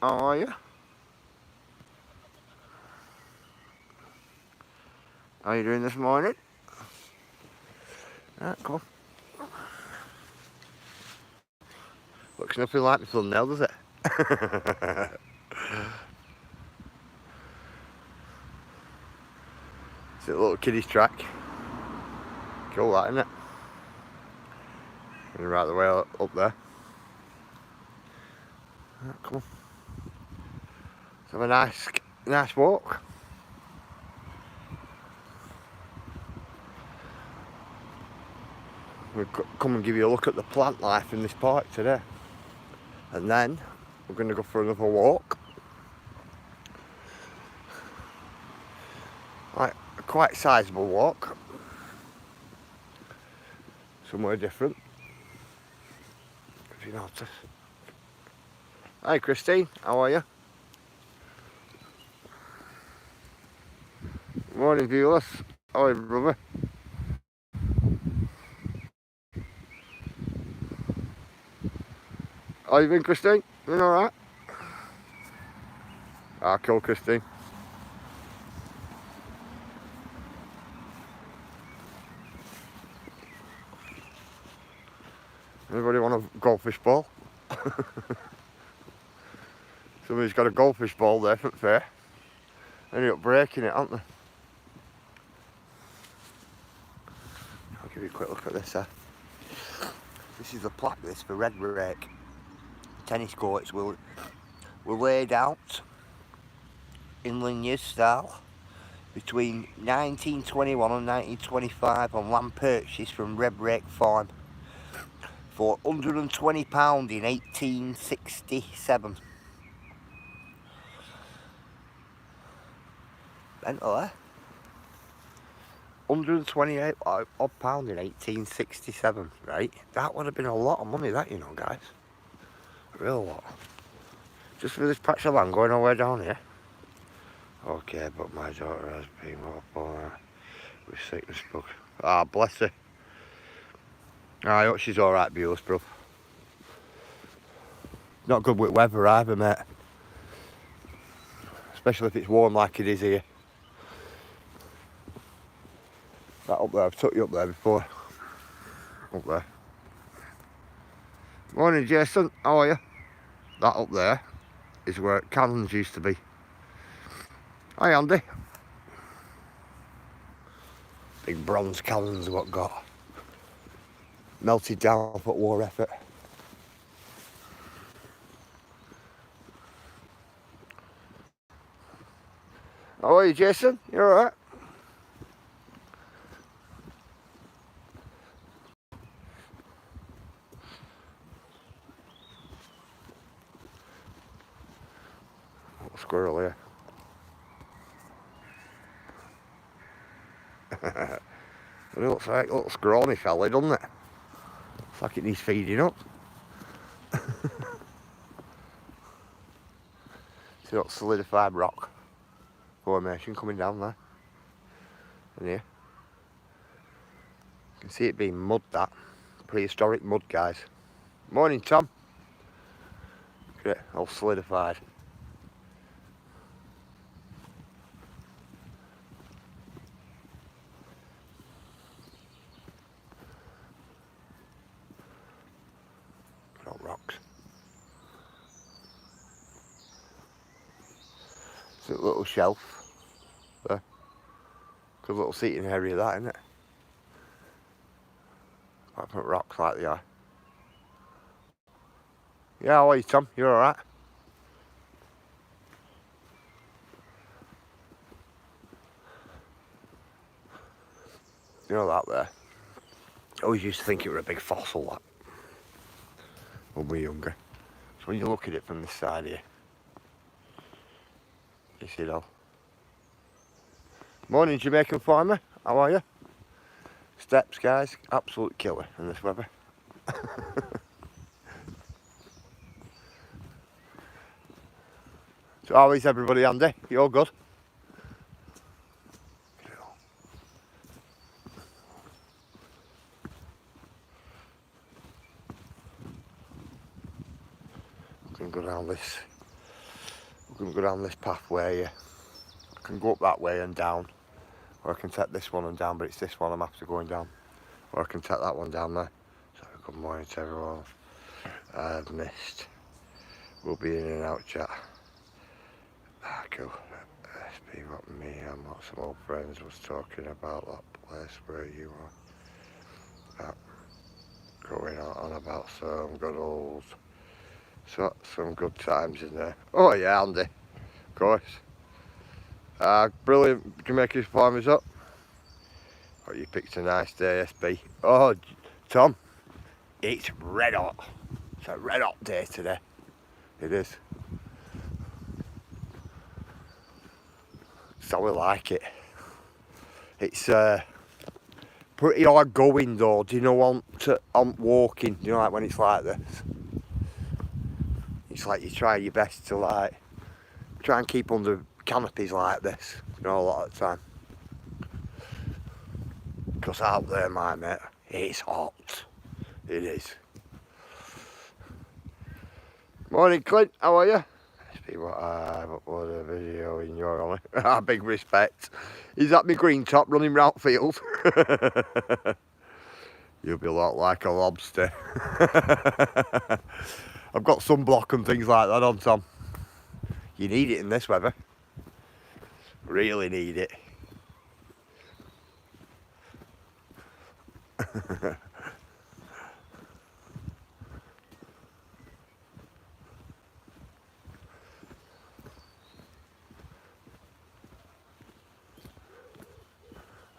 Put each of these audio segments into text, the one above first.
How are you? How are you doing this morning? Right, come on. Looks nothing like my thumbnail, does it? It's a little kiddies track. Cool that, isn't it? And right the way up there. Right, come on. Let's have a nice walk. We'll come and give you a look at the plant life in this park today. And then we're going to go for another walk. Like a quite sizable walk. Somewhere different. If you notice. Hi Christine, how are you? Morning viewers. How are you, brother? How you been, Christine? Been alright? Ah, cool, Christine. Anybody want a goldfish ball? Somebody's got a goldfish ball there for fair. Ended up breaking it, haven't they? I'll give you a quick look at this here. This is the plaque this for Red Rake. Tennis courts were laid out in linear style between 1921 and 1925 on land purchase from Red Rake Farm for £120 in 1867. Mental, eh? £128 odd pound in 1867, right? That would have been a lot of money, that, you know, guys. A real lot. Just for this patch of land going all the way down here. Okay, but my daughter has been born with sickness bug. Ah, bless her. I hope she's alright, Buellis, bro. Not good with weather either, mate. Especially if it's warm like it is here. That up there, I've took you up there before. Up there. Morning, Jason. How are you? That up there is where cannons used to be. Hi, Andy. Big bronze cannons what got melted down for war effort. How are you, Jason? You alright? Little squirrel here. It looks like a little scrawny fella, doesn't it? Looks like it needs feeding up. See that solidified rock formation coming down there. And here. You can see it being mud, that. Prehistoric mud, guys. Morning, Tom. Look at it, all solidified. All rocks. It's a little shelf there. Good little seating area, that, isn't it? Different rocks like they are. Yeah, how are you, Tom? You alright? You know that there? I always used to think it were a big fossil, that, when we were younger. So when you look at it from this side here, you see it all. Morning, Jamaican farmer. How are you? Steps, guys. Absolute killer in this weather. So how is everybody, Andy? You all good? Looking good on this we're going to go down this pathway here. I can go up that way and down, or I can take this one and down, but it's this one I'm after going down. Or I can take that one down there. So good morning to everyone I've missed. We'll be in and out chat. Cool. SP what me and lots of old friends was talking about that place where you are. Going on about some good old, some good times in there. Oh yeah, Andy, of course. Brilliant. Can you make his farmers up? Oh, you picked a nice day, SP. Oh, Tom, it's red hot. It's a red hot day today. It is. That's how we like it. It's pretty hard going though, do you know, on walking, you know, like when it's like this. It's like you try your best to like, try and keep under canopies like this, you know, a lot of the time. Because out there, my mate, it's hot. It is. Morning, Clint, how are you? See what I've uploaded a video in your honour. Big respect. Is that my green top running round field? You'll be a lot like a lobster. I've got sunblock and things like that on, Tom. You need it in this weather. Really need it.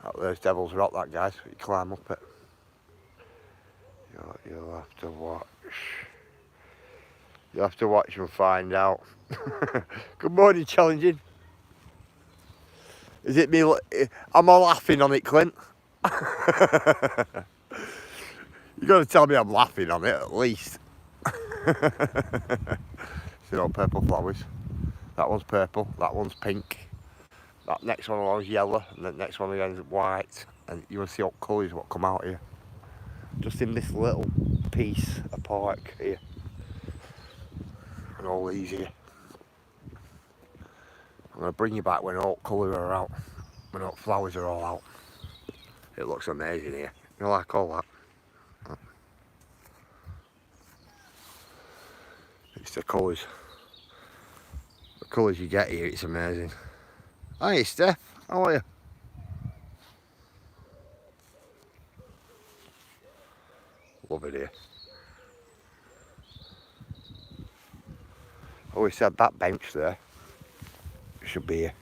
Oh, there's Devil's Rock, that guys. You climb up it. You'll have to watch. You'll have to watch and find out. Good morning, challenging. Is it me? Am I laughing on it, Clint? You got to tell me I'm laughing on it at least. See all purple flowers. That one's purple. That one's pink. That next one along is yellow, and the next one again is white. And you will see what colours what come out here. Just in this little piece of park here. And all these here. I'm going to bring you back when all colours are out. When all flowers are all out. It looks amazing here. You like all that? It's the colours. The colours you get here, it's amazing. Hi Steph, how are you? Love it here. Always said that bench there should be here.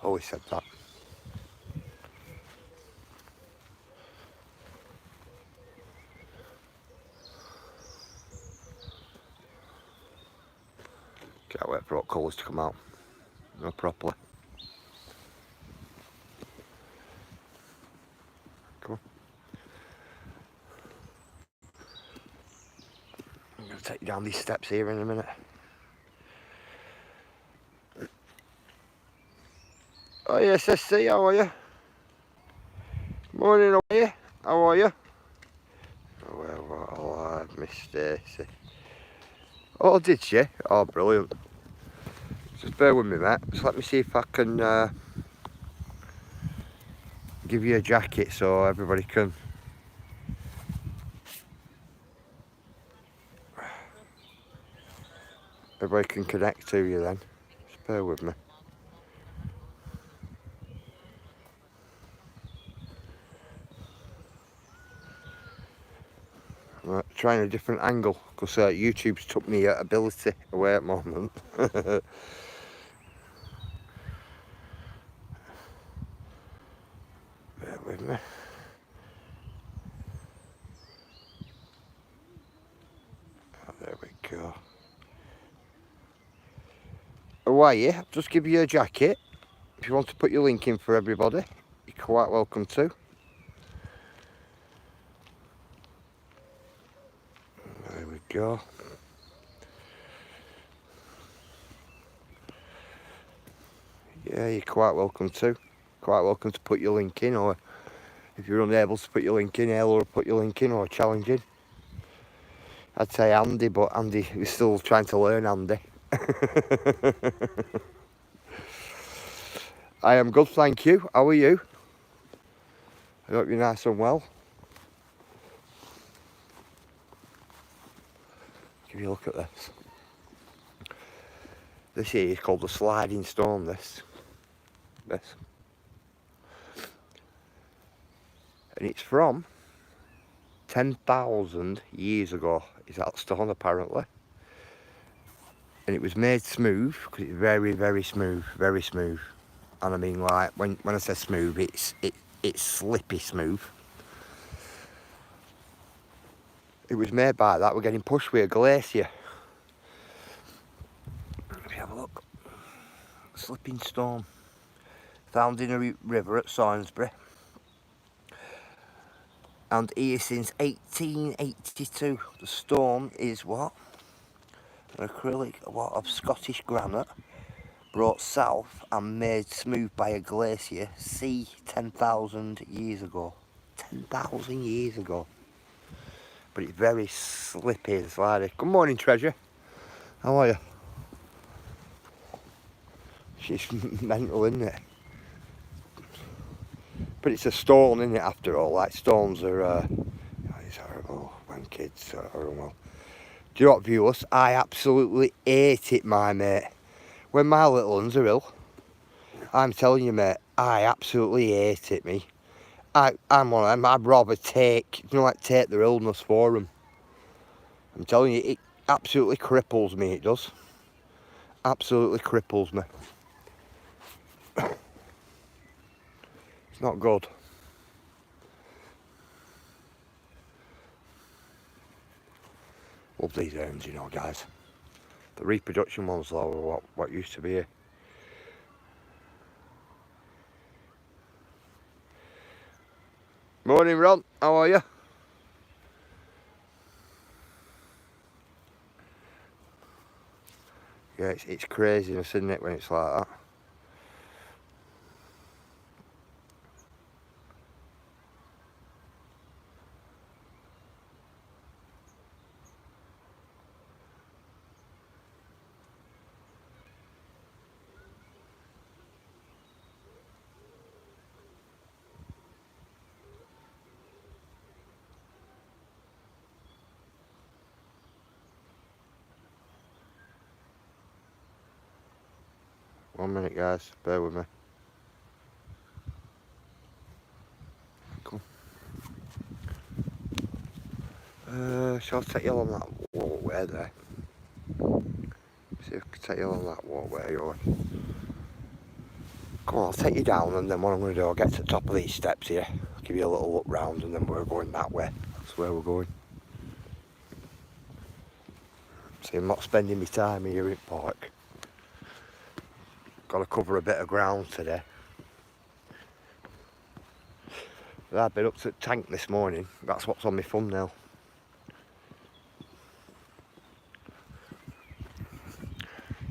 Always said that. Can't wait for all colours to come out. No, properly. Come on. I'm going to take you down these steps here in a minute. Oh yes, SC, how are you? Morning, how are you? How are you? Oh, well, what alive, Miss Stacey. Oh, did she? Oh, brilliant. Just bear with me, mate. Just let me see if I can give you a jacket so everybody can. Everybody can connect to you then. Just bear with me. Right, trying a different angle because YouTube's took me ability away at the moment. Bear with me. Oh, there we go. How are you? Just give you a jacket. If you want to put your link in for everybody, you're quite welcome to. There we go. Yeah, you're quite welcome to. Quite welcome to put your link in, or if you're unable to put your link in, Halo will put your link in, or challenge in. I'd say Andy, but Andy is still trying to learn Andy. I am good, thank you. How are you? I hope you're nice and well. Give you a look at this. This here is called the sliding stone, this. And it's from 10,000 years ago, is that stone apparently. And it was made smooth, because it's very, very smooth, very smooth. And I mean, like, when I say smooth, it's slippy smooth. It was made by that. We're getting pushed with a glacier. Let me have a look. Slipping stone. Found in a river at Sainsbury. And here since 1882. The stone is what? An acrylic of Scottish granite, brought south and made smooth by a glacier, 10,000 years ago. 10,000 years ago. But it's very slippy and slidey. Good morning, Treasure. How are you? She's mental, isn't it? But it's a stone, isn't it, after all? Like, stones are, it's horrible when kids are unwell. Do you know what, viewers? I absolutely hate it, my mate. When my little ones are ill, I'm telling you, mate, I absolutely hate it, me. I'm one of them. I'd rather take their illness for them. I'm telling you, it absolutely cripples me, it does. Absolutely cripples me. It's not good. Love these urns, you know, guys. The reproduction ones, though, are what used to be here. Morning, Ron. How are you? Yeah, it's craziness, isn't it, when it's like that? One minute, guys. Bear with me. Come on. Shall I take you along that walkway there? See if I can take you along that walkway you're. Come on, I'll take you down, and then what I'm going to do, I'll get to the top of these steps here, give you a little look round, and then we're going that way. That's where we're going. See, I'm not spending my time here in park. Got to cover a bit of ground today. I've been up to the tank this morning. That's what's on my thumbnail.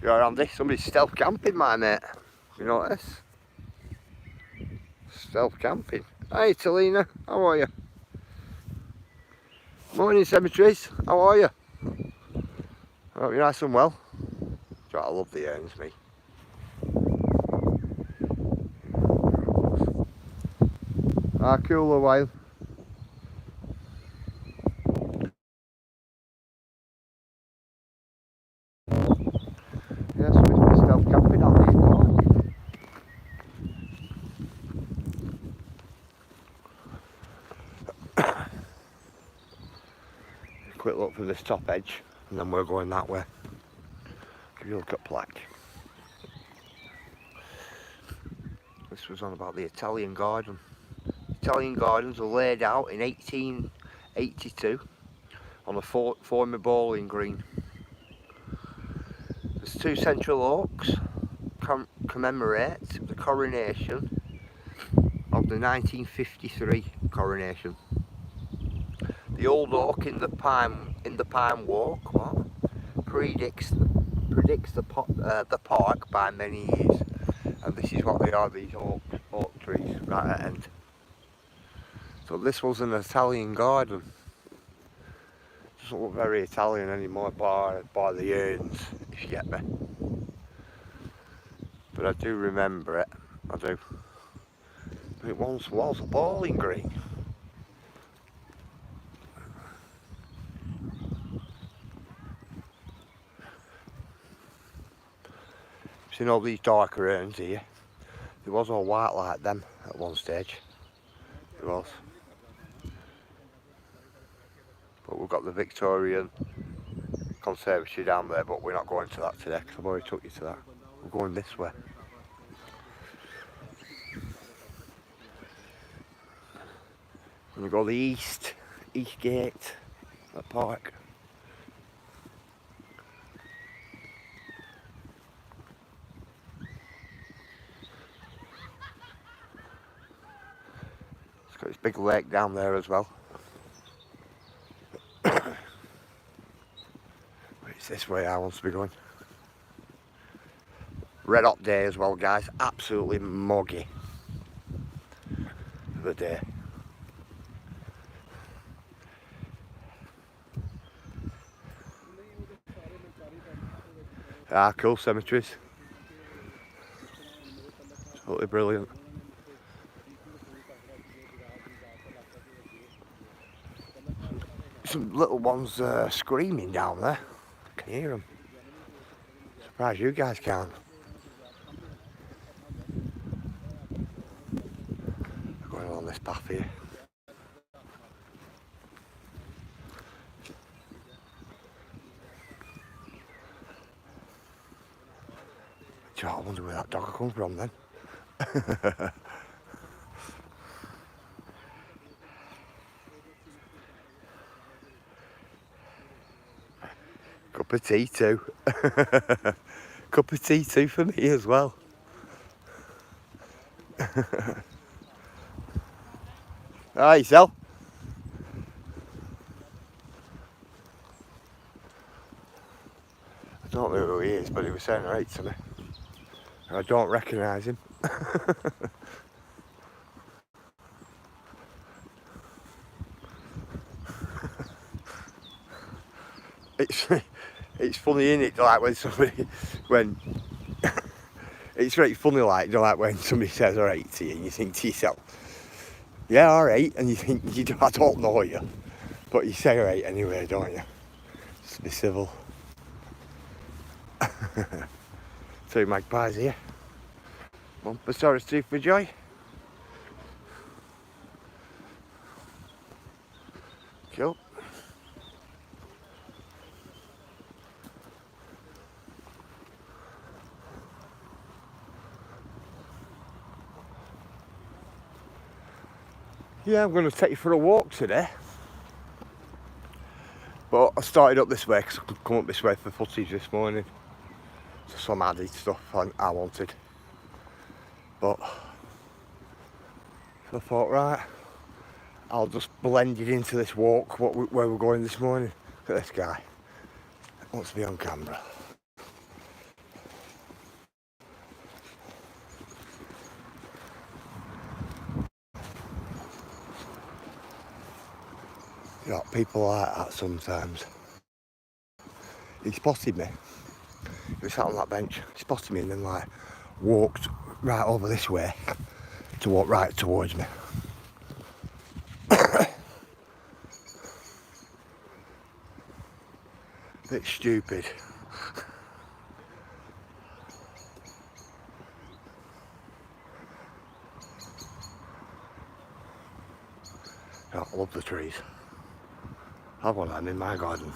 You alright, Andy? Somebody's stealth camping, my mate. You notice? Stealth camping. Hey, Talina. How are you? Morning, cemeteries. How are you? Hope you're nice and well. I love the urns, me. Cool a while. Yeah, somebody's been stealth camping on these park. Quick look from this top edge, and then we're going that way. Give you a look at plaque. This was on about the Italian garden. Italian gardens were laid out in 1882 on a former bowling green. There's two central oaks commemorate the coronation of the 1953 coronation. The old oak in the pine walk predicts the park by many years, and this is what they are, these oak trees right at the end. So this was an Italian garden. Just doesn't look very Italian anymore, by the urns, if you get me. But I do remember it, I do. But it once was a bowling green. Seen all these darker urns here. There was all white like them at one stage. There was. But we've got the Victorian Conservatory down there, but we're not going to that today because I've already took you to that. We're going this way. And we go the east gate at the park. It's got this big lake down there as well. It's this way I want to be going. Red hot day as well, guys. Absolutely muggy for the day. Ah, cool cemeteries. Totally brilliant. Some little ones screaming down there. I can hear them. Surprised you guys can't. Going along this path here. Do you know, I wonder where that dog will come from then. Cup of tea too. Cup of tea too for me as well. Hi, yourself. I don't know who he is, but he was saying right to me. I don't recognise him. It's funny, isn't it? Like when somebody, it's very funny, like, you know, like when somebody says alright to you and you think to yourself, yeah, alright, and you think, I don't know you, but you say alright anyway, don't you? Just be civil. Two magpies here. Bumpersaurus tooth for joy. Cool. Yeah, I'm going to take you for a walk today. But I started up this way because I could come up this way for footage this morning. So some added stuff I wanted. But so I thought, right, I'll just blend it into this walk where we're going this morning. Look at this guy. He wants to be on camera. You know, people like that sometimes. He spotted me. He was sat on that bench. He spotted me and then like walked right over this way to walk right towards me. Bit stupid. I love the trees. I have one of them in my garden.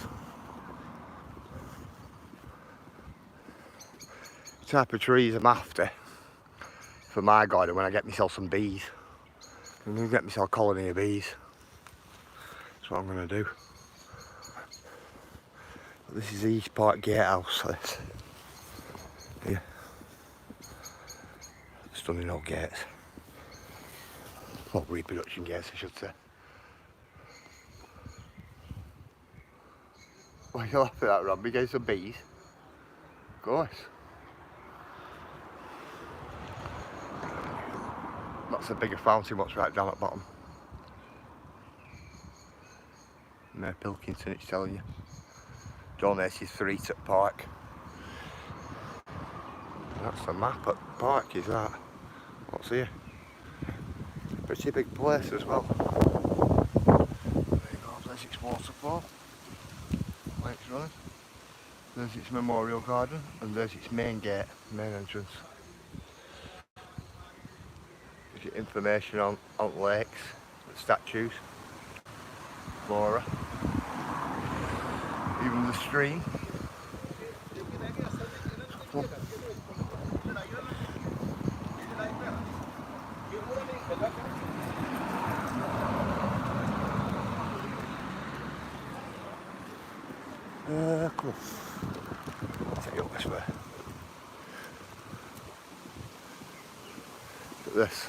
The type of trees I'm after for my garden when I get myself some bees. I'm going to get myself a colony of bees. That's what I'm going to do. This is the East Park Gatehouse. This. Yeah. Stunning old gates. Well, reproduction gates, I should say. Why are you laughing at, Rob? We get some bees. Of course. That's a bigger fountain, what's right down at the bottom. Mayor Pilkington, it's telling you. Donated 3 to the park. That's the map at the park, is that? What's here? Pretty big place as well. There you go, there's its waterfall. Lake's running. There's its memorial garden, and there's its main gate, main entrance. Gives you information on lakes, the statues, flora, even the stream. Come on. Take you up this way. Look at this.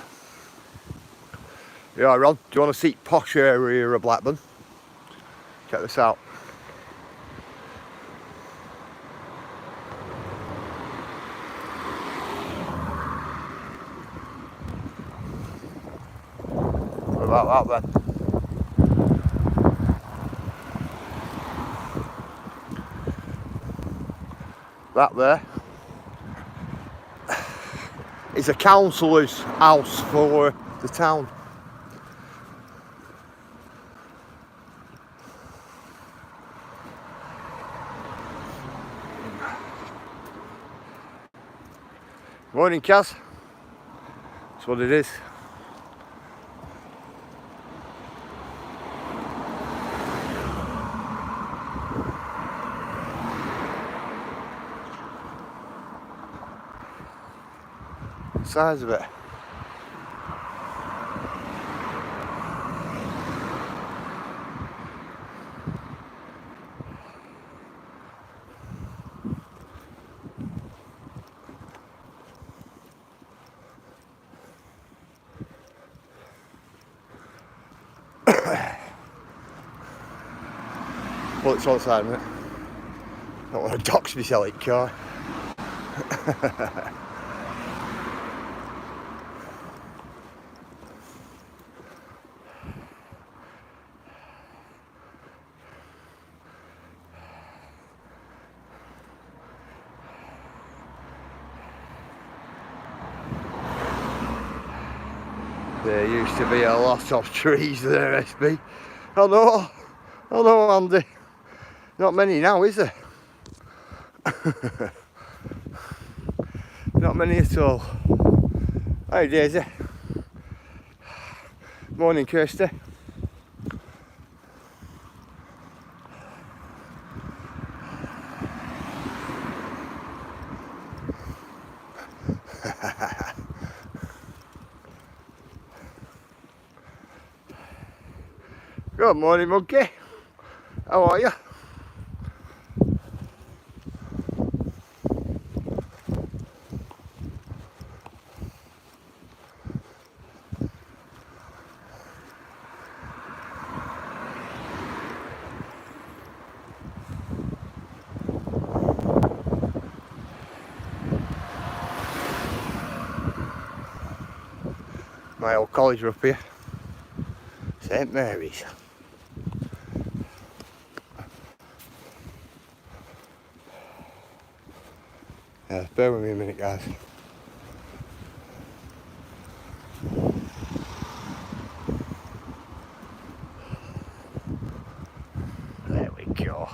Yeah, Ron, do you want to see posh area of Blackburn? Check this out. What about that then? That there is a councillor's house for the town. Morning, Kaz. That's what it is. Size of it. Well, it's on the side of it. Don't want to dox myself in car. There used to be a lot of trees there, SB. Oh no, Andy. Not many now, is there? Not many at all. Hi, Daisy. Morning, Kirsty. Good morning, monkey. How are you? My old college are up here. St Mary's. Yeah, bear with me a minute, guys. There we go.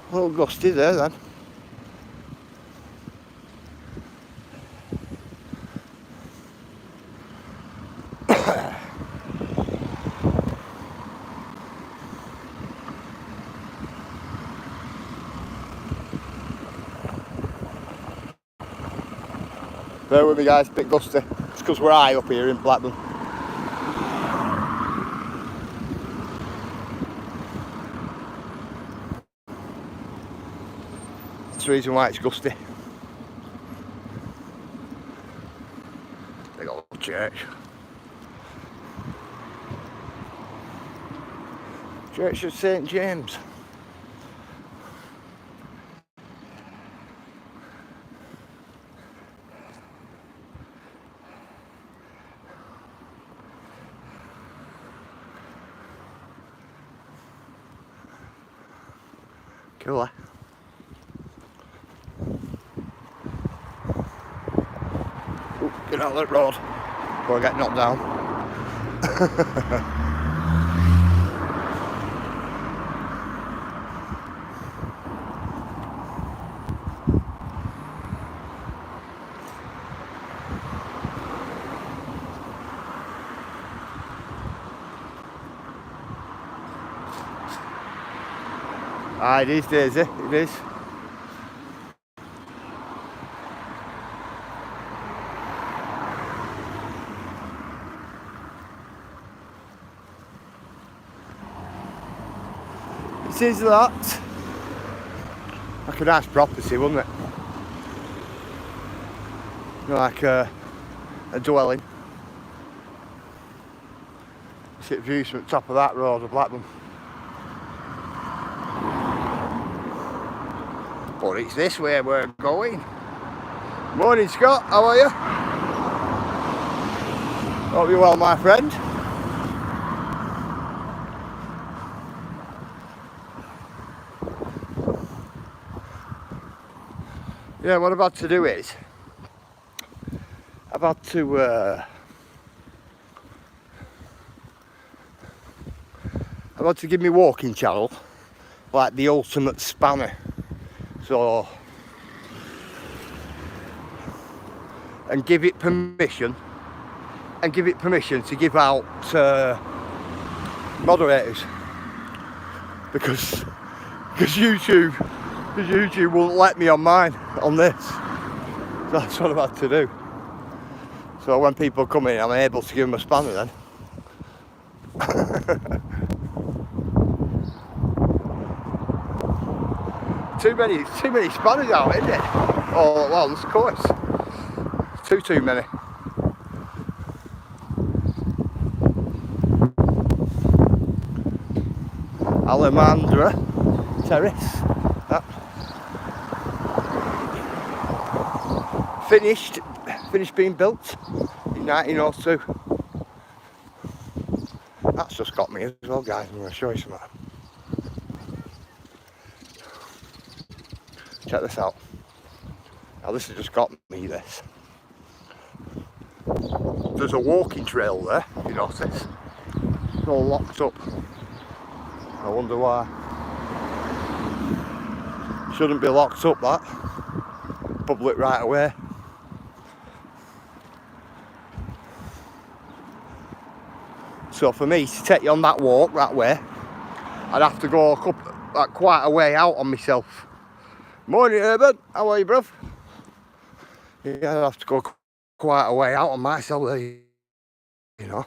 A little gusty there then. Bear with me, guys, a bit gusty. It's because we're high up here in Blackburn. That's the reason why it's gusty. Big old church. Church of St. James. Cool, eh? Ooh, get out of that road before I get knocked down. Aye, these days, eh? It is. It is that. Like a nice property, wouldn't it? You know, like a dwelling. See the views from the top of that road of Blackburn. But it's this way we're going. Morning, Scott, how are you? Hope you're well, my friend. Yeah, what I've had to do is I've had to give me walking channel like the ultimate spanner. So, and give it permission to give out moderators because YouTube won't let me on mine on this. So that's what I've had to do. So when people come in, I'm able to give them a spanner then. Too many spanners out, isn't it? Oh, well, of course. Too many. Alamandra Terrace. Finished being built in 1902. That's just got me as well, guys. I'm going to show you something. Check this out. Now this has just got me, this. There's a walking trail there, if you notice. It's all locked up. I wonder why. Shouldn't be locked up, that. Public right away. So for me to take you on that walk that way, I'd have to go quite a way out on myself. Morning, Urban. How are you, bruv? Yeah, I'd have to go quite a way out on myself there, you know,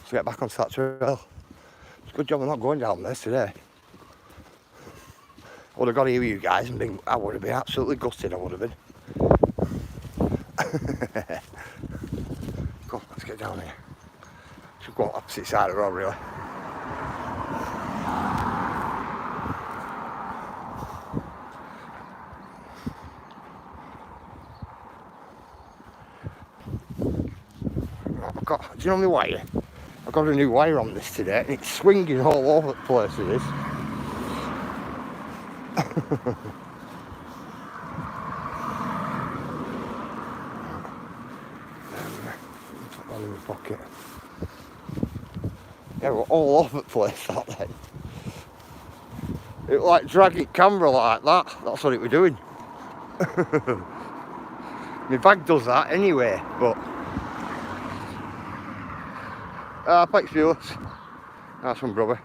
to get back onto that trail. It's a good job I'm not going down this today. I would have got to hear you guys and I would have been absolutely gutted, I would have been. Come on, let's get down here. Should go on the opposite side of the road, really. Do you know my wire? I've got a new wire on this today and it's swinging all over the place, it is. Put that in my pocket. Yeah, we're all over the place, that then. It like dragging camera like that. That's what it was doing. My bag does that anyway, but thanks, viewers. Nice one, brother.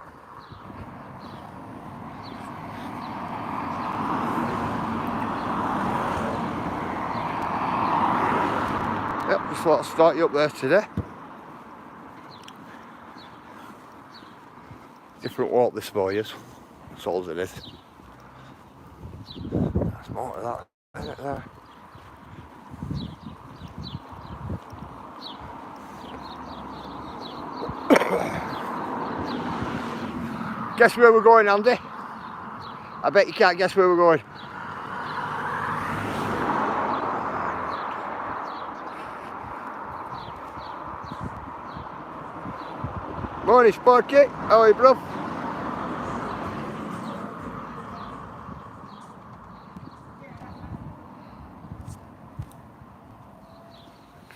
Yep, just thought I'd start you up there today. Different walk this for you. That's all it is. There's more of that, isn't it, there? Guess where we're going, Andy? I bet you can't guess where we're going. Morning, Sparky. How are you, bro?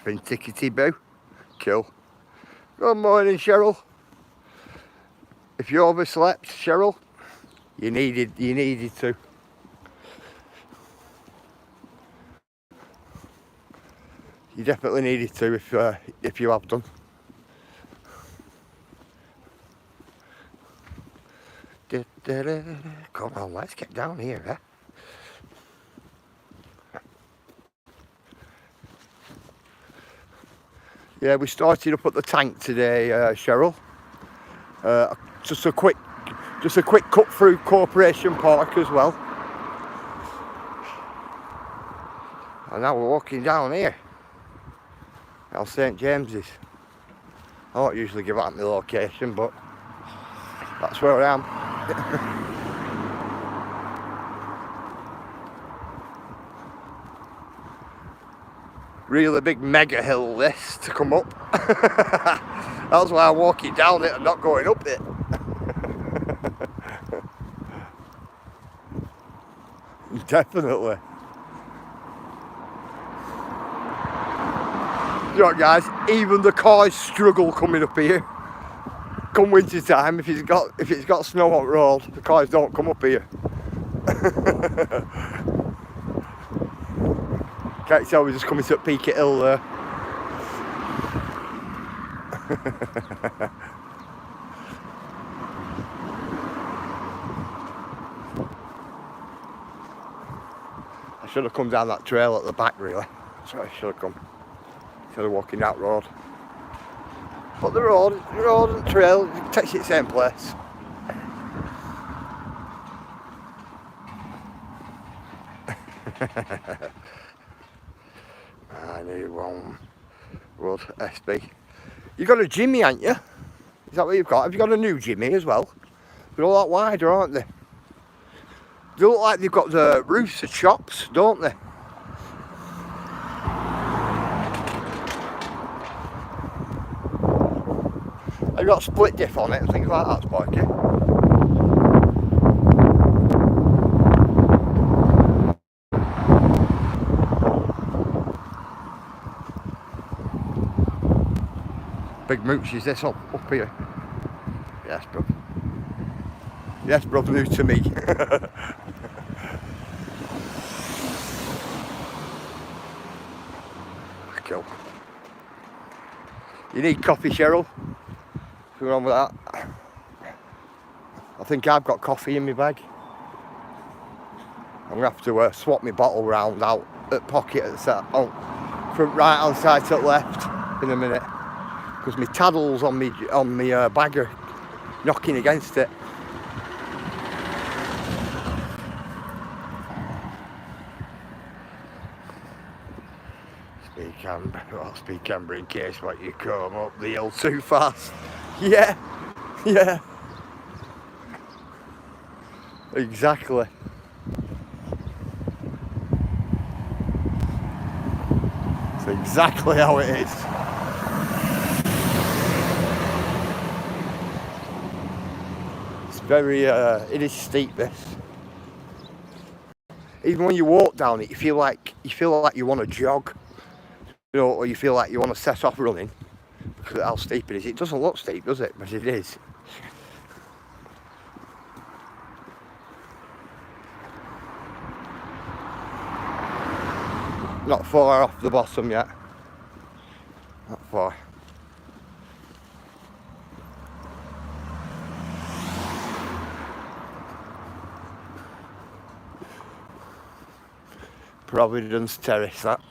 Been tickety boo. Cool. Good morning, Cheryl. If you overslept, Cheryl, you needed to. You definitely needed to if you have done. Come on, let's get down here, eh? Yeah, we started up at the tank today, Cheryl. Just a quick cut through Corporation Park as well. And now we're walking down here. Now St James's. I don't usually give out my location, but that's where I am. Really big mega hill this to come up. That's why I'm walking down it and not going up it. Definitely. You know what, guys, even the cars struggle coming up here. Come winter time, if it's got snow on the road, the cars don't come up here. Can't tell we're just coming to Peakett Hill there. I should have come down that trail at the back, really. That's where I should have come. Instead of walking that road. But the road and trail takes you to the same place. I knew one road SB. You got a Jimmy, haven't you? Is that what you've got? Have you got a new Jimmy as well? They're all that wider, aren't they? They look like they've got the roofs of shops, don't they? They've got split diff on it and things like that, Sparky. Big mooch is this up here? Yes, bro. Yes, bro, new to me. Cool. You need coffee, Cheryl? What's going on with that? I think I've got coffee in my bag. I'm going to have to swap my bottle round out at pocket at the set. Oh, from right hand side to the left in a minute. Because my taddles on my bag are knocking against it. Speed camber in case what you come up the hill too fast. Yeah, yeah. Exactly. That's exactly how it is. It's very, it is steep, this. Even when you walk down it, you feel like you want to jog. You know, or you feel like you want to set off running because of how steep it is. It doesn't look steep, does it? But it is. Not far off the bottom yet. Not far. Providence Terrace, that.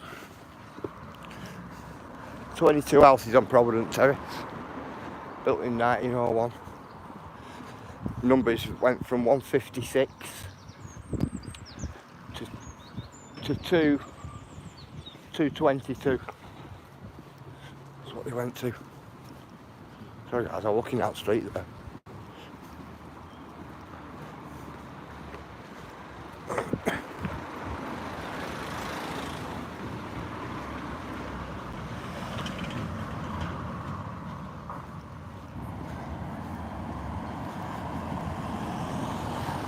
22 houses on Providence Terrace, built in 1901. Numbers went from 156 to to 222. That's what they went to. Sorry guys, I'm looking out straight there.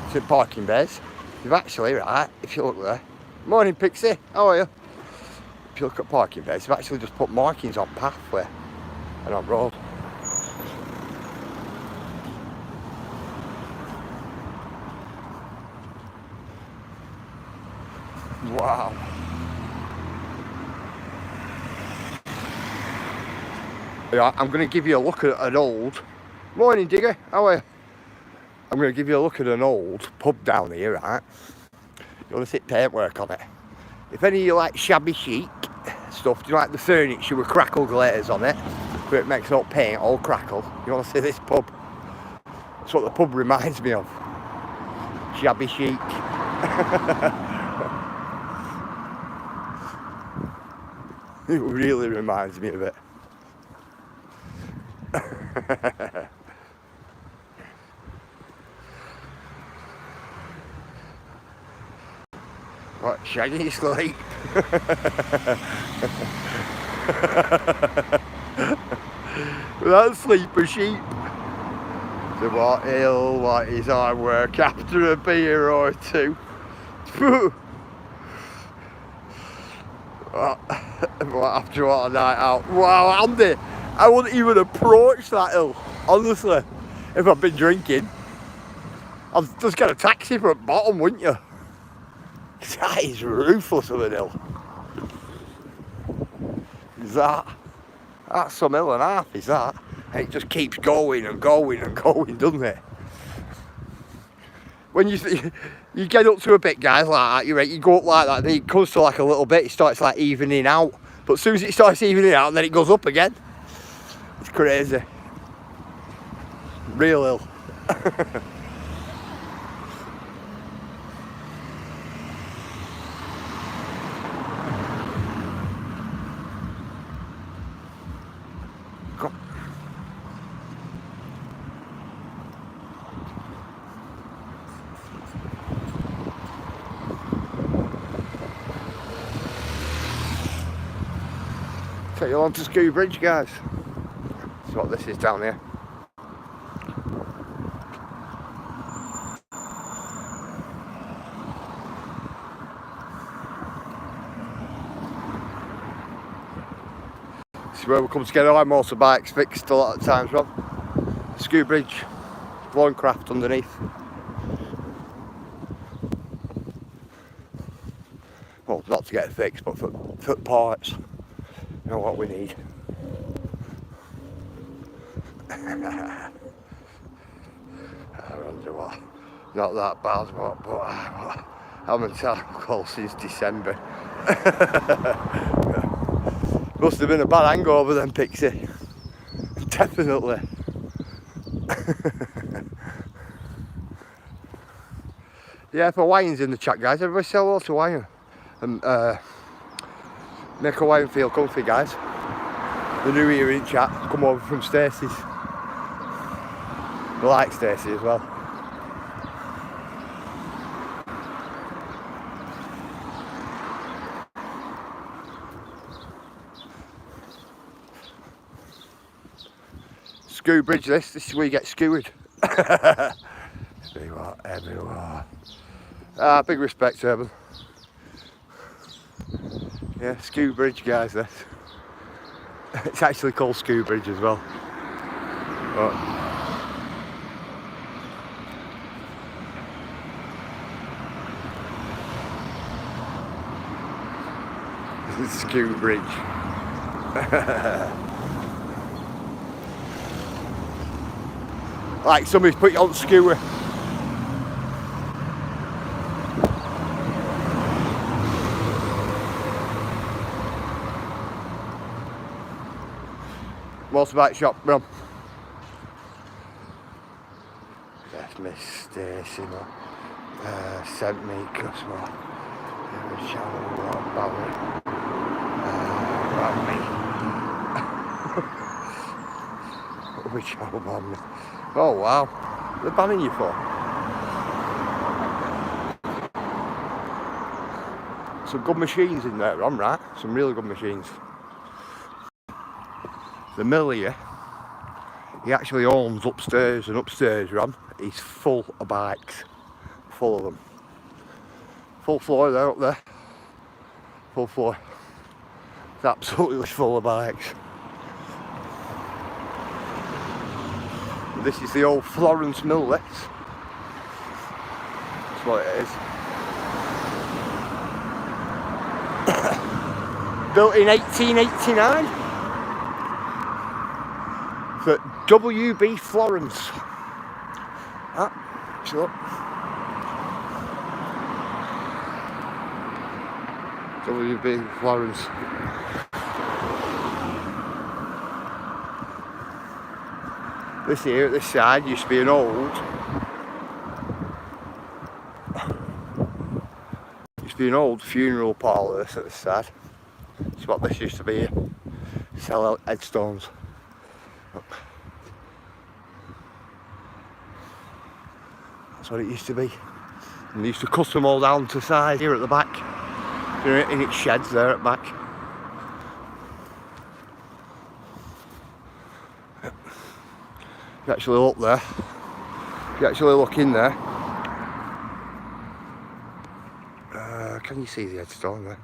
It's in parking bays. You've actually, right, if you look there. Morning Pixie, how are you? If you look at parking bays, they've actually just put markings on pathway and on road. Wow. Yeah, I'm going to give you a look at an old... Morning Digger, how are you? I'm going to give you a look at an old pub down here, right? You want to see paintwork on it. If any of you like shabby chic stuff, do you like the furniture with crackle glaze on it, where it makes all paint, all crackle? You want to see this pub? That's what the pub reminds me of. Shabby chic. It really reminds me of it. What, Shaggy sleep? That sleeper sheep. So what ill, what is hard work after a beer or two? What, after what a night out. Wow, Andy, I wouldn't even approach that hill, honestly, if I'd been drinking. I'd just get a taxi from the bottom, wouldn't you? That is ruthless of an hill. Is that? That's some hill and a half, is that? And it just keeps going and going and going, doesn't it? When you get up to a bit, guys, like that, you go up like that, and then it comes to like a little bit, it starts like evening out. But as soon as it starts evening out, then it goes up again. It's crazy. Real hill. Take you along to Skew Bridge, guys. That's what this is down here. This is where we come together. Our motorbikes fixed a lot of times, Rob. Skew Bridge, Lawncraft underneath. Well, not to get it fixed, but for parts. You know what we need. I wonder what. Not that bad, but I haven't had alcohol since December. Must have been a bad hangover then, Pixie. Definitely. Yeah, for Hawaiians in the chat, guys. Everybody say hello to Hawaiian. And make Hawaiian feel comfy, guys. The new here in chat, come over from Stacey's. I like Stacey as well. Skew Bridge, this is where you get skewered. Everywhere. Big respect to them. Yeah, Skew Bridge, guys, this. It's actually called Skew Bridge as well. But Skew Bridge. Like somebody's put you on skewer. Motorbike shop, bro. That's Miss Stacey, sent me customer. Shower about me. Shower about me. Oh wow, they're banning you for. Some good machines in there, Ron, right? Some really good machines. The mill here, he actually owns upstairs, and upstairs, Ron, he's full of bikes. Full of them. Full floor there, up there. Full floor. It's absolutely full of bikes. This is the old Florence mill, this. That's what it is. Built in 1889 for W.B. Florence. Look. W.B. Florence. This here at this side used to be an old funeral parlour, this at this side. It's what this used to be here. Sell headstones. That's what it used to be. And they used to cut them all down to size here at the back. In its sheds there at the back. If you actually look there, if you actually look in there, can you see the headstone there?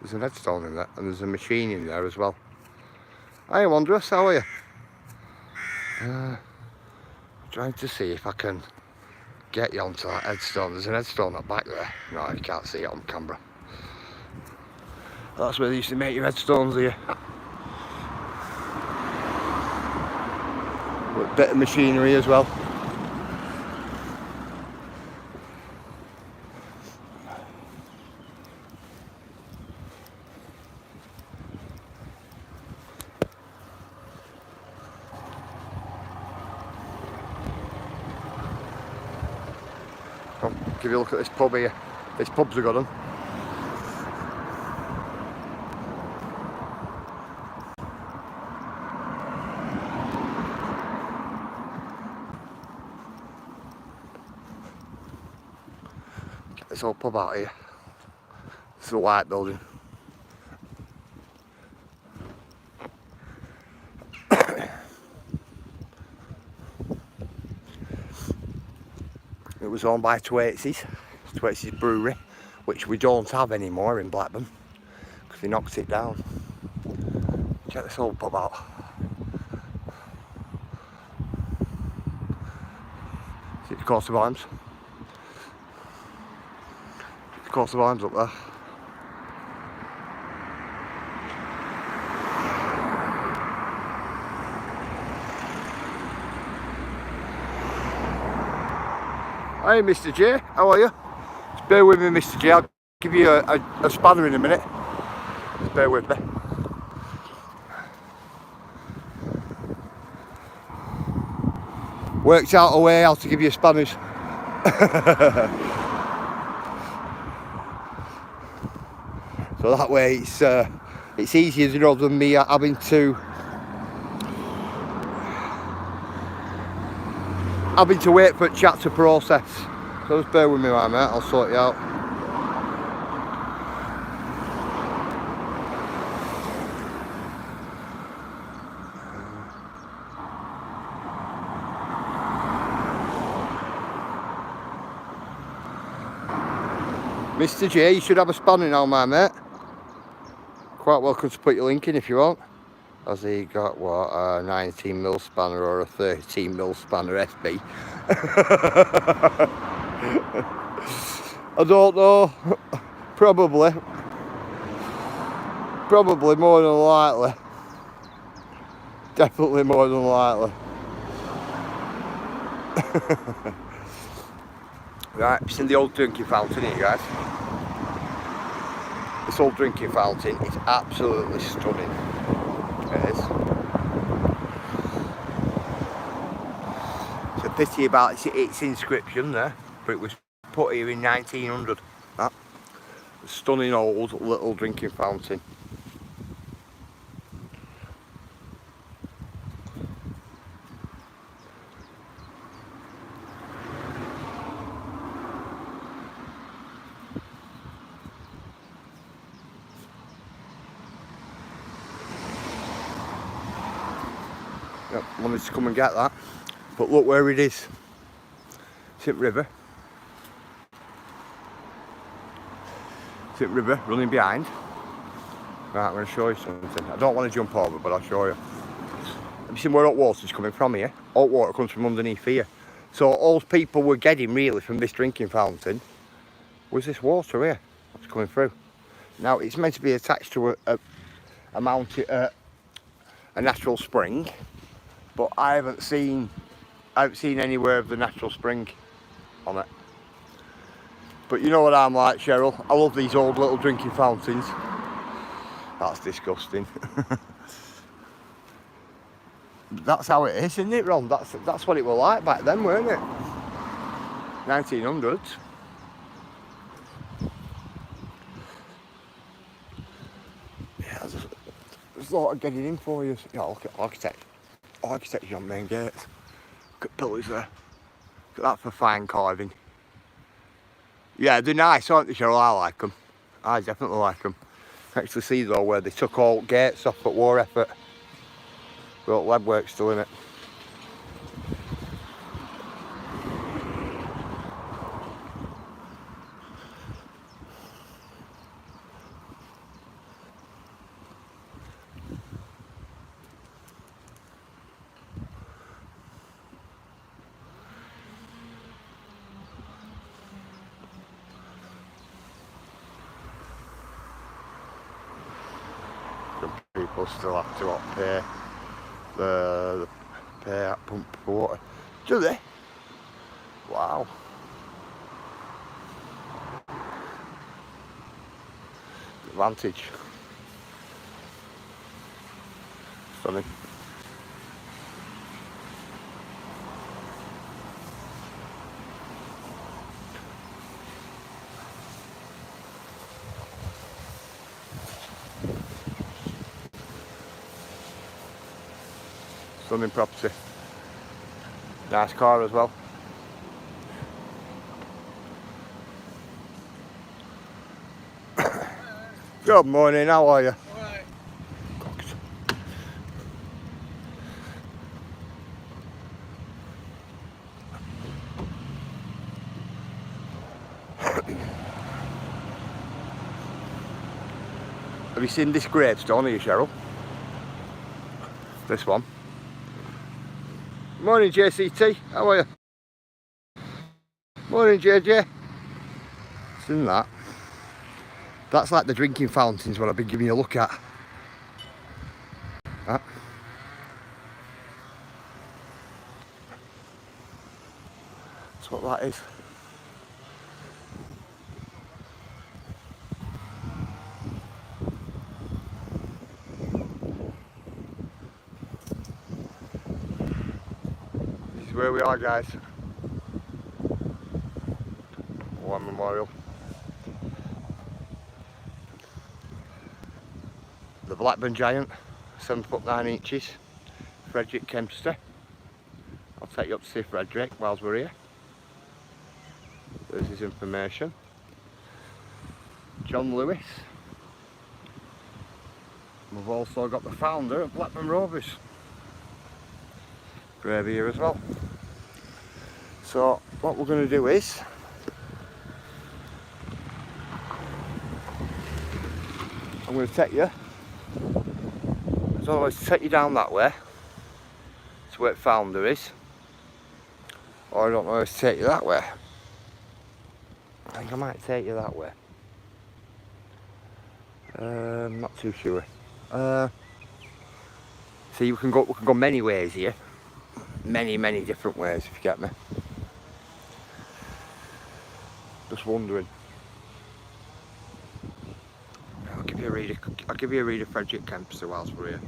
There's an headstone in there, and there's a machine in there as well. Hi Wanderers, how are you? Trying to see if I can get you onto that headstone. There's an headstone up back there. No, you can't see it on camera. That's where they used to make your headstones here. With a bit of machinery as well. Come, give you a look at this pub here. This pub's a good one. Get this old pub out here. It's a white building. It was owned by Twates's brewery, which we don't have anymore in Blackburn because they knocked it down. Check this old pub out. See the coat of arms? The coat of arms up there. Hi Mr. J, how are you? Just bear with me Mr. J, I'll give you a spanner in a minute. Just bear with me. Worked out a way how to give you spanners. So that way it's easier, you know, than me having to wait for a chat to process. So just bear with me right, mate, I'll sort you out. Mr. J, you should have a spanner now, my mate. Quite welcome to put your link in if you want. Has he got what, a 19mm spanner or a 13mm spanner SB? I don't know. Probably more than likely. Definitely more than likely. Right, it's in the old drinking fountain here, guys. This old drinking fountain is absolutely stunning. It is. It's a pity about its inscription there, but it was put here in 1900. That. Stunning old little drinking fountain. Yep, wanted to come and get that, but look where it is. Tip River. Tip River running behind. Right, I'm going to show you something. I don't want to jump over, but I'll show you. Have you seen where hot water's coming from here? Hot water comes from underneath here. So all people were getting really from this drinking fountain was this water here that's coming through. Now it's meant to be attached to a mountain, a natural spring, but I haven't seen anywhere of the natural spring on it. But you know what I'm like, Cheryl. I love these old little drinking fountains. That's disgusting. That's how it is, isn't it, Ron? That's what it was like back then, weren't it? 1900s. Yeah, I just thought I'd get it in for you. Yeah, look at architecture on main gates. Look at pillars there. Look at that for fine carving. Yeah, they're nice, aren't they, Cheryl? I like them. I definitely like them. I actually see though where they took all gates off at war effort. But lead work's still in it. Some people still have to pay the pay at pump for water. Do they? Wow. Advantage. Stunning. Stunning property. Nice car as well. Good morning, how are you? Alright. Have you seen this gravestone here, Cheryl? This one. Morning, JCT. How are you? Morning, JJ. Seen that? That's like the drinking fountains what I've been giving you a look at. That. That's what that is. This is where we are, guys. War Memorial. The Blackburn Giant, 7'9". Frederick Kempster. I'll take you up to see Frederick whilst we're here. There's his information. John Lewis. We've also got the founder of Blackburn Rovers. Grave here as well. So what we're going to do is I'm going to take you. I don't know whether to take you down that way to where the founder is, or I don't know whether to take you that way. I think I might take you that way. Not too sure. See, we can go many ways here. Many different ways, if you get me. Just wondering. I'll give you a read of Frederick Kempster whilst we're here.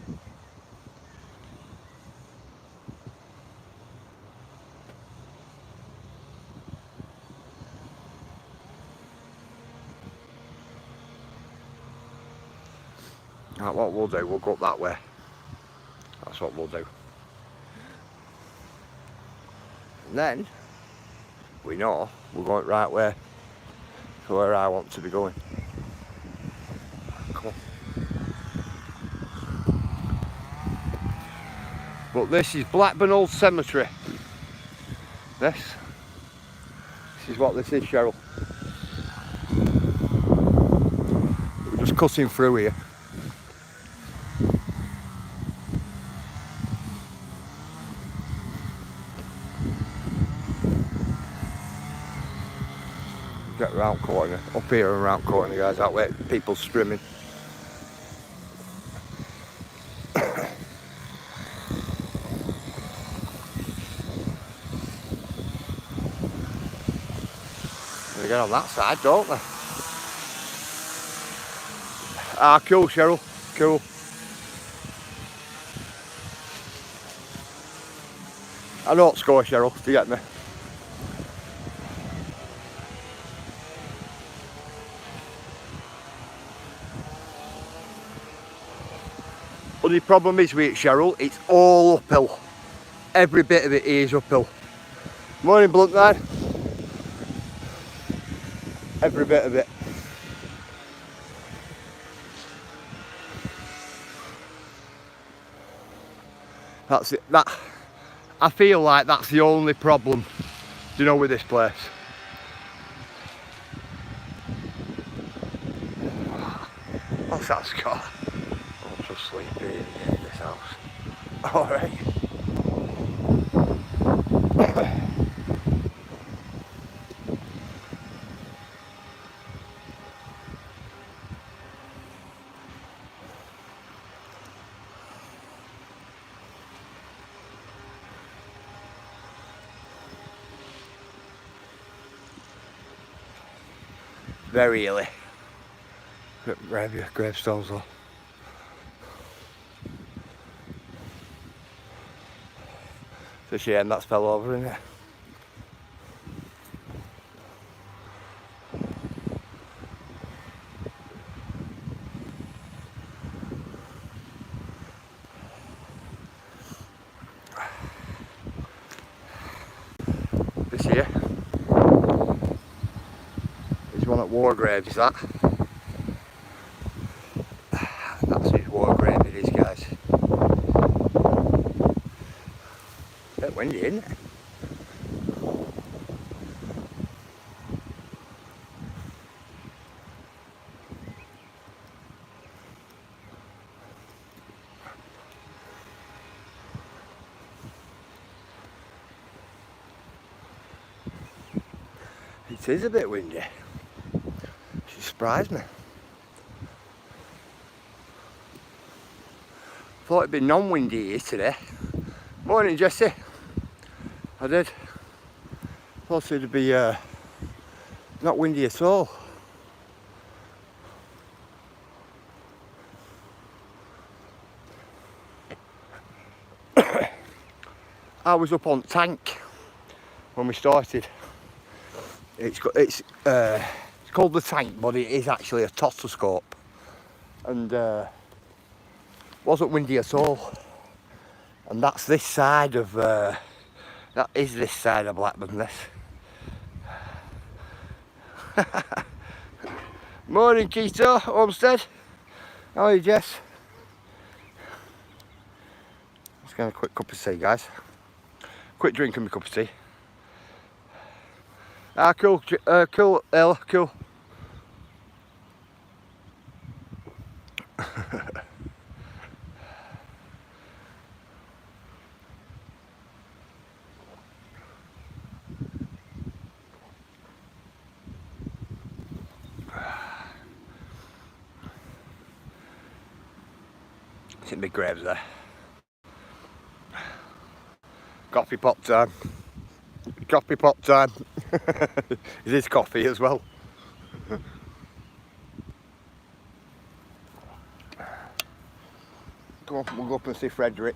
Right, what we'll do, we'll go up that way. That's what we'll do. And then we know we're going the right way to where I want to be going. Come on. But this is Blackburn Old Cemetery. This is what this is, Cheryl. We're just cutting through here. Get round corner, up here and round corner, guys. That way, people strimming. They get on that side, don't they? Ah, cool, Cheryl. Cool. I don't score, Cheryl. Do you get me? But the problem is with it, Cheryl, it's all uphill. Every bit of it is uphill. Morning, Blunt Nine. Every bit of it. That's it. That, I feel like that's the only problem, you know, with this place. What's that, Scott? I'm just sleeping in this house. Alright. Very hilly. Gravestones though. It's a shame that's fell over, isn't it? This here is one at Wargrave, is that? That's his Wargrave, it is, guys. A bit windy, isn't it? It is a bit windy. She surprised me. Thought it'd be non-windy here today. Morning, Jesse. I did. Thought it'd be not windy at all. I was up on Tank when we started. It's called the Tank, but it is actually a totoscope, and wasn't windy at all. And that's this side of that is this side of Blackburn. This. Morning, Keto Homestead. How are you, Jess? Just getting a quick cup of tea, guys. Quick drink of my cup of tea. Ah, cool, cool, Ella, cool. Some big graves there. Coffee pot time. Coffee pot time. Is this coffee as well? Come on, we'll go up and see Frederick.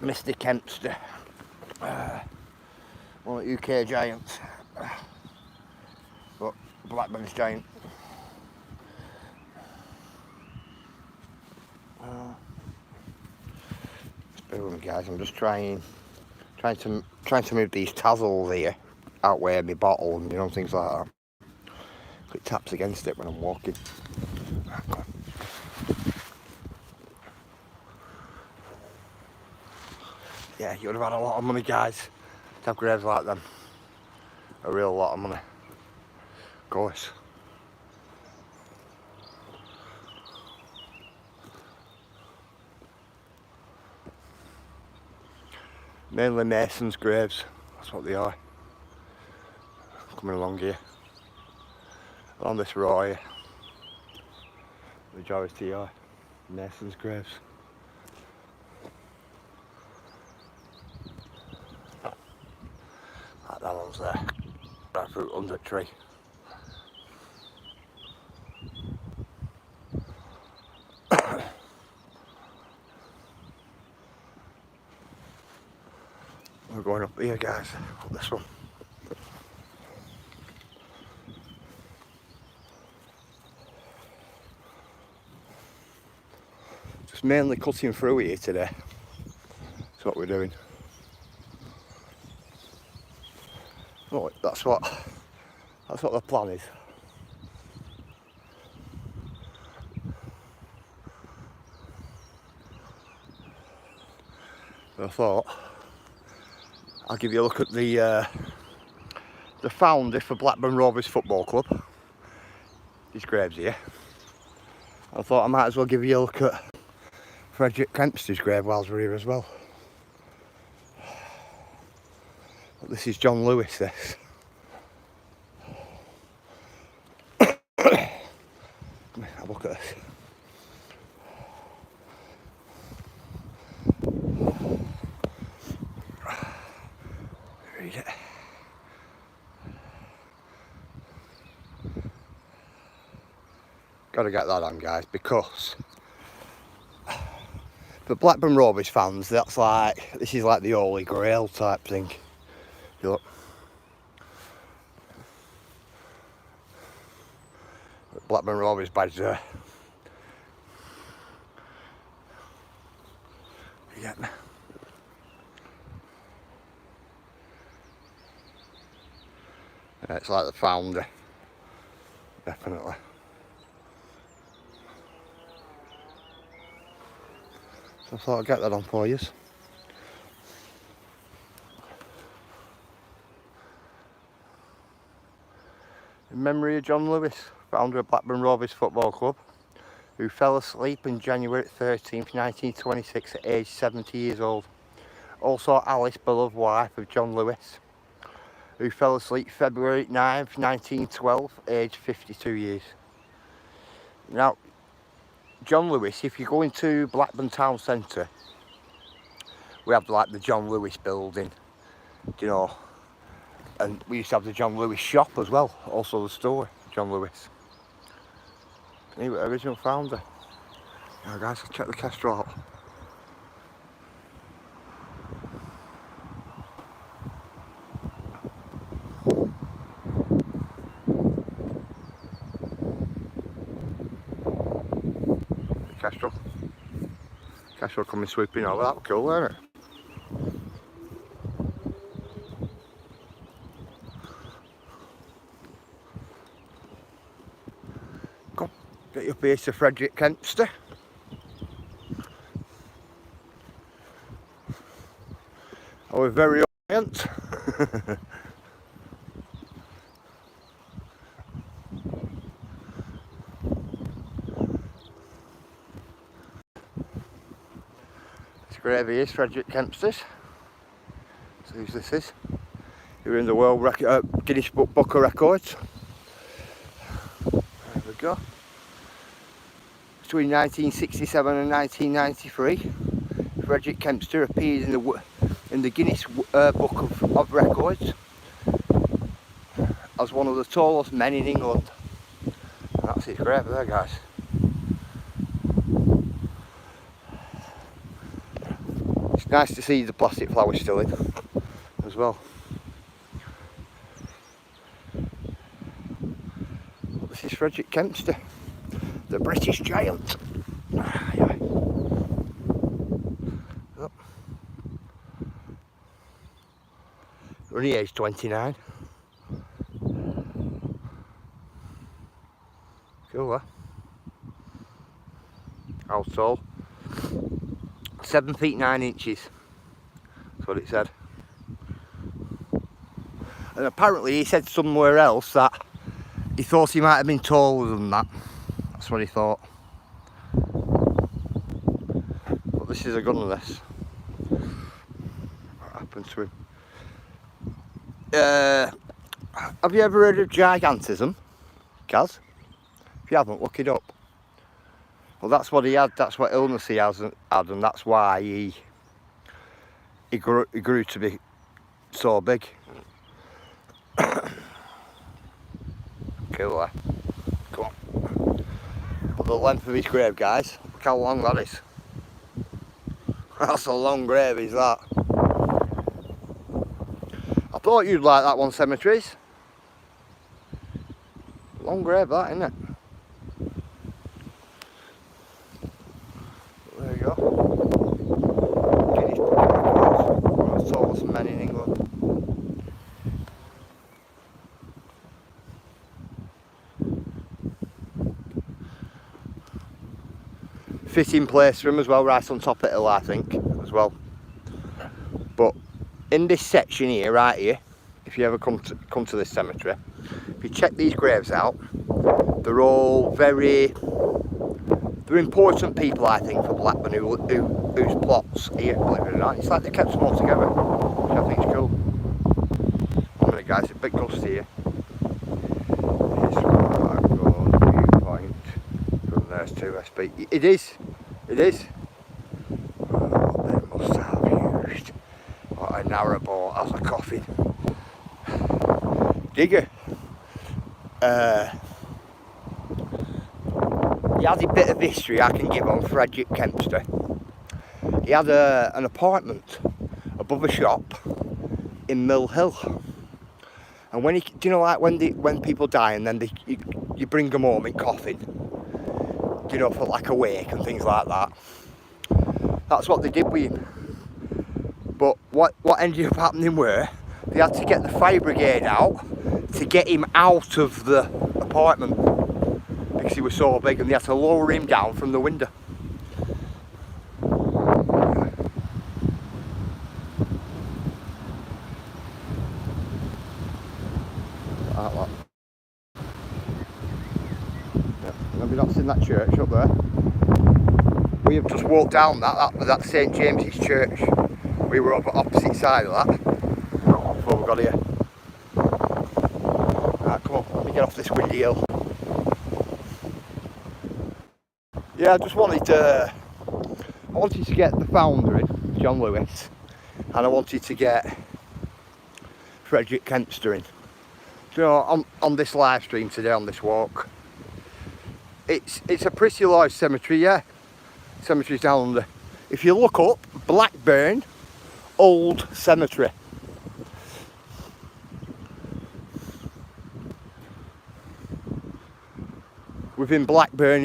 Mr. Kempster. One of the UK giants. But Blackburn's giant. Bear with me, guys. I'm just trying to move these tassels here out where my bottle and things like that. It taps against it when I'm walking. Yeah, you would have had a lot of money, guys, to have graves like them. A real lot of money. Of course. Mainly Masons' graves, that's what they are. Coming along here. On this row here. Majority are Masons' graves. Like that one's there. Right through under the tree. We're going up here, guys, up this one. Just mainly cutting through here today. That's what we're doing. Oh, that's what the plan is. I thought I'll give you a look at the founder for Blackburn Rovers Football Club. His grave's here. I thought I might as well give you a look at Frederick Kempster's grave whilst we're here as well. But this is John Lewis, this. Come here, have a look at this. Read it. Gotta get that on, guys, because for Blackburn Rovers fans, this is like the Holy Grail type thing. Look. Blackburn Rovers badge there. You get me? Yeah, it's like the founder, definitely. So I thought I'd get that on for you. In memory of John Lewis, founder of Blackburn Rovers Football Club, who fell asleep on January 13th, 1926 at age 70 years old. Also Alice, beloved wife of John Lewis, who fell asleep February 9th, 1912, aged 52 years. Now, John Lewis, if you go into Blackburn Town Centre, we have like the John Lewis building, and we used to have the John Lewis shop as well, also the store, John Lewis. He was the original founder. Now guys, I'll check the Kestrel out. Kestrel coming swooping over, that was cool, wasn't it? Come, get you up here to Frederick Kempster. I was very orient. Grave here is Frederick Kempster's. So who's this is? You're in the World Guinness Book of Records. There we go. Between 1967 and 1993, Frederick Kempster appeared in the Guinness Book of Records as one of the tallest men in England. And that's his grave there, guys. It's nice to see the plastic flowers still in as well. This is Frederick Kempster, the British giant. Oh. Only age 29. Cool, huh? How tall? 7 feet 9 inches. That's what it said. And apparently he said somewhere else that he thought he might have been taller than that. That's what he thought. But this is a gun of this. What happened to him? Have you ever heard of gigantism, Gaz? If you haven't, look it up. Well, that's what he had. That's what illness he has had, and that's why he grew to be so big. Cool, eh? Come on. But the length of his grave, guys. Look how long that is. That's a long grave, is that? I thought you'd like that one, cemeteries. Long grave, that, isn't it? There you go. Guinness Book of Records. One of the tallest men in England. Fitting place for him as well, right on top of the hill, I think, as well. But in this section here, right here, if you ever come to this cemetery, if you check these graves out, they're all they're important people, I think, for Blackburn whose plots here, believe it or not. It's like they kept them all together, which I think is cool. One minute, guys, it's a bit gusty here. Here's one viewpoint from there's 2SP. It is. Oh, they must have used what a narrowboat as a coffin. Digger. He has a bit of history I can give on Frederick Kempster. He had an apartment above a shop in Mill Hill. And when do you know, like when people die and then you bring them home in coffin, you know, for like a wake and things like that. That's what they did with him. But what ended up happening were they had to get the fire brigade out to get him out of the apartment because he was so big, and they had to lower him down from the window. Like that. Yeah. Have you not seen that church up there? We have just walked down that St James's Church. We were up at opposite side of that before we got here. Right, come on, let me get off this windy hill. Yeah, I just wanted to get the founder in, John Lewis, and I wanted to get Frederick Kempster in. You know, on this live stream today, on this walk. It's a pretty large cemetery, yeah. Cemetery's down under. If you look up, Blackburn Old Cemetery. Within Blackburn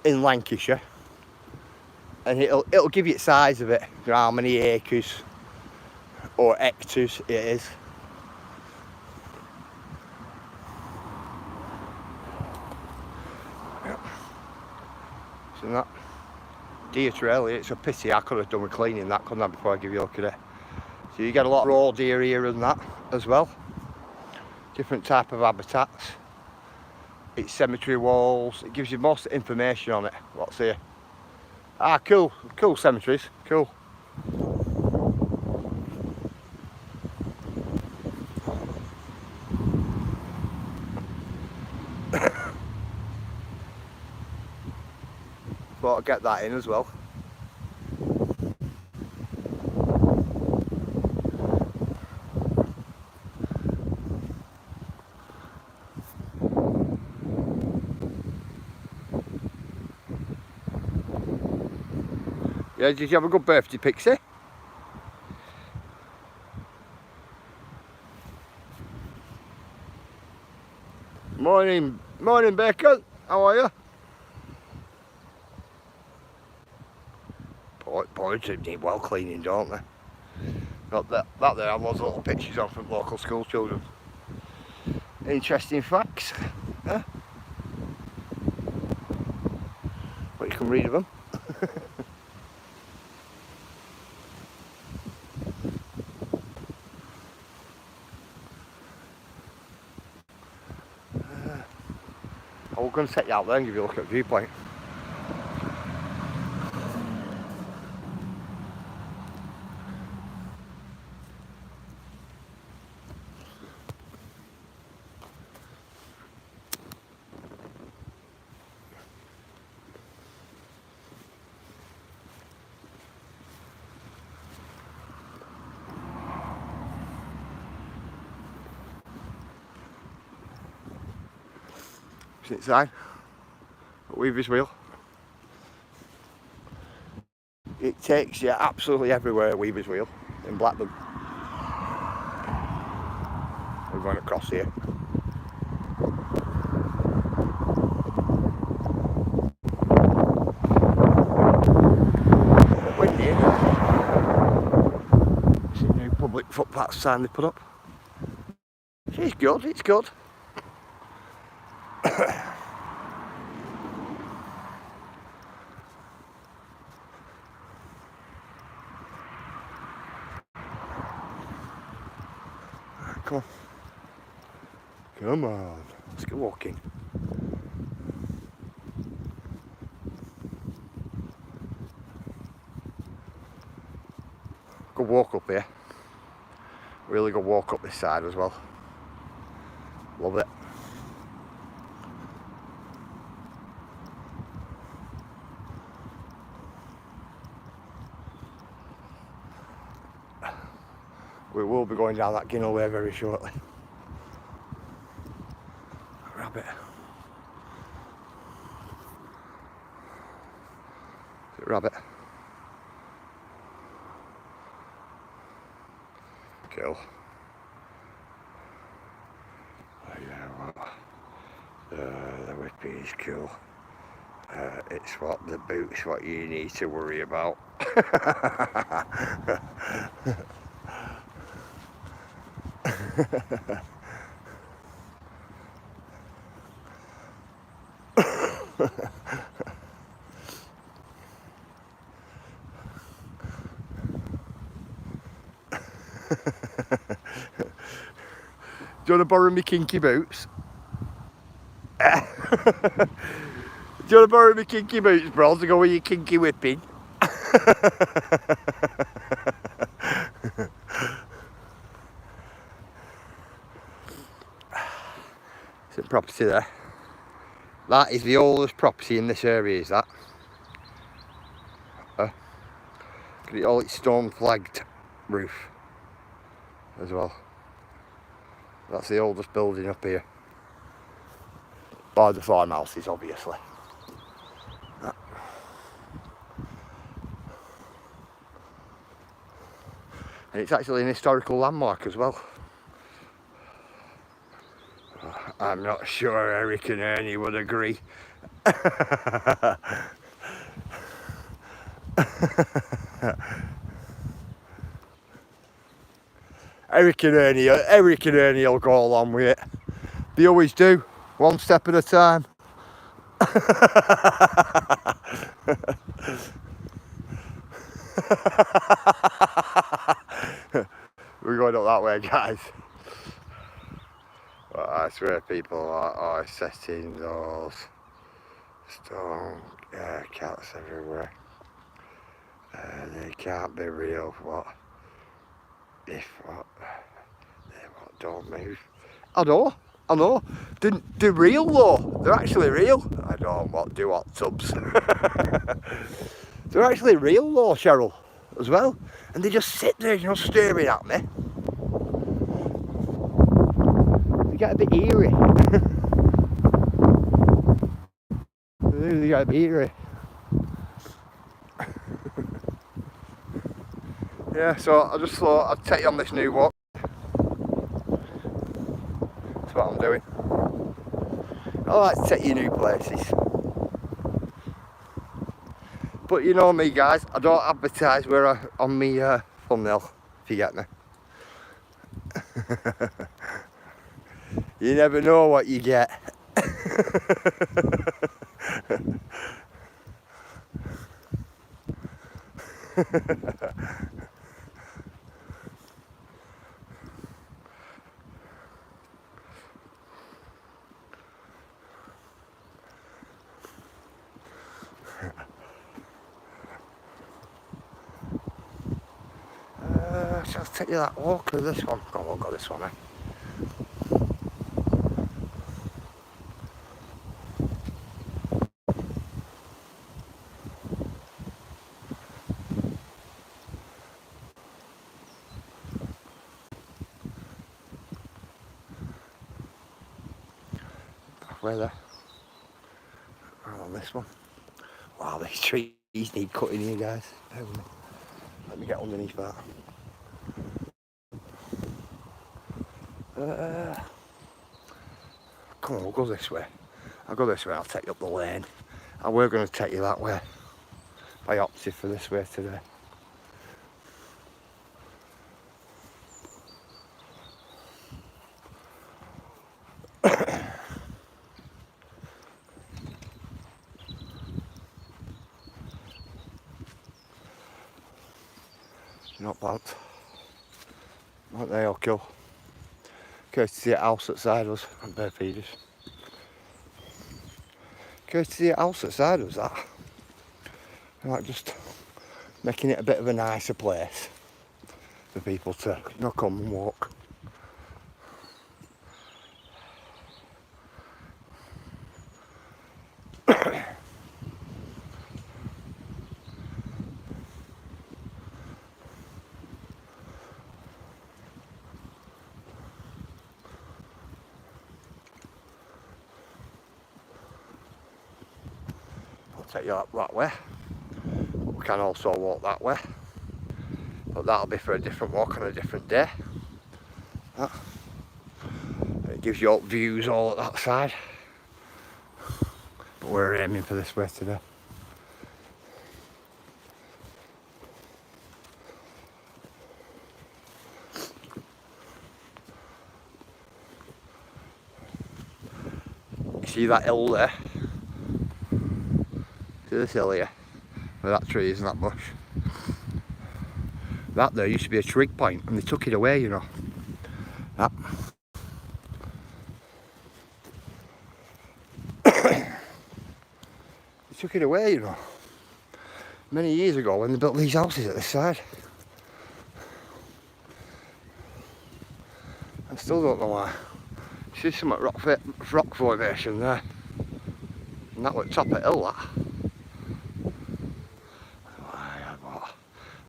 in Lancashire, and it'll give you the size of it, you know, how many acres or hectares it is. Yep. See that? Deer trail here. It's a pity. I could have done with cleaning that, couldn't I, before I give you a look at it. So you get a lot of raw deer here and that as well. Different type of habitats. It's cemetery walls. It gives you most information on it. What's here? Ah, cool cemeteries. Cool. Thought I'd get that in as well. Yeah, did you have a good birthday, Pixie? Morning, Bacon. How are you? Boys need well cleaning, don't they? Got that there, loads of little pictures on from local school children. Interesting facts, yeah? But you can read of them. I was going to take you out there and give you a look at the viewpoint. It's inside at Weaver's Wheel. It takes you absolutely everywhere at Weaver's Wheel in Blackburn. We're going across here. Windy here. It's a new public footpath sign they put up. It's good, it's good. Come on. Come on. Let's go walking. Good walk up here. Really good walk up this side as well. Love it. We will be going down that Ginnell Way very shortly. Rabbit. Is it rabbit? Kill. Oh yeah, what? The whippy is cool. It's what the boot's what you need to worry about. Do you want to borrow me kinky boots? Do you want to borrow me kinky boots, bro, to go with your kinky whipping? It's a property there. That is the oldest property in this area, is that? Look at all its stone flagged roof as well. That's the oldest building up here. By the farmhouses, obviously. And it's actually an historical landmark as well. I'm not sure Eric and Ernie would agree. Eric and Ernie will go along with it. They always do, one step at a time. We're going up that way, guys. But that's where people are setting those stone cats everywhere. They can't be real. What? Don't move. I know. They're real though. They're actually real. I don't do hot tubs. They're actually real though, Cheryl, as well. And they just sit there, staring at me. They get a bit eerie. They get a bit eerie. Yeah, so I just thought I'd take you on this new walk. That's what I'm doing. I like to take you new places. But you know me, guys, I don't advertise where on me thumbnail. if you get me. You never know what you get. Shall I take you that walk or this one? Go on, we'll go this one, eh? Where there? Oh, on this one. Wow, these trees need cutting here, guys. Bear with me. Let me get underneath that. Come on, we'll go this way. I'll go this way, I'll take you up the lane. And we're going to take you that way. I opted for this way today. Not bad. Aren't they all cool? Courtesy of house outside us and bird feeders. Courtesy of house outside us, that. Like just making it a bit of a nicer place for people to come and walk. I'll take you that way. We can also walk that way, but that'll be for a different walk on a different day. It gives you all views all at that side, but we're aiming for this way today. You see that hill there? See this hill here? Where that tree is and that bush? That there used to be a trig point and they took it away, you know. That. They took it away, you know. Many years ago when they built these houses at this side. I still don't know why. See some rock formation there. And that was top of hill, that.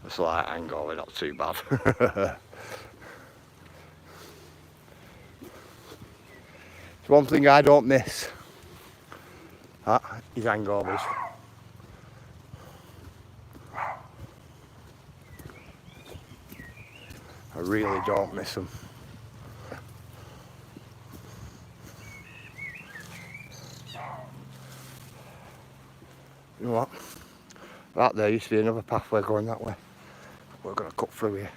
The slight angle, not too bad. It's one thing I don't miss. That is hangovers. I really don't miss them. You know what? That there used to be another pathway going that way. We're going to cut through here.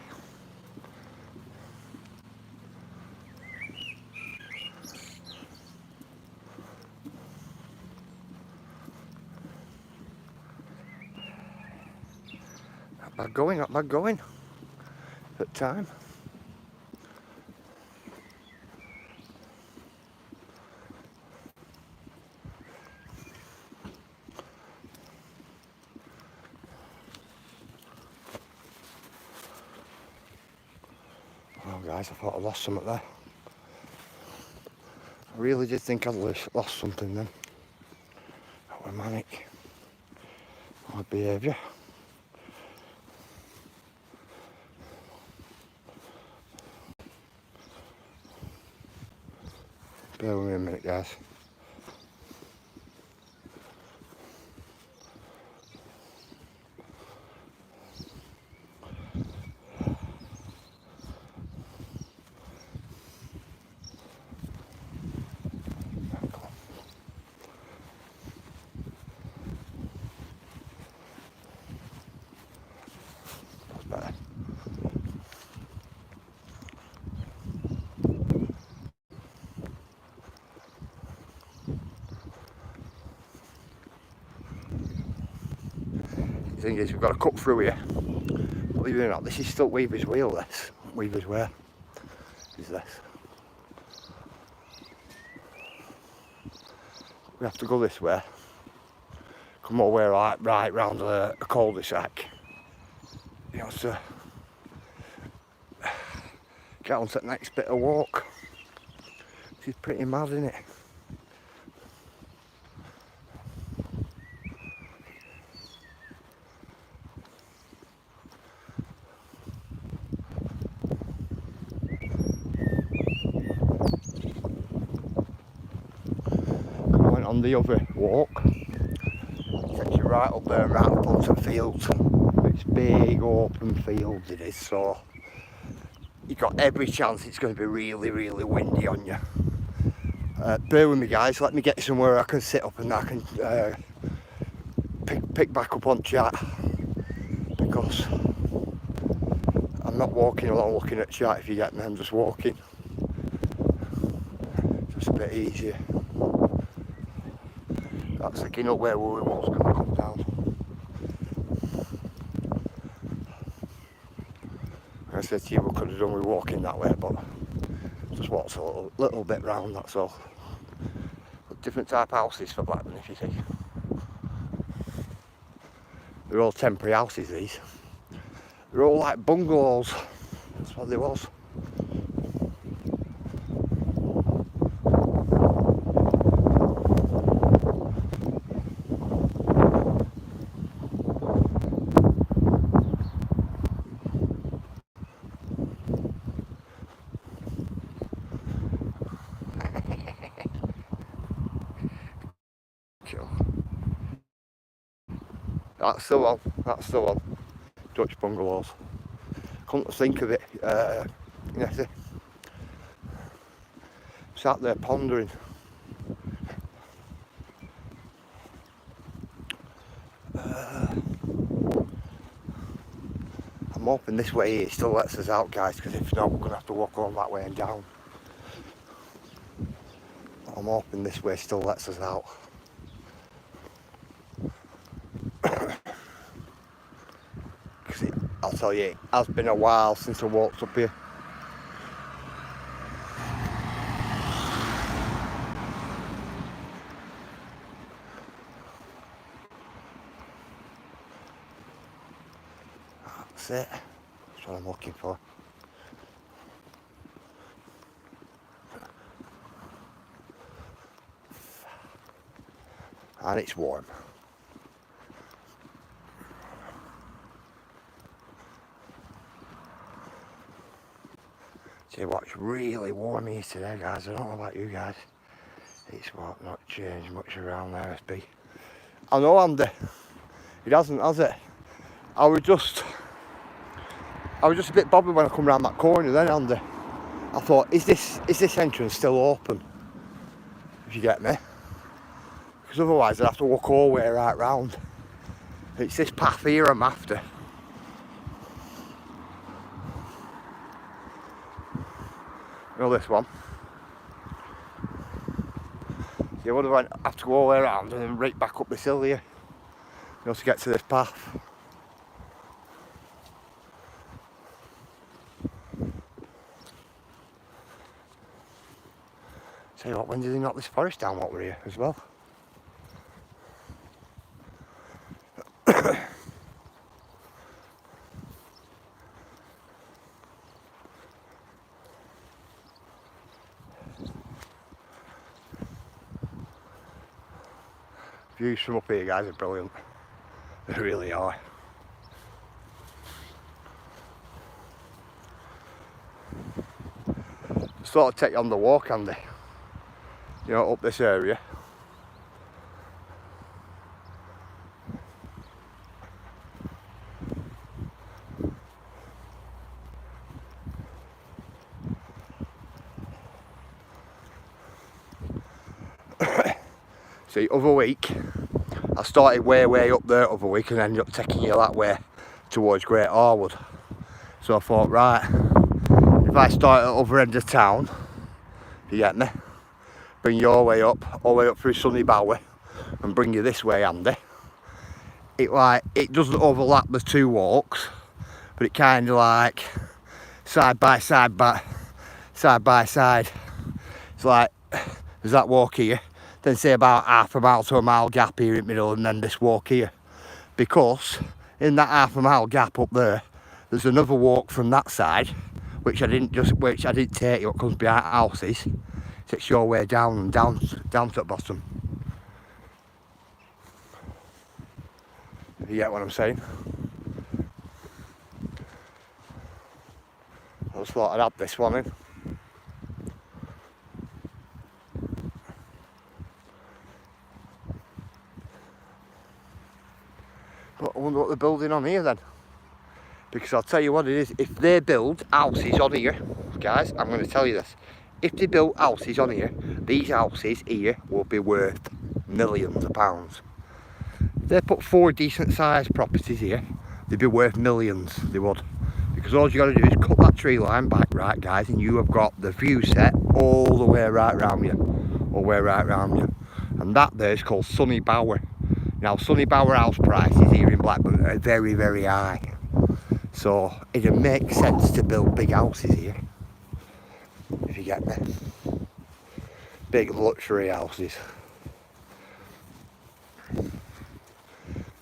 Not bad going, not bad going. At time. Oh guys, I thought I lost something there. I really did think I'd lost something then. That was manic. Odd behaviour. Bear with me a minute, guys. That's better. The thing is, we've got to cut through here. Believe it or not, this is still Weaver's Wheel, this. Weaver's Way is this. We have to go this way. Come all the way right round a cul-de-sac. You know, to get on to the next bit of walk. This is pretty mad, isn't it? On the other walk, takes you right up there and right up onto the fields. It's big open fields it is, so you've got every chance it's going to be really, really windy on you. Bear with me guys, let me get somewhere I can sit up and I can pick back up on chat, because I'm not walking along looking at chat, if you get me. I'm just walking, just a bit easier. That's looking up where we was going to come down. I said to you we could have done with walking that way, but just walked a little bit round, that's all. But different type of houses for Blackburn, if you see. They're all temporary houses, these. They're all like bungalows. That's what they was. That's the one, that's the one. Dutch bungalows. Couldn't think of it. Sat there pondering. I'm hoping this way it still lets us out, guys, because if not, we're going to have to walk all that way and down. I'm hoping this way still lets us out. Because I'll tell you, it has been a while since I walked up here. That's it. That's what I'm looking for. And it's warm. See what's really warm here today, guys. I don't know about you guys. It's what, not changed much around there, SB. I know, Andy. It hasn't, has it? I was just a bit bothered when I come round that corner then, Andy. I thought, is this entrance still open? If you get me. Because otherwise I'd have to walk all the way right round. It's this path here I'm after. You know this one? You would have to go all the way around and then right back up this hill here. You know, to get to this path. Tell you what, when did they knock this forest down what we're here as well? Views from up here, guys, are brilliant. They really are. Sort of take you on the walk, Andy. You know, up this area. See, other week, I started way up there other week and ended up taking you that way towards Great Harwood. So I thought, right, if I start at the other end of town, you get me, bring you all the way up through Sunny Bower and bring you this way, Andy. it doesn't overlap the two walks, but it kind of like side by side. It's like there's that walk here, then say about half a mile to a mile gap here in the middle, and then this walk here. Because in that half a mile gap up there, there's another walk from that side, which I didn't take. What comes behind houses, takes your way down and down to the bottom. You get what I'm saying? I just thought I'd add this one in. But I wonder what they're building on here then. Because I'll tell you what it is, if they build houses on here, guys, I'm going to tell you this. If they build houses on here, these houses here will be worth millions of pounds. If they put 4 decent sized properties here, they'd be worth millions, they would. Because all you got to do is cut that tree line back, right guys, and you have got the view set all the way right round you. All the way right round you. And that there is called Sunny Bower. Now Sunny Bower house prices here in Blackburn are very, very high. So it'd make sense to build big houses here. If you get me. Big luxury houses.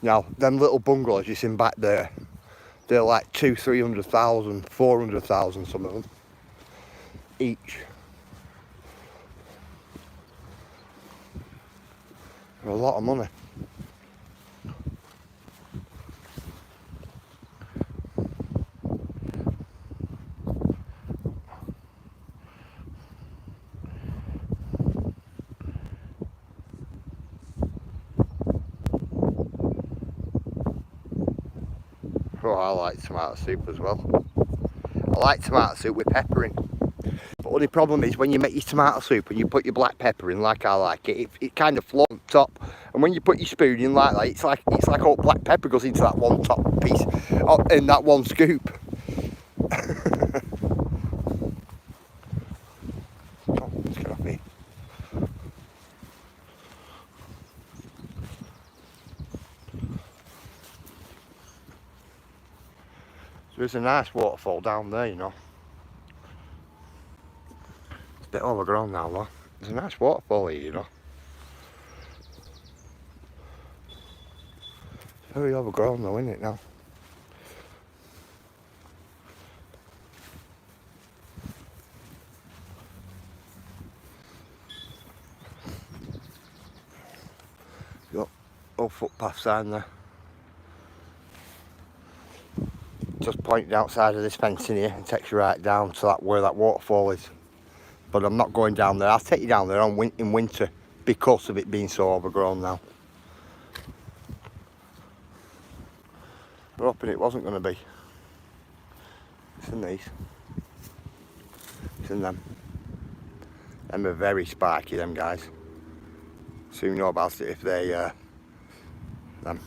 Now, them little bungalows you see back there, they're like 200,000, 300,000, 400,000, some of them, each. They're a lot of money. Oh, I like tomato soup as well. I like tomato soup with pepper in. But the only problem is when you make your tomato soup and you put your black pepper in like I like it, it kind of floats on top. And when you put your spoon in like that, it's like all black pepper goes into that one top piece, in that one scoop. Oh, let's get off here. There's a nice waterfall down there, you know. It's a bit overgrown now, though. There's a nice waterfall here, you know. It's very overgrown, though, isn't it, now? Got old footpath sign there. Just pointing outside of this fence in here and takes you right down to where that waterfall is. But I'm not going down there. I'll take you down there in winter because of it being so overgrown now. We're hoping it wasn't going to be. It's in these. It's in them. Them are very spiky, them guys. Soon know about it if they them.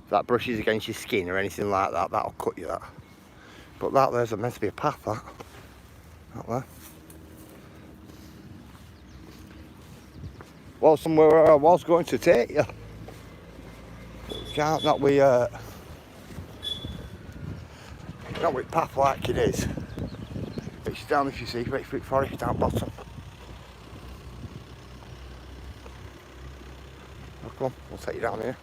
If that brushes against your skin or anything like that, that'll cut you, that. But that there's meant to be a path, that. That there. Well, somewhere where I was going to take you. Can't not with path like it is. It's down, if you see, right through forest down bottom. Oh, come on, we'll take you down here.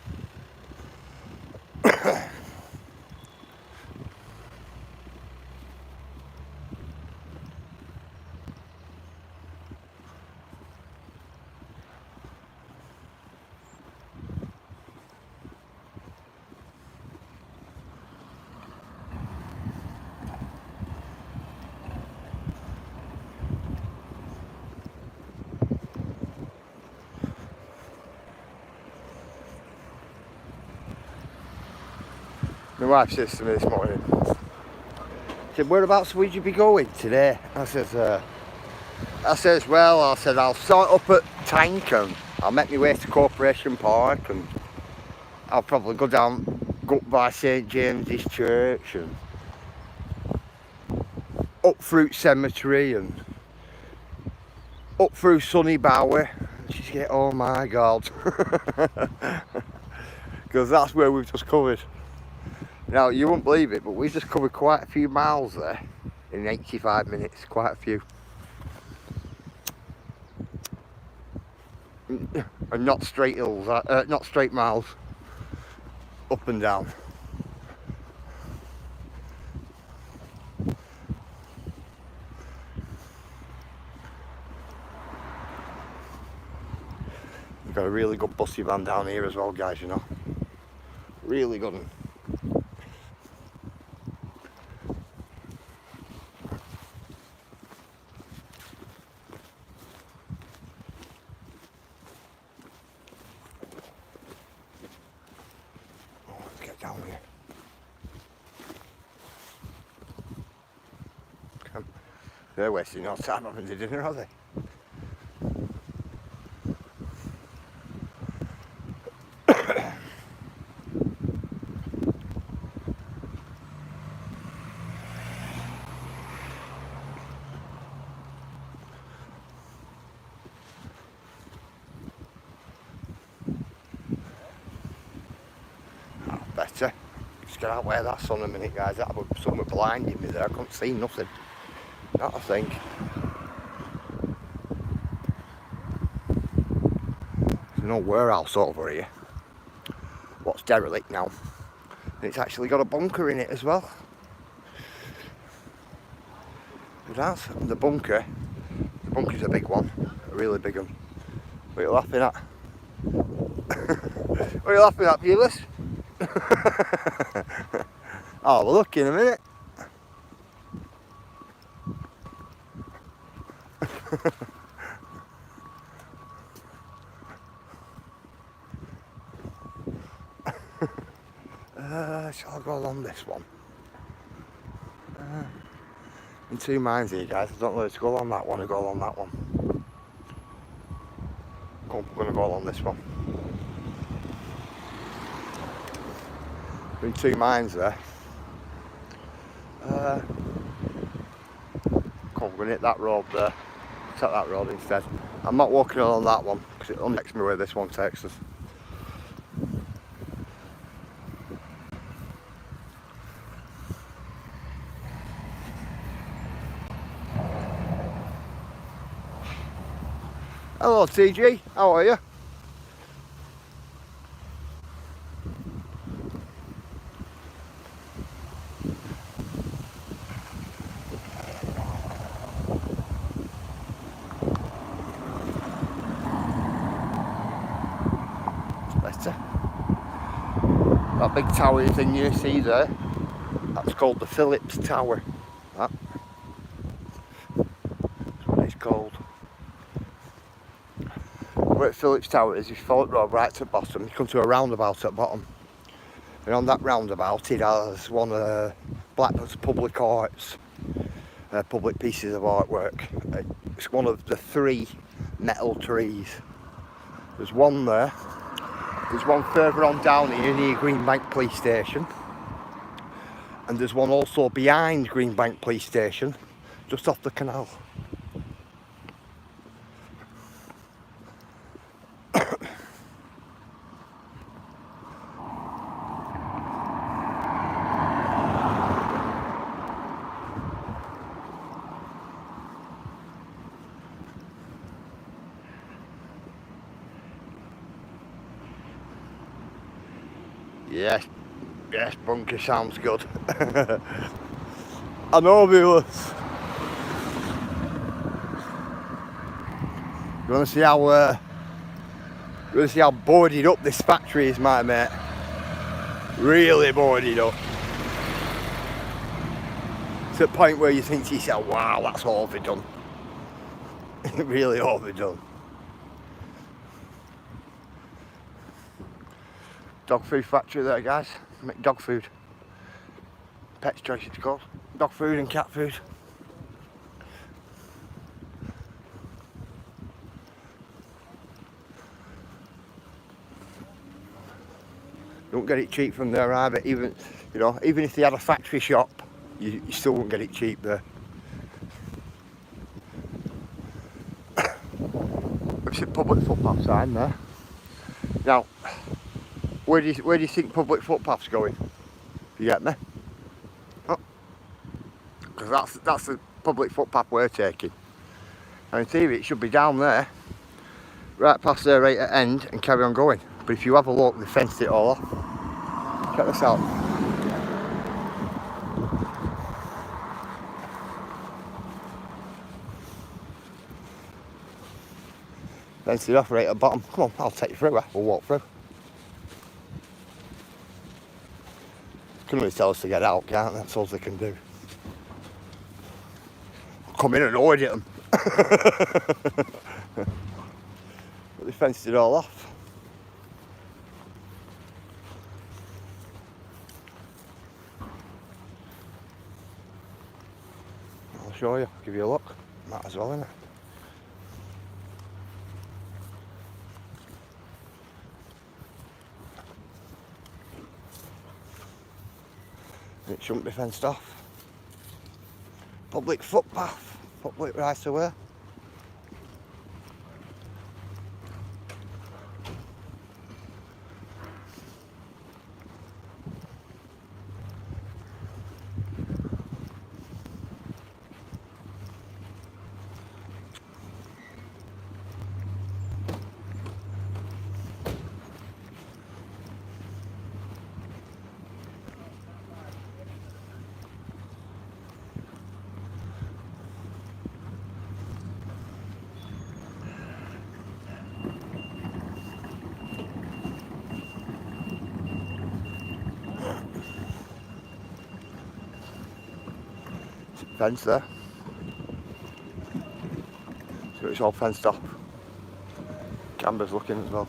My wife says to me this morning, she said, whereabouts would you be going today? I says, well, I'll start up at Tank and I'll make my way to Corporation Park and I'll probably go up by St James's Church and up through Cemetery and up through Sunny Bower. She's like, oh my God. because that's where we've just covered. Now, you won't believe it, but we've just covered quite a few miles there in 85 minutes, quite a few. And not straight hills, not straight miles, up and down. We've got a really good bussy van down here as well, guys, you know. Really good one. Oh, let's get down here. Come. They're wasting no time having their dinner, are they? Better. Just get out where that sun a minute, guys. That was something blinding me there. I couldn't see nothing. Not a thing. There's no warehouse over here. What's derelict now? And it's actually got a bunker in it as well. It has. And the bunker's a big one. A really big one. What are you laughing at? What are you laughing at, viewers? Oh, we'll look in a minute. Shall I go along this one? In two minds here, guys. I don't know whether to go along that one or go along that one. I'm going to go along this one. We're in two minds there. We're going to hit that road there. Take that road instead. I'm not walking along that one because it takes me where this one takes us. Hello TG, how are you? Better. That big tower thing you see there, that's called the Phillips Tower. That's what it's called. Where at Phillips Tower is, you follow the road right to the bottom, you come to a roundabout at the bottom. And on that roundabout it has one of Blackpool's public arts, public pieces of artwork. It's one of the 3 metal trees. There's one there. There's one further on down here near Greenbank Police Station. And there's one also behind Greenbank Police Station, just off the canal. Yes, yes, bunker sounds good. I know, viewers. You want to see how boarded up this factory is, my mate? Really boarded up. To the point where you think to yourself, wow, that's overdone. Really overdone. Dog food factory there, guys. Make dog food. Pet's Choice it's called. Dog food and cat food. Don't get it cheap from there either. Even if they had a factory shop, you still won't get it cheap there. It's a public footpath sign there. Now, where do you think public footpath's going? You get me? Because that's the public footpath we're taking. And in theory it should be down there, right past there right at end and carry on going. But if you have a look, they fenced it all off. Check this out. Fenced it off right at the bottom. Come on, I'll take you through. We'll walk through. Couldn't really tell us to get out, can't they? That's all they can do. Come in and audit them. But they fenced it all off. I'll show you, give you a look. Might as well, innit? It shouldn't be fenced off. Public footpath, public right of way. Fence there. So it's all fenced off. Camber's looking as well.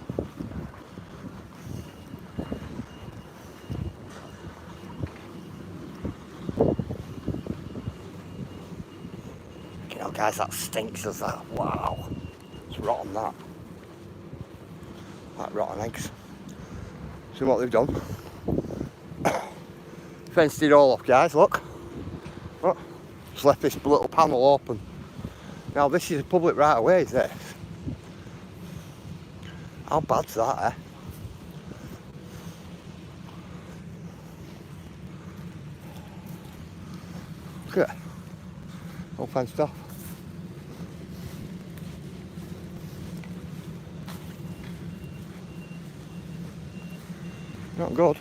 You know guys, that stinks as that. Wow. It's rotten that. Like rotten eggs. See what they've done. Fenced it all off guys, look. Look. Just left this little panel open. Now this is a public right of way, is this? How bad's that, eh? Look at it. All fenced off. Not good.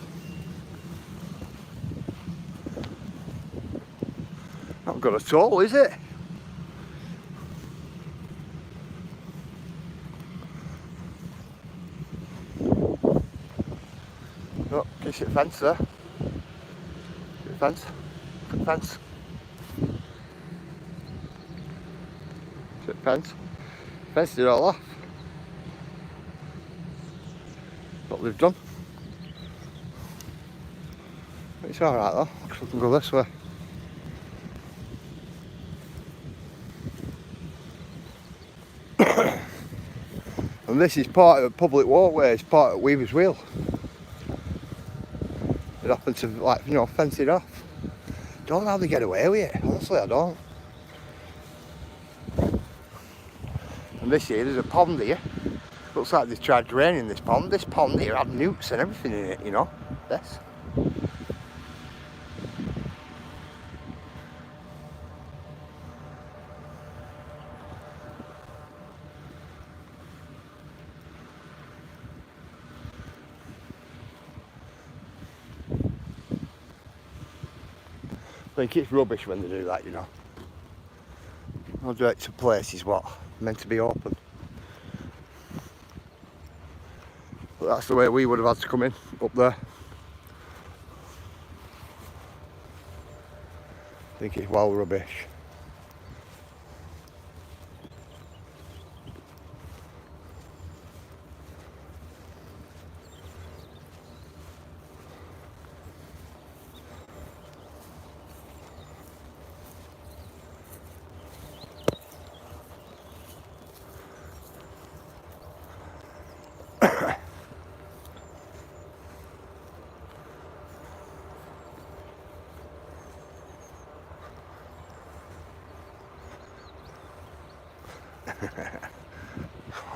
Not good at all, is it? Look, can you see the fence there? See the fence? Look at the fence. See the fence? Fenced it all off. What they've done. It's alright though, because we can go this way. And this is part of a public walkway, it's part of Weaver's Wheel. It happened to, like, you know, fence it off. Don't know how they get away with it, honestly I don't. And this here, there's a pond here. Looks like they've tried draining this pond. This pond here had newts and everything in it, you know, this. I think it's rubbish when they do that, you know. They'll do it to places what meant to be open. But that's the way we would have had to come in, up there. I think it's well rubbish.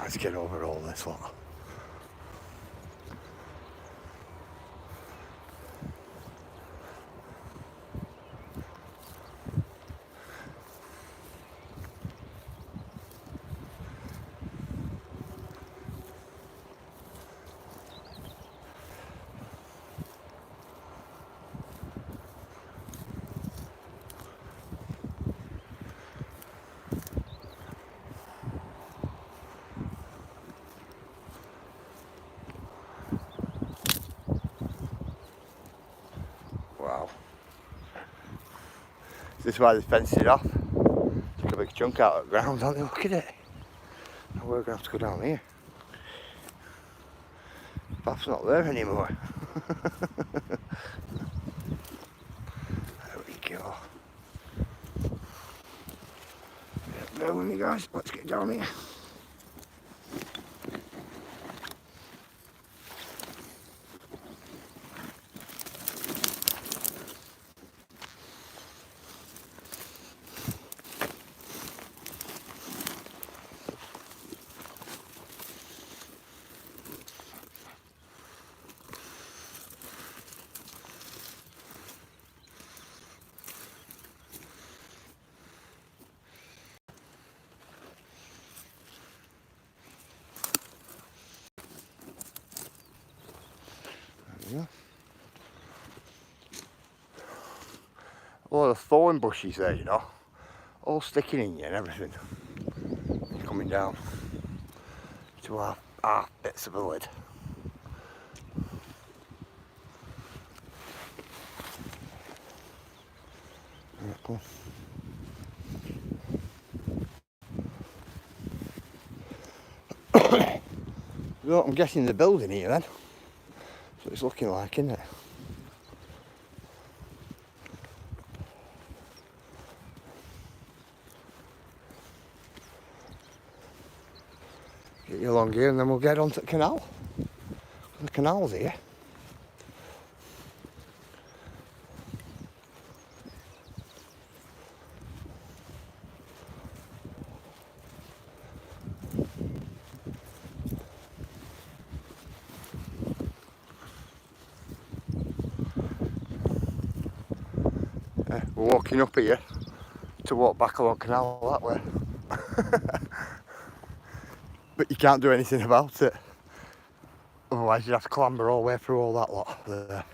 Let's get over all this lot. This is why they fenced it off. Took a big chunk out of the ground, don't they? Look at it. Now we're going to have to go down here. Path's not there anymore. There we go. Bear with me, guys. Let's get down here. Yeah. A lot of thorn bushes there, you know, all sticking in you and everything. Coming down to our bits of the lid. Well, I'm guessing the building here then. So it's looking like, isn't it? Get you along here and then we'll get onto the canal. The canal's here. We're walking up here to walk back along canal that way. But you can't do anything about it. Otherwise you'd have to clamber all the way through all that lot there. There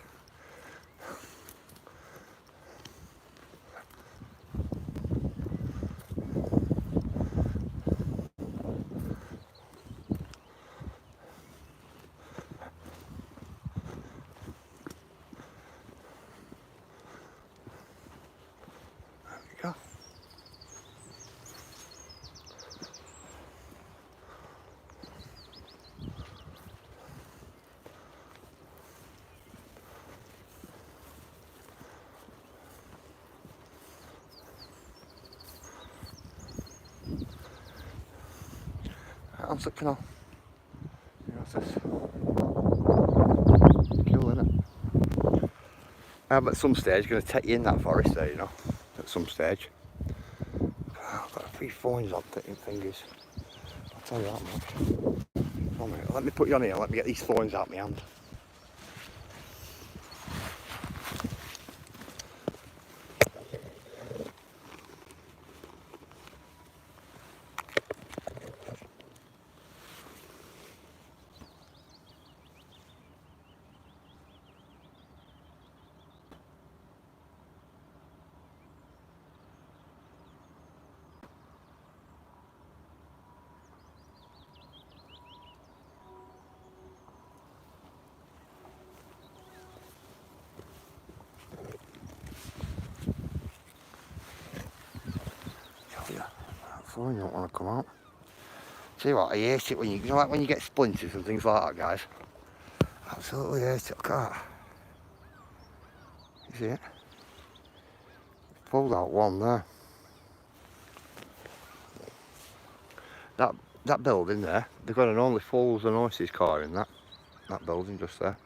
we go. Onto the canal. What's this? Cool, isn't it? But at some stage, going to take you in that forest there, you know. At some stage. I've got a few thorns on fingers. I'll tell you that much. Come on, let me put you on here. Let me get these thorns out of my hand. You don't want to come out. See what, I hate it when you know, like when you get splinters and things like that, guys. Absolutely hate it. Look at that. You see it? Pulled out one there. That building there, they've got an only fools and horses car in that building just there.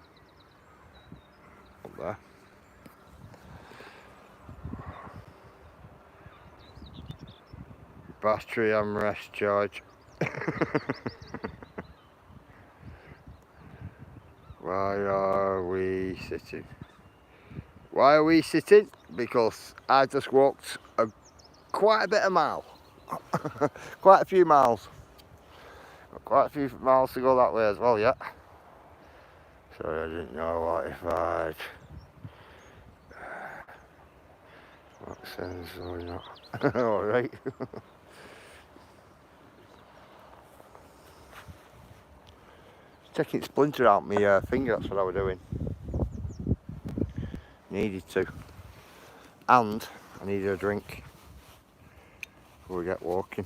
Up there. Battery armrest charge. Why are we sitting? Why are we sitting? Because I just walked quite a bit of mile. Quite a few miles. Quite a few miles to go that way as well, yeah. Sorry, I didn't know what if I'd... What sense or not. Alright. Taking splinter out my finger, that's what I was doing. Needed to. And I need a drink before we get walking.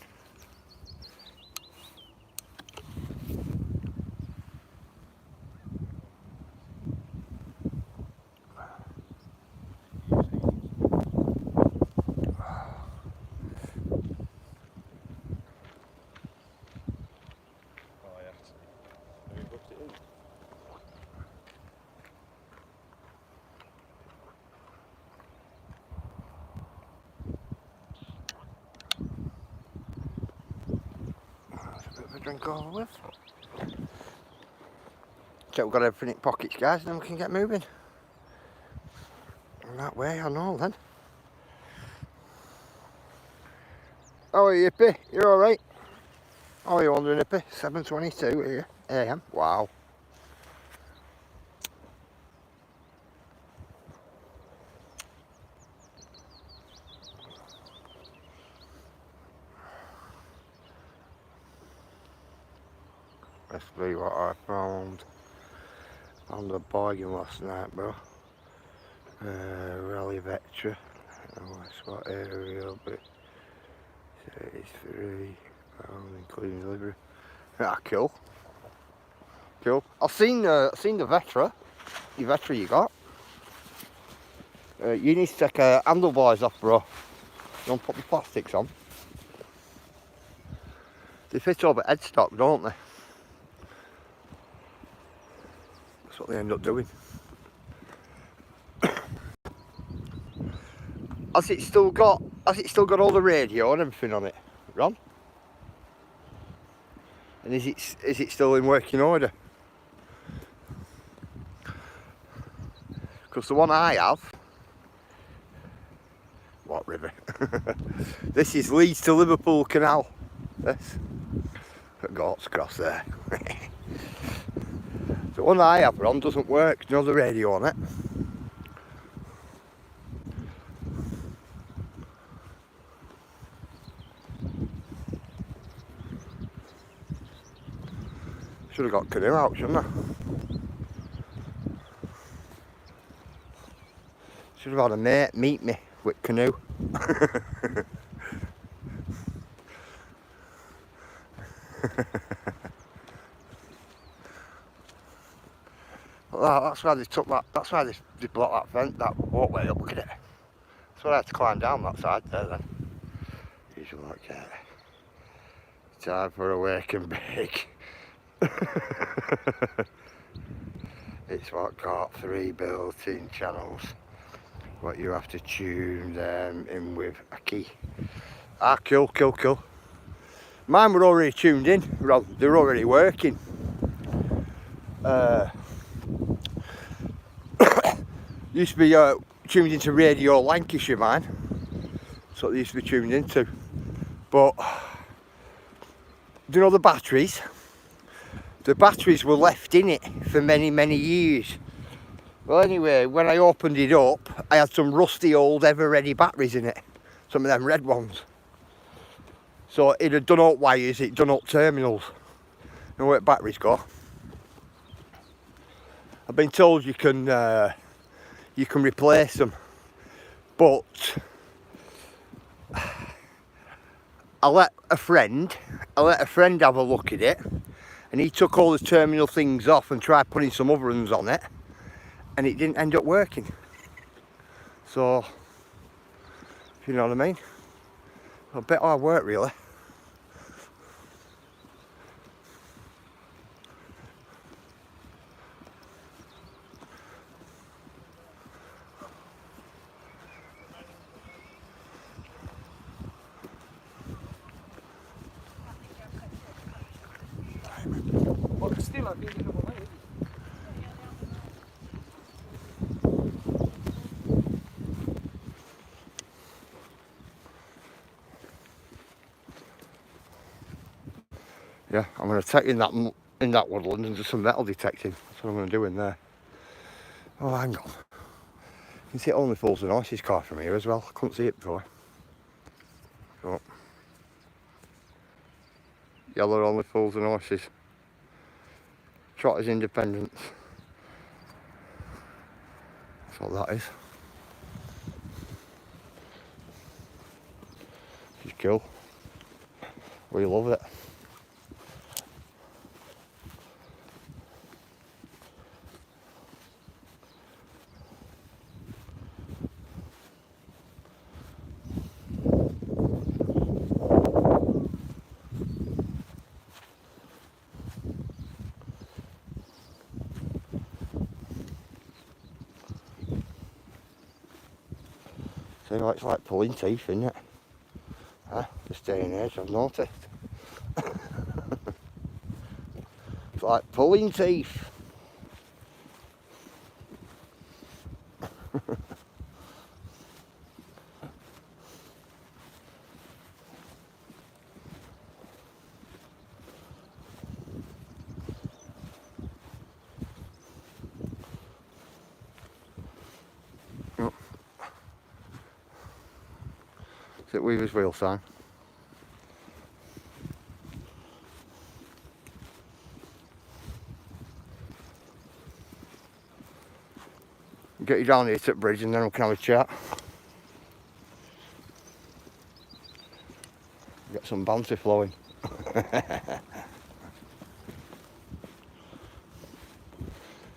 A drink over with. So we've got everything in pockets, guys, and then we can get moving. And that way, I know then. How are you, Hippie? You're alright? How are you wandering, Hippie? 7:22 here, AM. Wow. Let's see what I found on the bargain last night, bro. Rally Vectra. That's what aerial, but 33 pounds including delivery. Ah, cool. Cool. I've seen the Vectra. The Vectra you got. You need to take handlebars off, bro. Don't put the plastics on. They fit over headstock, don't they? That's what they end up doing. Has it still got all the radio and everything on it, Ron? And is it still in working order? Because the one I have, what river? This is Leeds to Liverpool Canal. This. Gort's Cross there. The one I have, Ron, doesn't work. You know the radio on it? Should have got canoe out, shouldn't I? Should have had a mate meet me with canoe. Well, that's why they took that. That's why they blocked that vent, that walkway up. Look at it. That's why I had to climb down that side there then. Usually like that. Time for a wake and bake. It's got 3 built-in channels. What you have to tune them in with a key. Ah, cool. Mine were already tuned in. They're already working. Used to be tuned into Radio Lancashire, mine. That's what they used to be tuned into. But do you know the batteries? The batteries were left in it for many years. Well, anyway, when I opened it up, I had some rusty old ever-ready batteries in it. Some of them red ones. So it had done up wires, it done up terminals. You know where batteries go? I've been told you can replace them, but I let a friend have a look at it, and he took all the terminal things off and tried putting some other ones on it, and it didn't end up working. So, if you know what I mean, a bit hard work really. Yeah, I'm going to take in that woodland and do some metal detecting. That's what I'm going to do in there. Oh, hang on. You can see it only Fools and Horses car from here as well. I couldn't see it before. So, yellow only Fools and Horses. Trotters Independence. That's what that is. cool. We love it. See, it's like pulling teeth, isn't it? This day and age, I've noticed. It's like pulling teeth. Is it Weaver's wheel sign? Get you down here to the bridge and then we can have a chat. Get some banter flowing.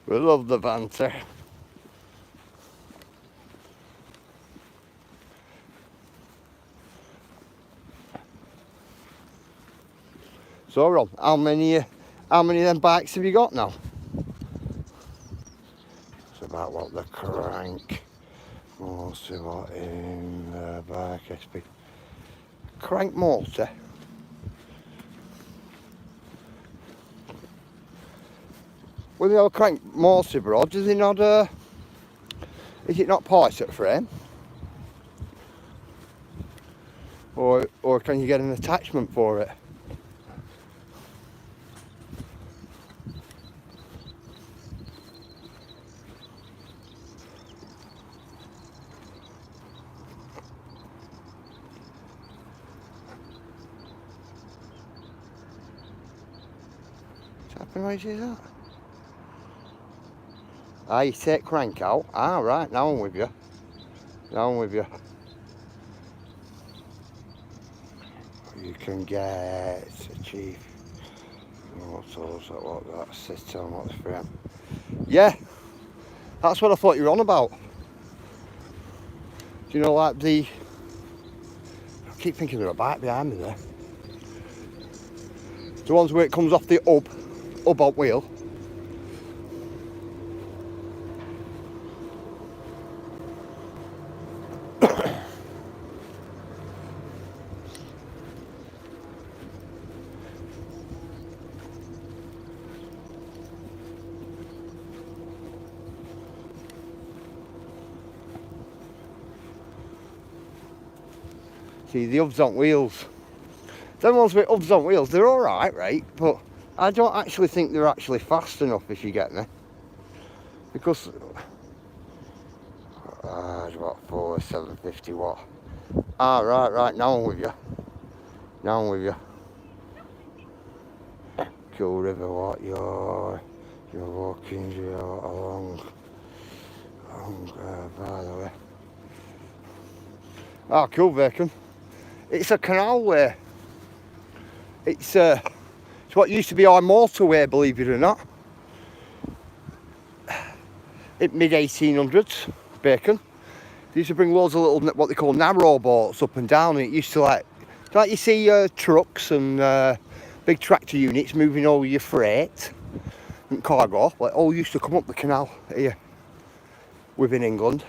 We love the banter. So Rob, how many of them bikes have you got now? It's about what the crank. Let's see what in the bike SP. Crank motor. When you have a crank motor, bro, does it not is it not parts at frame? Or can you get an attachment for it? Tapping noise is that? You take crank out. Right, now I'm with you. You can get a cheap. What that sits on, what's frame. Yeah, that's what I thought you were on about. Do you know, like I keep thinking of a bike behind me there. The ones where it comes off the hub on wheel. See, the hubs on wheels. Them ones with hubs on wheels, they're alright, right? But I don't actually think they're actually fast enough, if you get me. Because it's about 750 watt. Right, now I'm with you. Cool River, what you're walking along by the way. Cool Bacon. It's a canal way. It's what used to be our motorway, believe it or not. In mid-1800s, Bacon. They used to bring loads of little, what they call narrow boats up and down, and it used to like you see trucks and big tractor units moving all your freight and cargo, like all used to come up the canal here within England.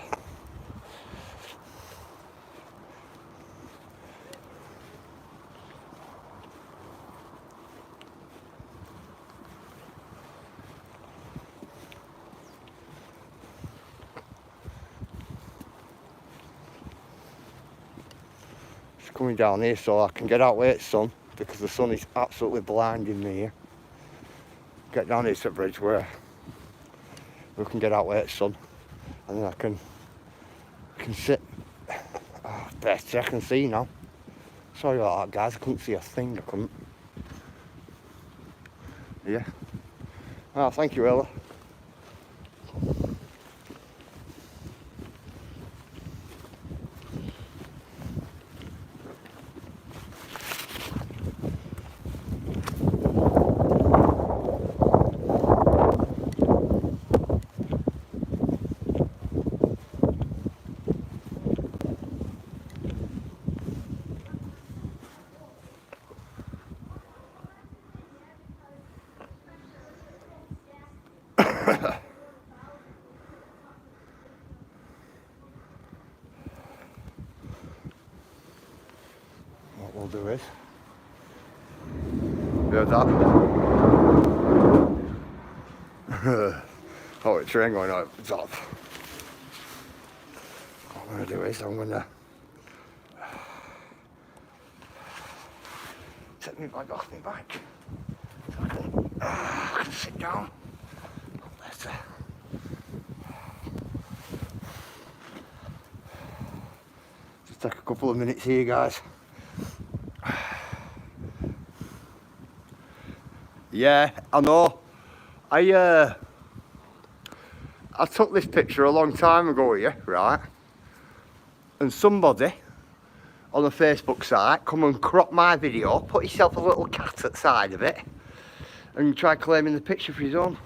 Coming down here so I can get out where it's sun, because the sun is absolutely blinding me here. Get down here to the bridge where we can get out where it's sun, and then I can sit. Better, I can see now. Sorry about that, guys, I couldn't see a thing, I couldn't. Yeah. Thank you, Ella. there is. You heard that? Oh, a train going out the top. What I'm going to do is I'm going to take my bag off my back so I can sit down better. Just take a couple of minutes here, guys. Yeah, I know. I took this picture a long time ago here, right? And somebody on a Facebook site come and crop my video, put himself a little cat at the side of it, and try claiming the picture for his own.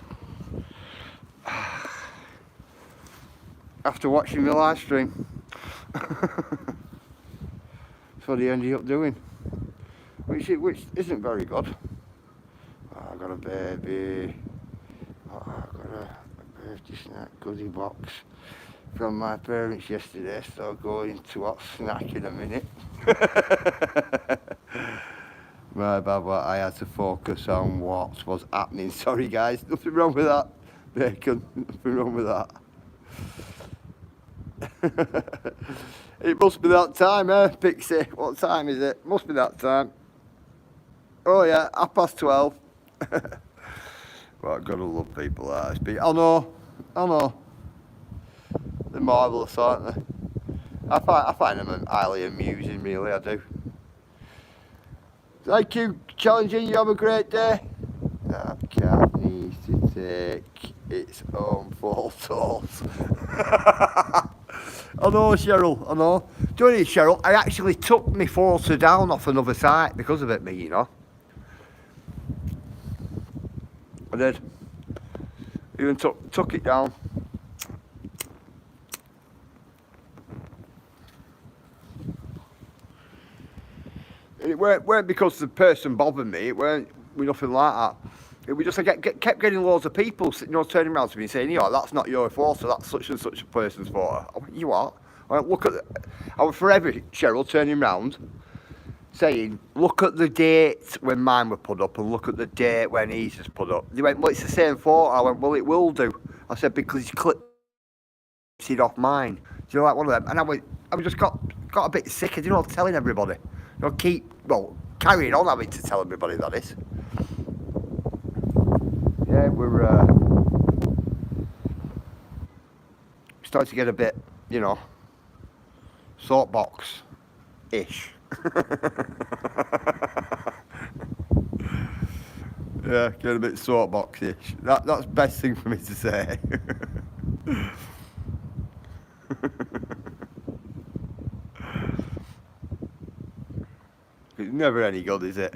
After watching my live stream. That's what he ended up doing. Which isn't very good. Oh, I got a baby. Oh, I got a birthday snack goodie box from my parents yesterday, so I'll go into hot snack in a minute. My bad, but I had to focus on what was happening. Sorry guys, nothing wrong with that. Bacon, nothing wrong with that. It must be that time, eh, Pixie? What time is it? Must be that time. Oh yeah, 12:30. Well, I've got to love people like this. I know. They're marvellous, aren't they? I find them highly amusing, really, I do. Thank you, challenging. You have a great day. That cat needs to take its own photos. I know, Cheryl, I know. Do you know what, Cheryl? I actually took my photo down off another site because of it, me, you know. I did. Even took it down. It weren't because the person bothered me. It weren't nothing like that. It was just I kept getting loads of people, you know, turning around to me and saying, you know, that's not your photo, that's such and such a person's photo. I went, you what? I went, look at I was forever, Cheryl, turning around, saying, look at the date when mine were put up and look at the date when his was put up. They went, well, it's the same photo. I went, well, it will do. I said, because you clipped it off mine. Do you know, like one of them? And I just got a bit sick of, you know, telling everybody. You know, carrying on having to tell everybody that is. Yeah, we're starting to get a bit, you know, soapbox-ish. Yeah, get a bit soapbox-ish. That's the best thing for me to say. It's never any good, is it?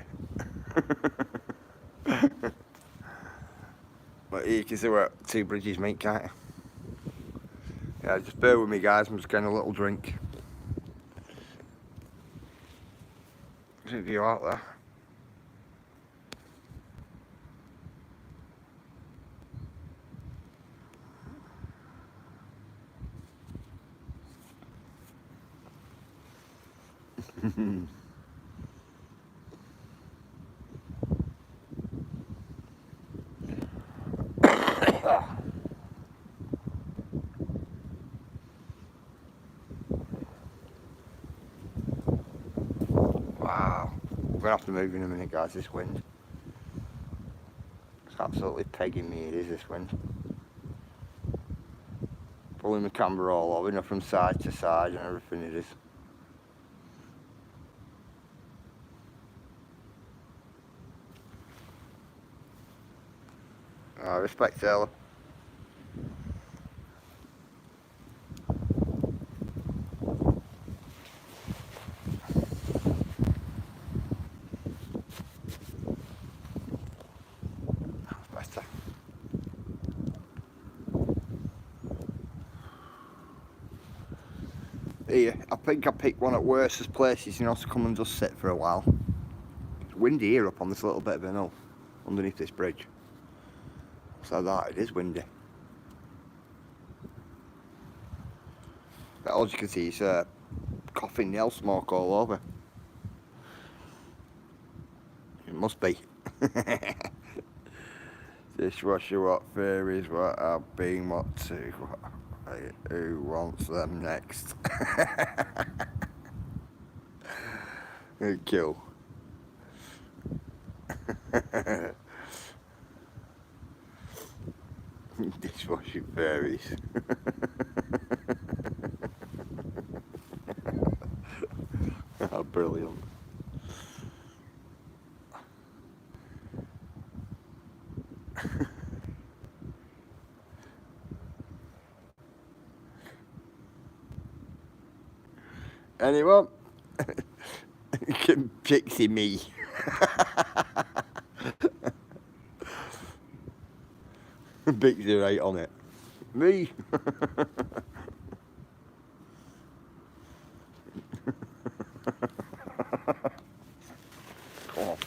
But you can see we're at Two Bridges, mate, can't you? Yeah, just bear with me, guys. I'm just getting a little drink. There's a view out there. Wow, we're gonna have to move in a minute, guys. This wind, it's absolutely pegging me. It is, this wind. Pulling the camera all over, you know, from side to side and everything. It is. I respect Taylor. Better. Here, I think I picked one of the worstest places, you know, to come and just sit for a while. It's windy here up on this little bit of a hill underneath this bridge. So that it is windy. But all you can see is coughing nail smoke all over. must be. Dishwasher, what fairies, what have been, what to, who wants them next? Kill. Dishwashing fairies. Oh, brilliant. Anyone? Pixie me. Pixie right on it. Me. Come on.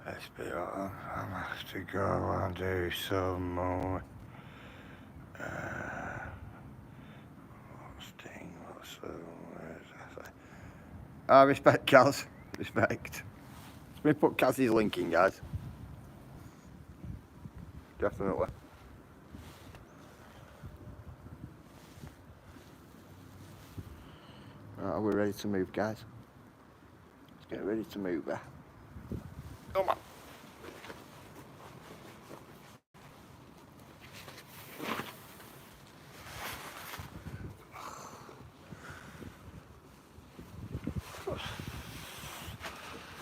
Let's be honest, I'm gonna have to go and do some more. Respect, Kaz. Respect. Let me put Kaz's link in, guys. Definitely. Right, we're ready to move, guys. Let's get ready to move there. Come on.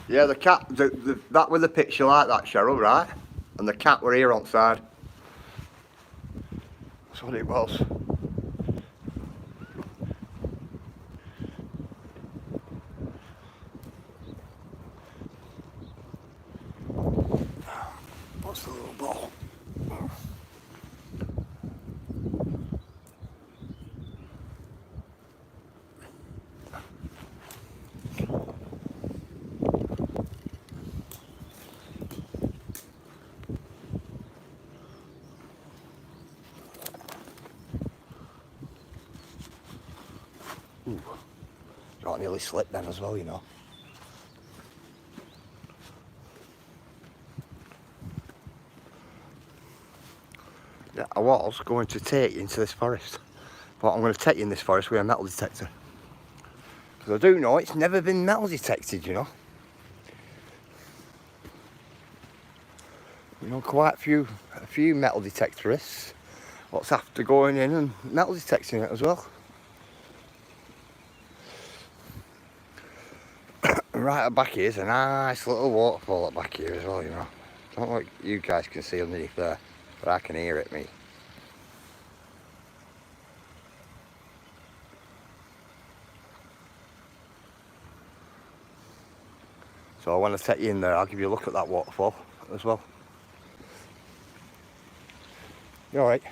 Yeah, the cat, that was the picture like that, Cheryl, right? And the cat were here on side. That's what it was. What's the little ball? Ooh. I nearly slipped then as well, you know. Yeah, I was going to take you into this forest, but I'm going to take you in this forest with a metal detector. Because I do know it's never been metal detected, you know. You know, quite a few metal detectorists. What's after going in and metal detecting it as well. And right at back here is a nice little waterfall at back here as well, you know. Don't know what you guys can see underneath there, but I can hear it, me. So when I take you in there, I'll give you a look at that waterfall as well. You alright? Yeah.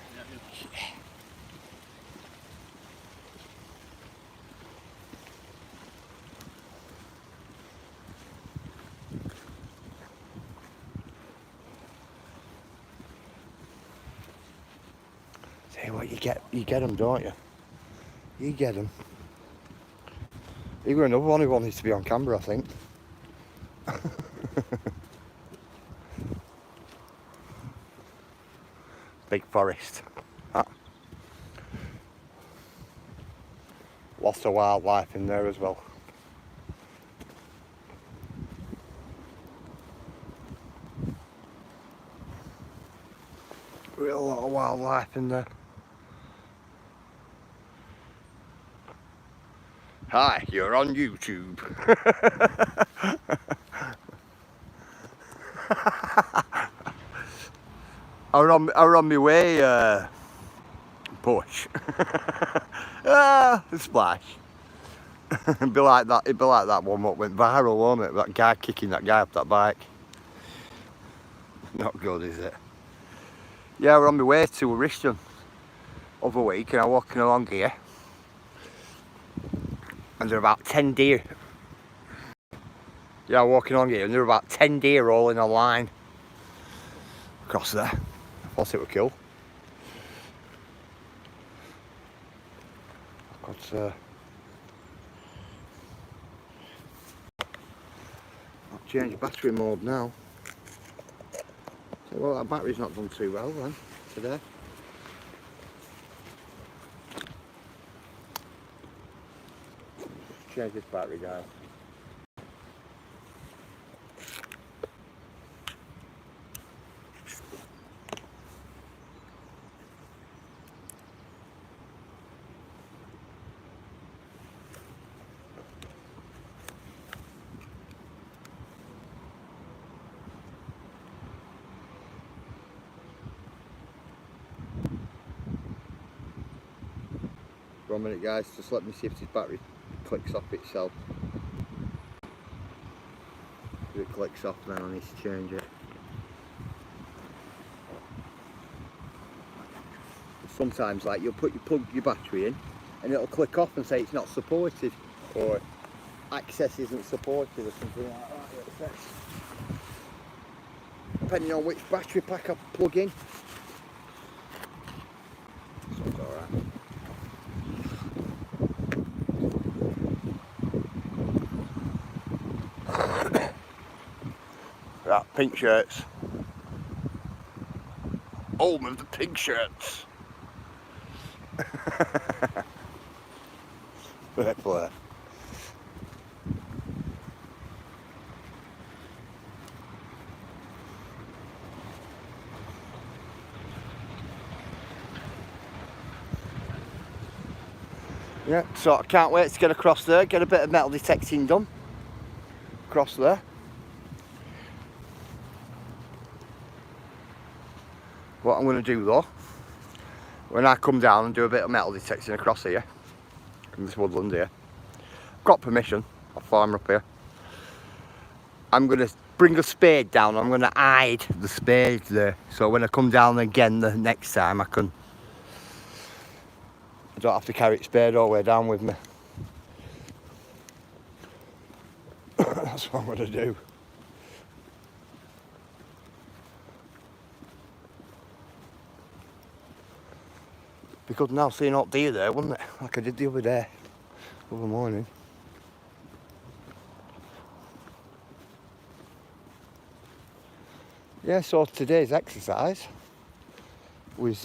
Say what, you get them, don't you? You get them. You were another one who wanted to be on camera, I think. Big forest. Lots of wildlife in there as well. Real lot of wildlife in there. Hi, you're on YouTube. I were on my way, push. Splash. It'd be like that one what went viral, won't it? That guy kicking that guy up that bike. Not good, is it? Yeah, we're on my way to Rishton other week, and I'm walking along here, and there are about 10 deer. Yeah, walking along here, and there are about 10 deer all in a line across there. I thought it would kill. I'll change battery mode now. So, well, that battery's not done too well then today. Change this battery, guys. For a minute, guys, just let me see if this battery clicks off itself. If it clicks off, then I need to change it. Sometimes, like, you'll plug your battery in and it'll click off and say it's not supported, or access isn't supported, or something like that. Depending on which battery pack I plug in. So it's alright. Right, pink shirts. Home of the pink shirts. Fair play. Yeah, so I can't wait to get across there, get a bit of metal detecting done. Across there. What I'm going to do though, when I come down and do a bit of metal detecting across here, in this woodland here, I've got permission, I'll farm up here. I'm going to bring a spade down, I'm going to hide the spade there, so when I come down again the next time I don't have to carry the spade all the way down with me. That's what I'm going to do. Be good now seeing hot deer there, wouldn't it? Like I did the other morning. Yeah, so today's exercise was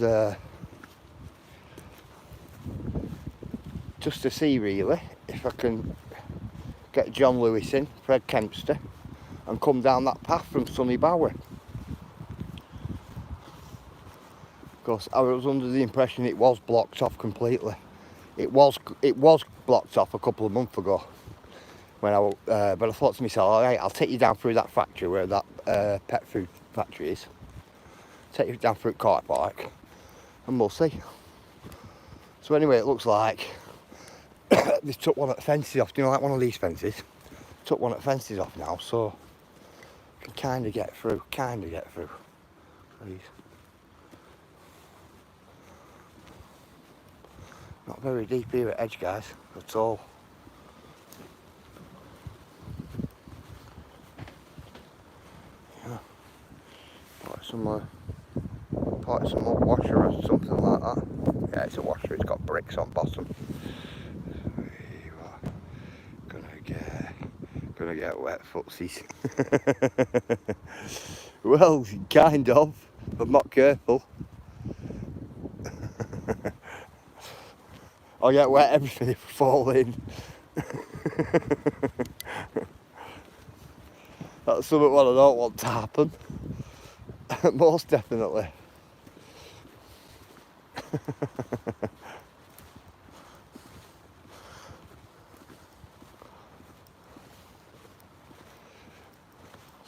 just to see really if I can get John Lewis in, Fred Kempster, and come down that path from Sunny Bower. Because I was under the impression it was blocked off completely. It was blocked off a couple of months ago. When but I thought to myself, alright, I'll take you down through that factory where that pet food factory is. Take you down through Car Park, and we'll see. So anyway, it looks like they took one of the fences off. Do you know, like one of these fences? Took one of the fences off now, so I can kind of get through. Please. Not very deep here at edge, guys, at all. Yeah. Probably some more washer or something like that. Yeah, it's a washer, it's got bricks on bottom. You are gonna get wet footsies. Well, kind of. I'm not careful. I'll get wet everything if I fall in. That's something what I don't want to happen. Most definitely.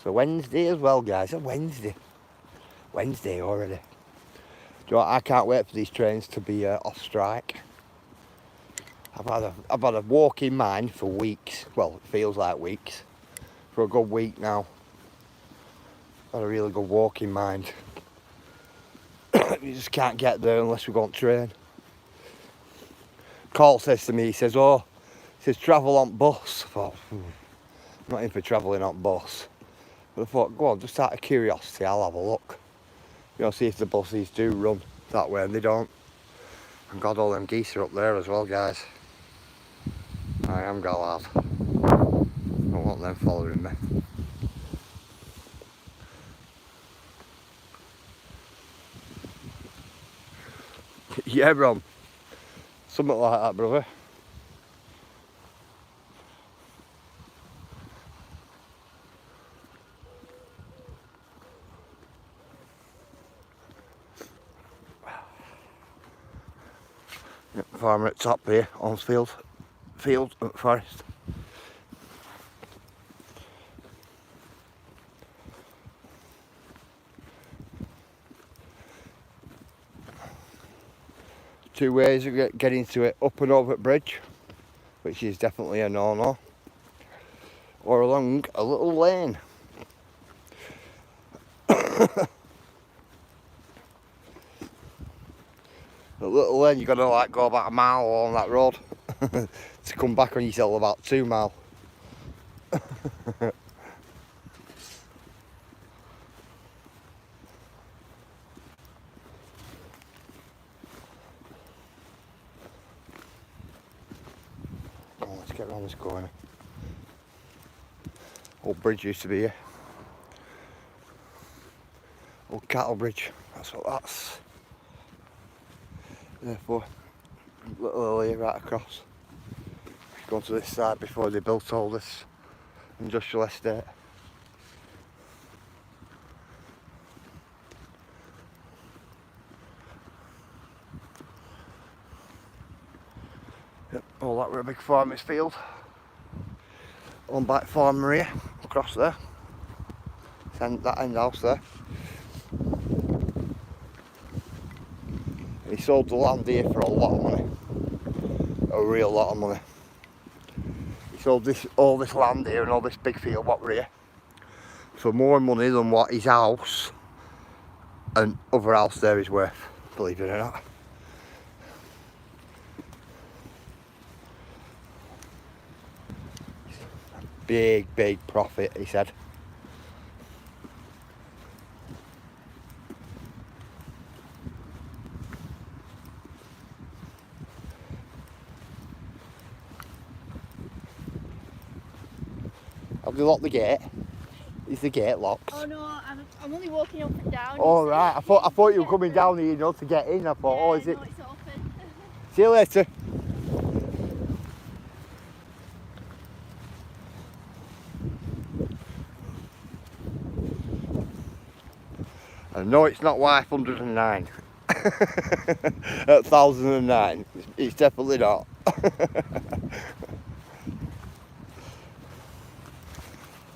So Wednesday as well, guys. Wednesday already. Do you know what? I can't wait for these trains to be off strike. I've had a walk in mind for weeks. Well, it feels like weeks. For a good week now. I've had a really good walk in mind. You just can't get there unless we go on train. Carl says to me, he says travel on bus. I thought, I'm not in for travelling on bus. But I thought, go on, just out of curiosity, I'll have a look. You know, see if the buses do run that way, and they don't. And God, all them geese are up there as well, guys. I am got lad. I don't want them following me. Yeah, Ron. Something like that, brother. Farmer at top here, on field forest. Two ways of getting to it: up and over at bridge, which is definitely a no-no, or along a little lane. A little lane, you've got to like go about a mile along that road to come back on yourself about 2 miles. Come on, let's get around this corner. Old bridge used to be here. Old cattle bridge, that's what that's. Therefore, little area right across. Going to this side before they built all this industrial estate. Yep, all that were a big farmer's field. On back farmer here, across there. That end house there. He sold the land here for a lot of money. A real lot of money. He sold all this land here and all this big field what we're here for more money than what his house and other house there is worth, believe it or not. Big profit, he said. Have they locked the gate? Is the gate locked? Oh no, I'm only walking up and down. Oh right, I thought you were coming down here, you know, to get in. I thought, yeah, oh, is it? No, it's open. See you later. And no, it's not wife 109. At 1009, it's definitely not.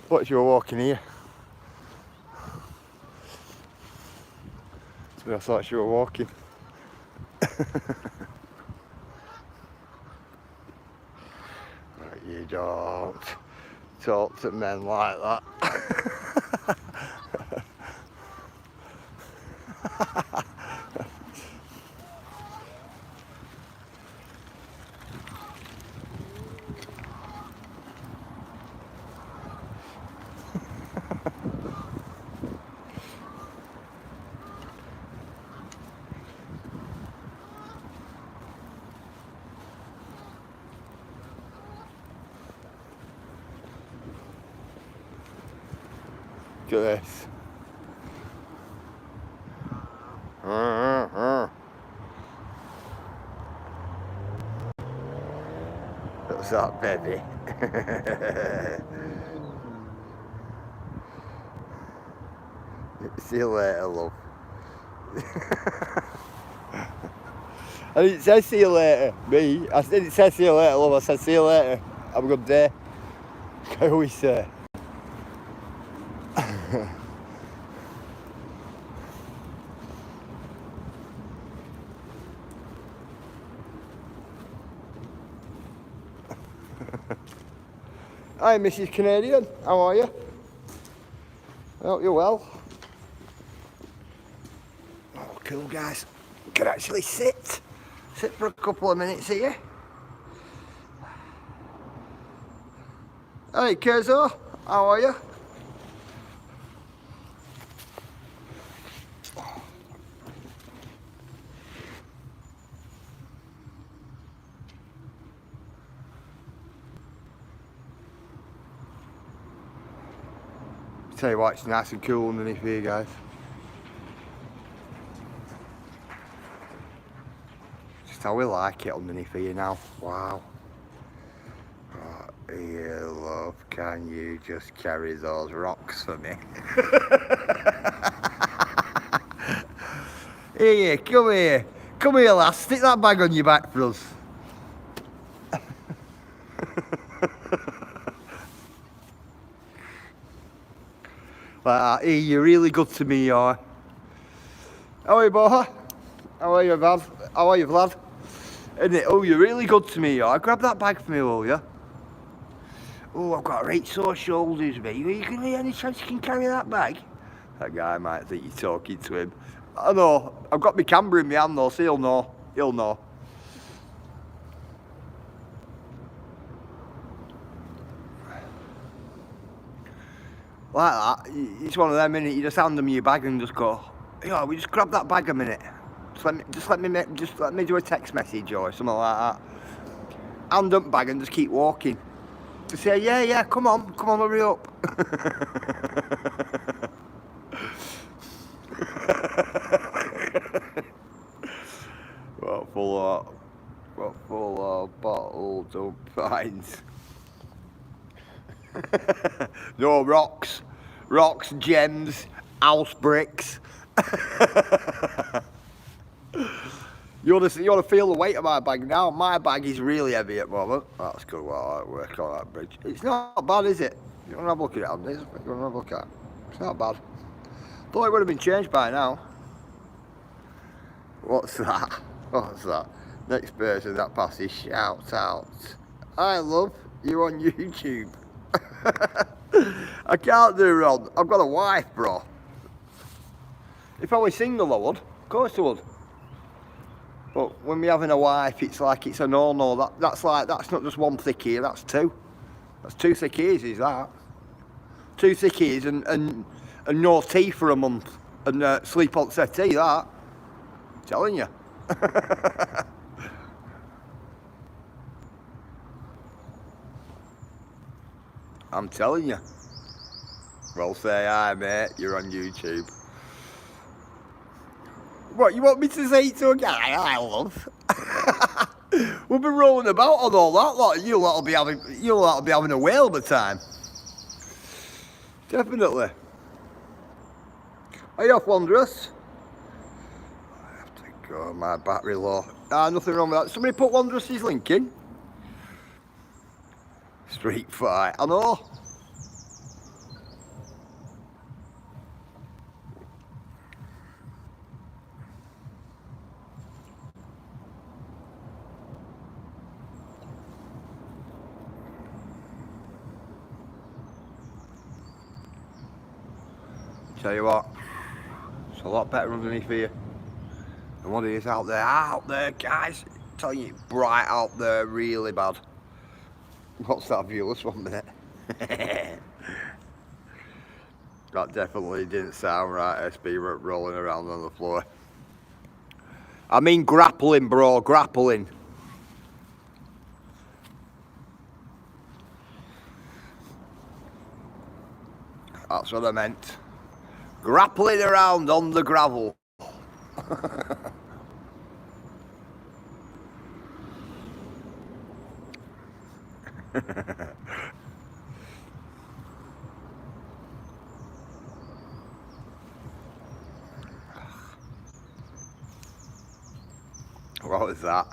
What's your walking here? I thought you were walking. Right, you don't talk to men like that. Look at this. What's that, baby? See you later, love. I didn't say see you later, me. I didn't say see you later, love. I said see you later. Have a good day. I always say. Hi, Mrs. Canadian. How are you? I hope you're well. Oh, cool, guys. You can actually sit for a couple of minutes here. Hey, Kezo. How are you? Tell you what, it's nice and cool underneath here, guys. Just how we like it underneath here now. Wow. Oh, here, love, can you just carry those rocks for me? Here, come here. Come here, lass. Stick that bag on your back for us. Like that. Hey, you're really good to me, you are. How are you, boy? How are you, Vlad? How are you, Vlad? Isn't it? Oh, you're really good to me, you are. Grab that bag for me, will you? Oh, I've got right sore shoulders, mate. You can any chance you can carry that bag? That guy might think you're talking to him. I know. I've got my camera in my hand though, so he'll know. He'll know. Like that. It's one of them, innit? You just hand them your bag and just go, yeah, we just grab that bag a minute. Just let me do a text message or something like that. Hand up bag and just keep walking. Just say, yeah, come on, hurry up. What full of bottled up pints. No rocks, gems, house bricks. You want to feel the weight of my bag now? My bag is really heavy at the moment. That's good. Well, I work on that bridge. It's not bad, is it? You want to have a look at it, Andy? You want to have a look at it? It's not bad. Thought it would have been changed by now. What's that? What's that? Next person that passes, shout out. Hi, love. You on YouTube? I can't do Ron. I've got a wife, bro. If I was single, I would. Of course I would. But when we're having a wife, it's like it's a no-no. That's not just one thick ear, that's two. That's two thick ears, is that? Two thick ears and no tea for a month. And sleep on settee, that. I'm telling you. I'm telling you. Well, say hi, mate. You're on YouTube. What, you want me to say to a guy I love? We'll be rolling about on all that lot. You'll be having a whale of a time. Definitely. Are you off, Wanderers? I have to go. My battery low. Nothing wrong with that. Somebody put Wanderers' link in. Street fight. I know. Tell you what, it's a lot better underneath here than what it is out there. Out there, guys, I'm telling you, it's bright out there, really bad. What's that view? Let's 1 minute. That definitely didn't sound right, SB rolling around on the floor. I mean grappling, bro, grappling. That's what I meant. Grappling around on the gravel. What was that?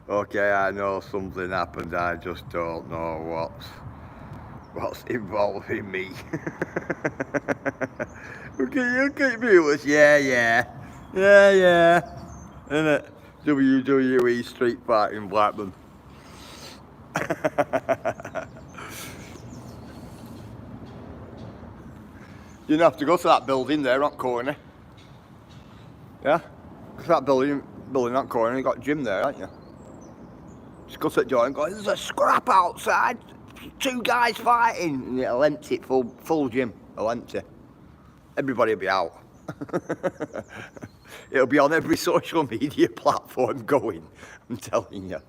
Okay, I know something happened, I just don't know what's involving me. Look at viewers, yeah. Innit? WWE Street Fight in Blackburn. You didn't have to go to that building there on corner. Yeah? Because that building that corner, you got a gym there, haven't you? Just go to the door and go, there's a scrap outside. 2 guys fighting. And it'll empty it, full gym. It'll empty. Everybody will be out. It'll be on every social media platform going, I'm telling you.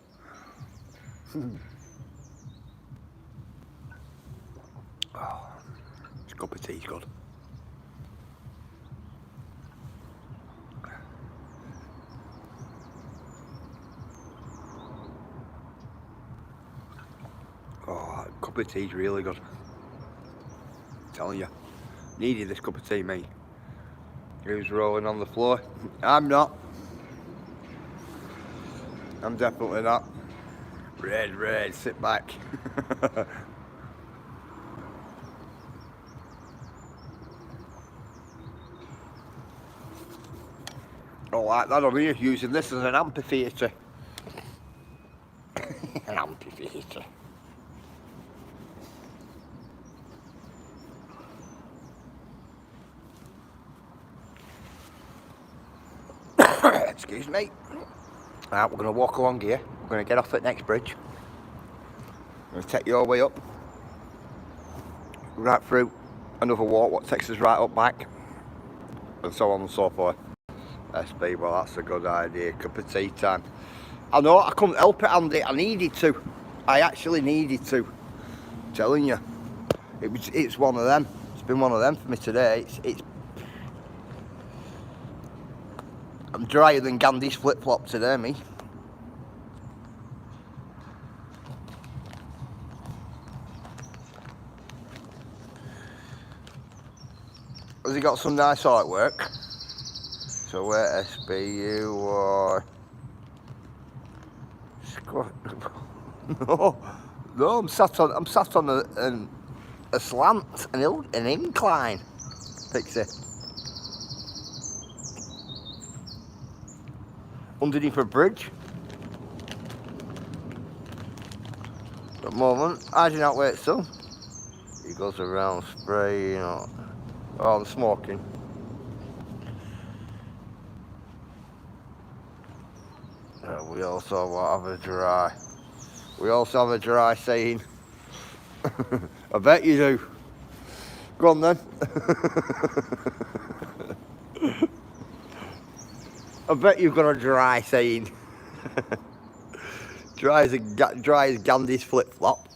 Oh, Cup of tea's good. Oh, that cup of tea's really good. I'm telling you. Needed this cup of tea, mate. Who's rolling on the floor? I'm not. I'm definitely not. Red, sit back. Oh, like that on here, using this as an amphitheatre. An amphitheatre. Excuse me. Right, we're going to walk along here. We're going to get off at next bridge. I'm going to take you all the way up. Right through another walk, what takes us right up back. And so on and so forth. SB, well that's a good idea. Cup of tea time. I know, I couldn't help it, Andy. I needed to. I actually needed to. I'm telling you. It's one of them. It's been one of them for me today. I'm drier than Gandhi's flip-flop today, me. Has he got some nice artwork? So where SBU or no, I'm sat on a slant, an incline. Fix it. Underneath a bridge. At the moment, I do not wait so. He goes around spraying. Oh, I'm smoking. We also have a dry. We also have a dry saying. I bet you do. Go on then. I bet you've got a dry saying. dry as Gandhi's flip-flop.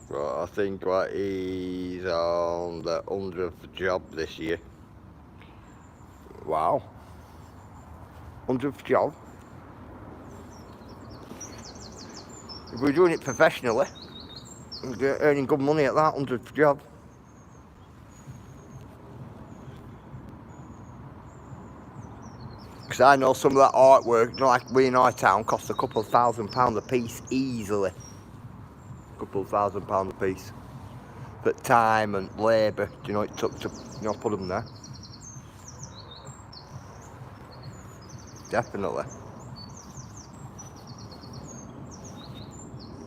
Well, I think what he's on the 100th job this year. Wow. 100th job. If we're doing it professionally, we're earning good money at that 100th job. Because I know some of that artwork, like we in our town, costs a couple of £1,000 a piece easily. A couple of £1,000 a piece. But time and labour, it took to put them there. Definitely.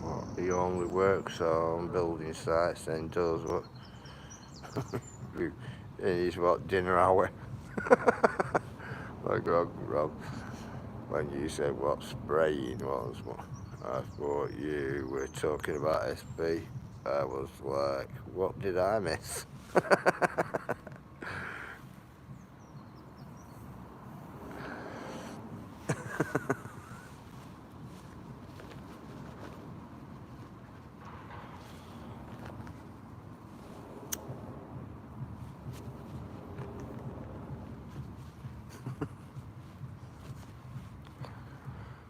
Well, he only works on building sites and does what? It is what, dinner hour? Like Rob, when you said what spraying was, I thought you were talking about SB. I was like, what did I miss?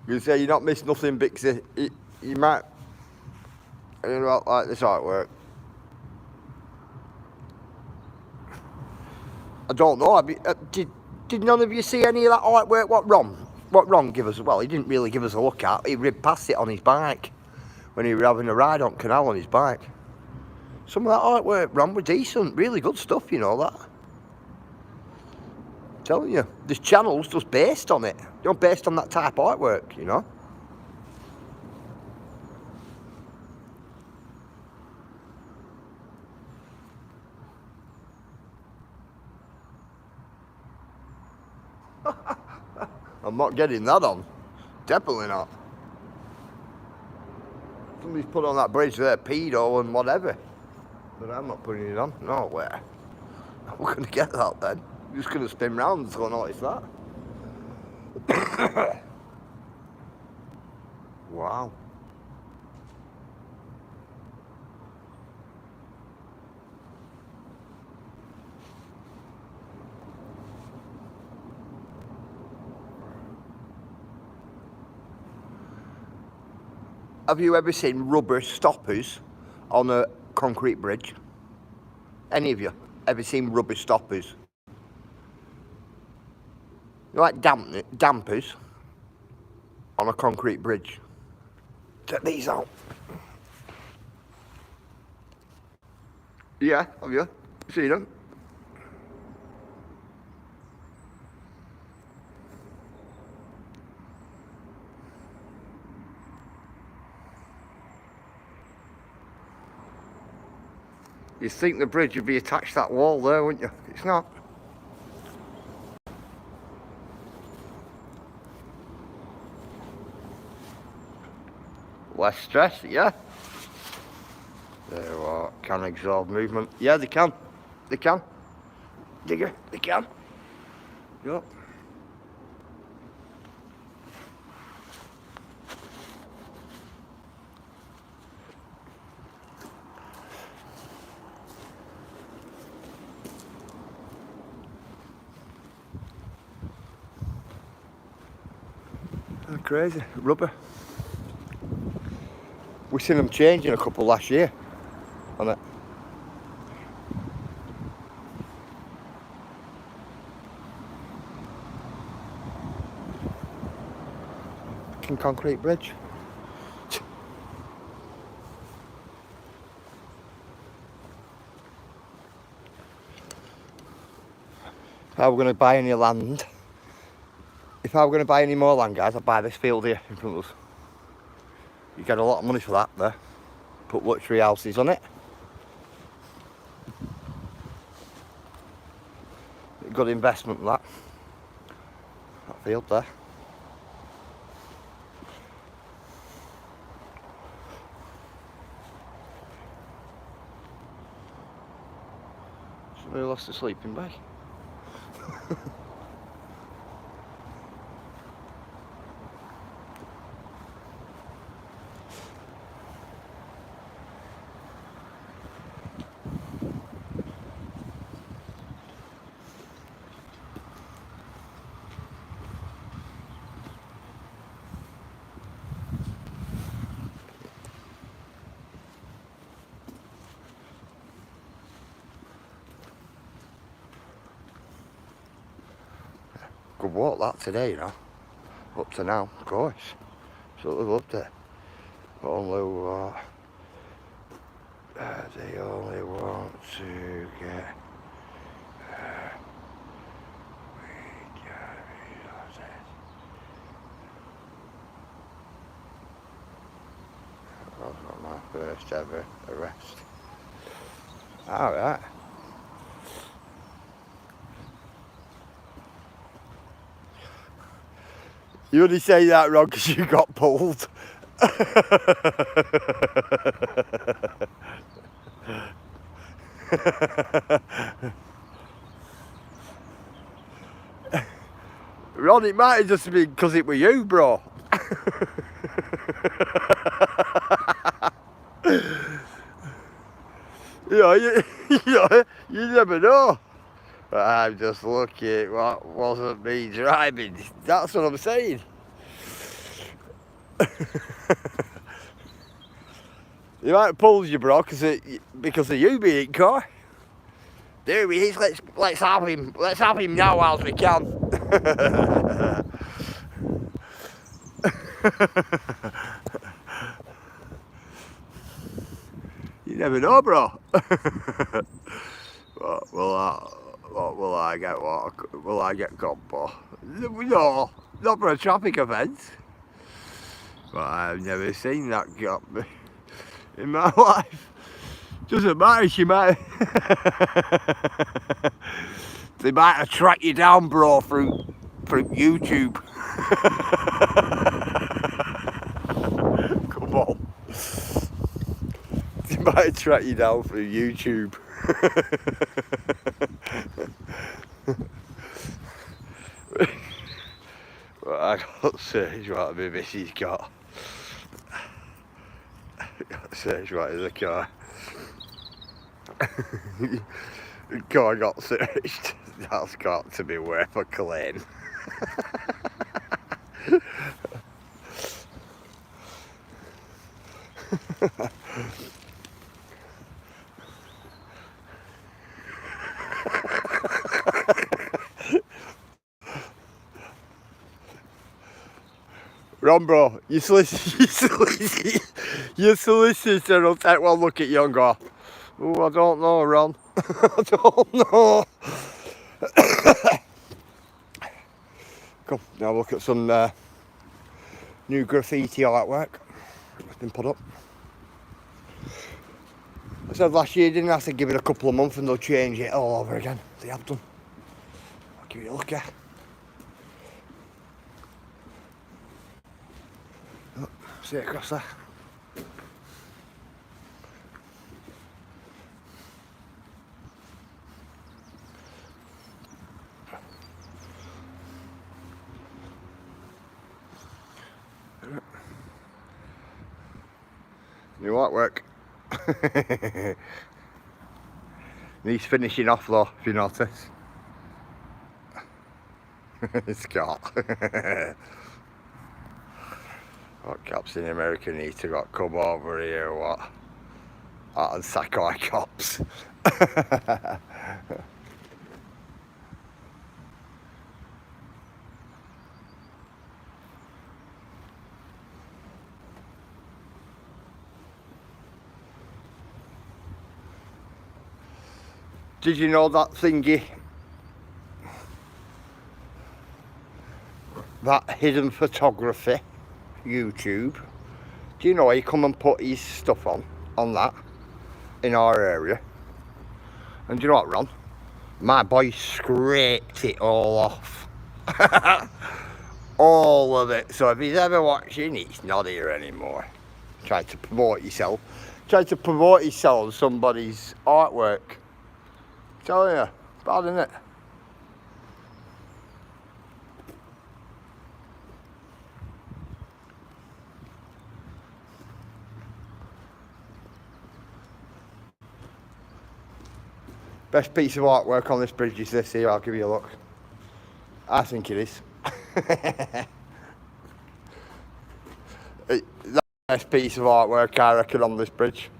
You say you not miss nothing because you might, like this artwork. I don't know. Did none of you see any of that artwork? What Ron give us? Well, he didn't really give us a look at. He ripped past it on his bike when he was having a ride on canal on his bike. Some of that artwork, Ron, were decent. Really good stuff, that. I'm telling you, this channel's just based on it. Based on that type of artwork, I'm not getting that on. Definitely not. Somebody's put on that bridge there, pedo and whatever. But I'm not putting it on. No way. We're going to get that then. We're just going to spin round and go, no, it's that. Wow. Have you ever seen rubber stoppers on a concrete bridge? Any of you ever seen rubber stoppers? Like dampers on a concrete bridge. Check these out. Yeah, have you seen them? You'd think the bridge would be attached to that wall there, wouldn't you? It's not. Less stress, yeah. They can absorb movement. Yeah, they can. They can. Digger, they can. Yep. They're crazy. Rubber. We've seen them changing a couple last year on it. Concrete bridge. If I were going to buy any land, if I were going to buy any more land, guys, I'd buy this field here in front of us. You get a lot of money for that there. Put luxury houses on it. Good investment, that field there. Somebody lost a sleeping bag. Good walk that today, you know. Up to now, of course. So they've loved it. Although they only want to get that was my first ever arrest. Alright. You only say that wrong because you got pulled. Ron, it might have just been because it were you, bro. You never know. But I'm just lucky what wasn't me driving. That's what I'm saying. You might have pulled you, bro, because of you being in car. There he is. Let's have him. Let's have him now whilst we can. You never know, bro. What will I get? What will I get caught for? No, not for a traffic offence. But I've never seen that cop in my life. Doesn't matter. She might. They might have tracked you down, bro, through YouTube. Come on. They might have tracked you down through YouTube. Well, I got search what my missus got. Search right in the car. The car got searched. That's got to be worth a claim. Ron, bro, your solicitor will take one look at you and go, oh, I don't know, Ron. I don't know. Come, now look at some new graffiti artwork that's been put up. I said last year, didn't I have to give it a couple of months and they'll change it all over again. They have done. I'll give you a look here. Oh, see it across there. New artwork. Needs finishing off though, if you notice. It's got. What cops in America need to got come over here, what? Out and sack our cops. Did you know that thingy? That hidden photography YouTube. Do you know he come and put his stuff on that in our area? And do you know what, Ron? My boy scraped it all off. All of it. So if he's ever watching, he's not here anymore. Try to promote yourself. Try to promote yourself somebody's artwork. Telling you, bad, isn't it? Best piece of artwork on this bridge is this here, I'll give you a look. I think it is. That's the best piece of artwork I reckon on this bridge.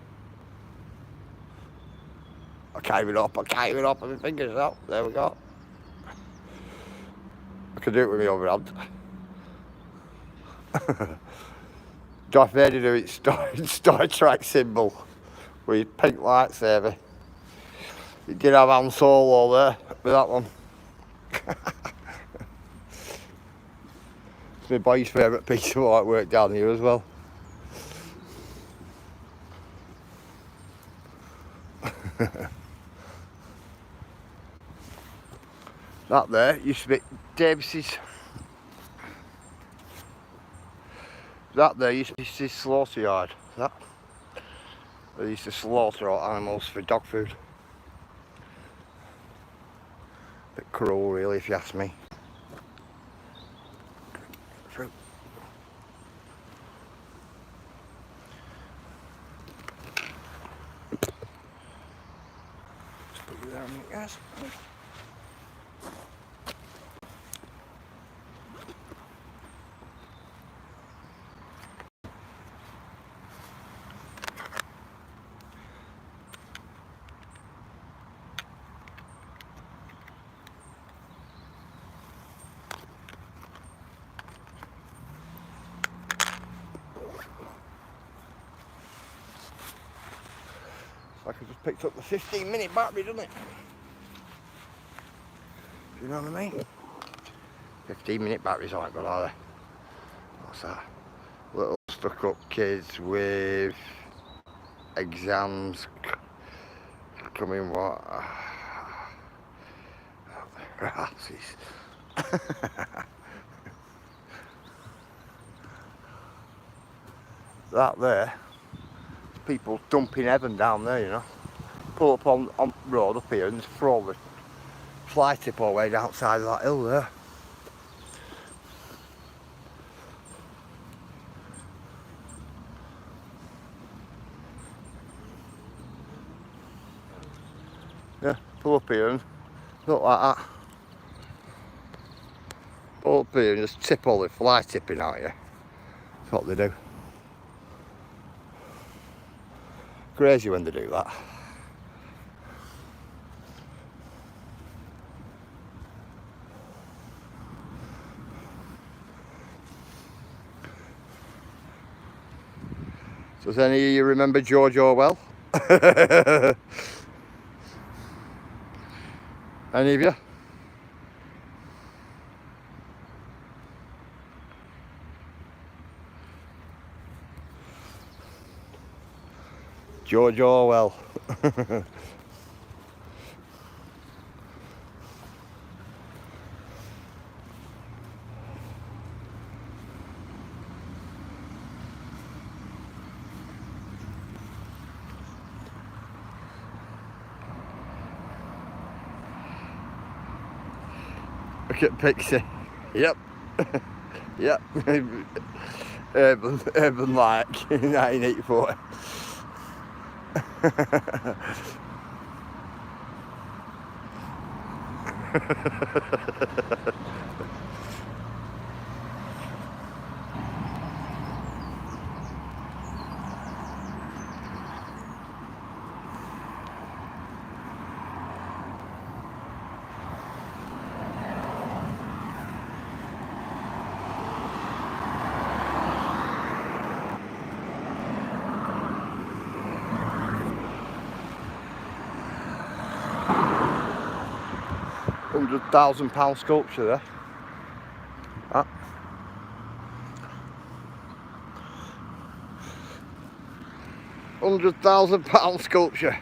I can't even up, and my fingers out. There we go. I can do it with my other hand. Darth Vader do it Star Trek symbol with his pink lightsaber. He did have Han Solo there with that one. It's my boy's favourite piece of artwork down here as well. That there used to be Davis's. That there used to be his slaughter yard. That. They used to slaughter all animals for dog food. Bit cruel really, if you ask me. Fruit. Just put you there a minute, guys. Like I just picked up the 15-minute battery, doesn't it? You know what I mean? 15-minute batteries aren't good, are they? What's that? Little stuck up kids with exams coming, what? Grasses. That there. People dumping heaven down there, you know. Pull up on road up here and just throw the fly tip all the way outside of that hill there. Yeah, pull up here and look like that. Pull up here and just tip all the fly tipping out here. That's what they do. Crazy when they do that. Does any of you remember George Orwell? Any of you? George Orwell. Look at Pixie. Yep. Yep. Urban like 1984. £100,000 sculpture there. That. £100,000 sculpture.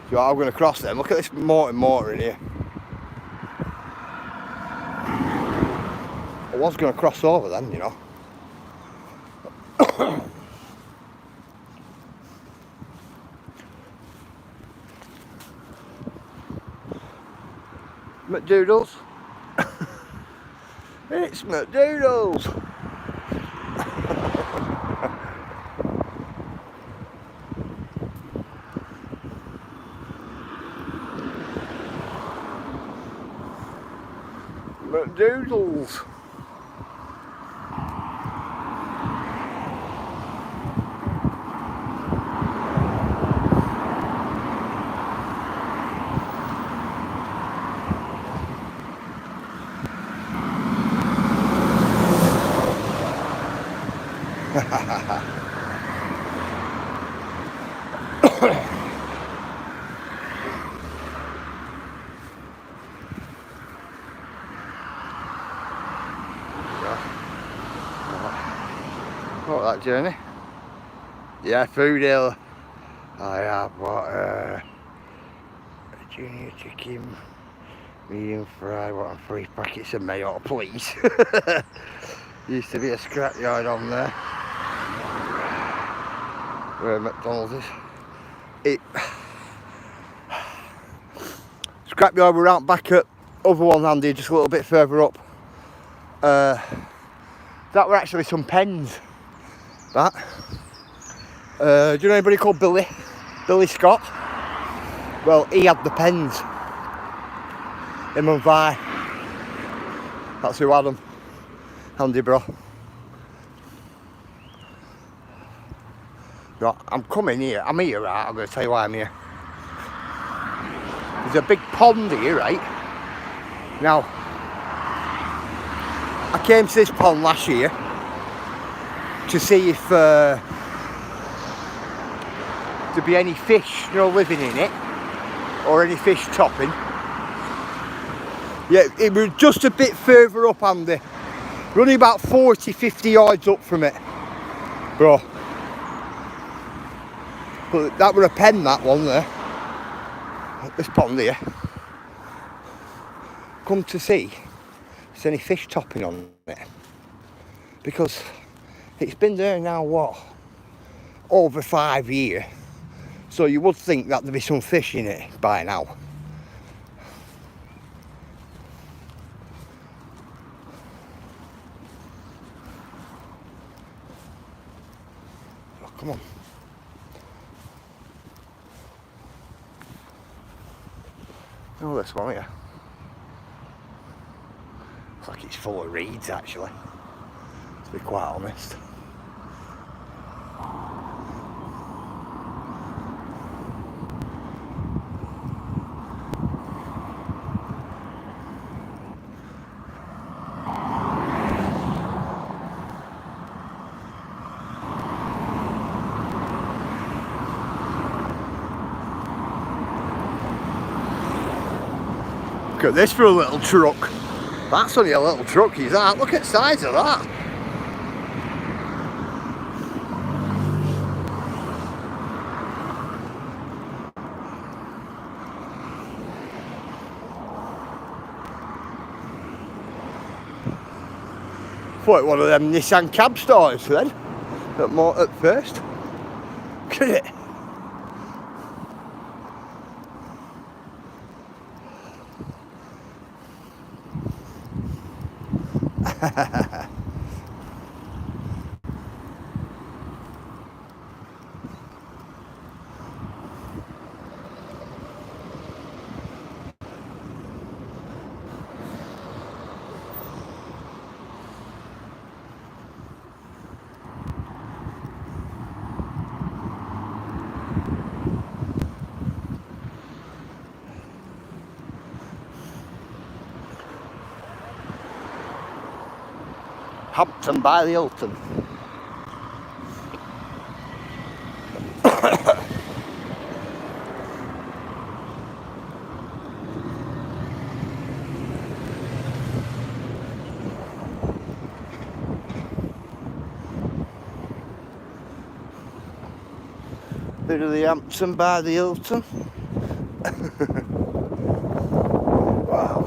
So I'm going to cross them. Look at this mortar in here. I was going to cross over then, you know. McDoodles. It's McDoodles. McDoodles. What that journey? Yeah, food hill. I have what a junior chicken, medium fry, what, and 3 packets of mayo, please. Used to be a scrapyard on there where McDonald's is. Scrapyard were out back at other one handy, just a little bit further up. That were actually some pens. That. Do you know anybody called Billy? Billy Scott? Well, he had the pens. Him and Vi. That's who had them. Handy, bro. Right, I'm coming here. I'm here, right? I'm going to tell you why I'm here. There's a big pond here, right? Now, I came to this pond last year to see if there'd be any fish, you know, living in it, or any fish topping. Yeah, it was just a bit further up, Andy. We're only about 40-50 yards up from it, bro. But that were a pen, that one there. This pond here. Come to see if there's any fish topping on it, because it's been there now, what, over 5 years, so you would think that there'd be some fish in it by now. Come on. Oh, this one here. Looks like it's full of reeds actually, to be quite honest. Look at this for a little truck. That's only a little truck, is that? Look at the size of that. Thought one of them Nissan cab stores then, at first. Look at it. Hampton by the Hilton. Bit of the Hampton by the Hilton. Wow.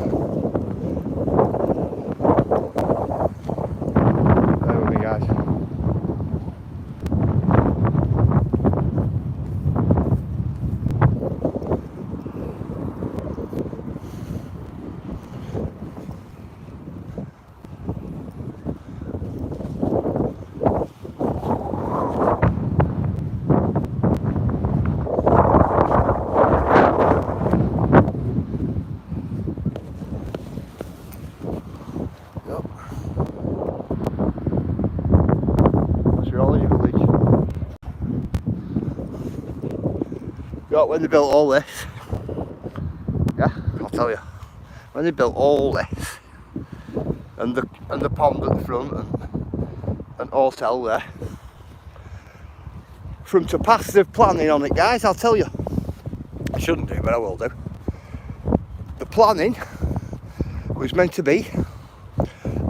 There we go, guys. When they built all this, yeah, I'll tell you, when they built all this, and the pond at the front and hotel there, from to pass the planning on it, guys, I'll tell you, I shouldn't do, but I will do. The planning was meant to be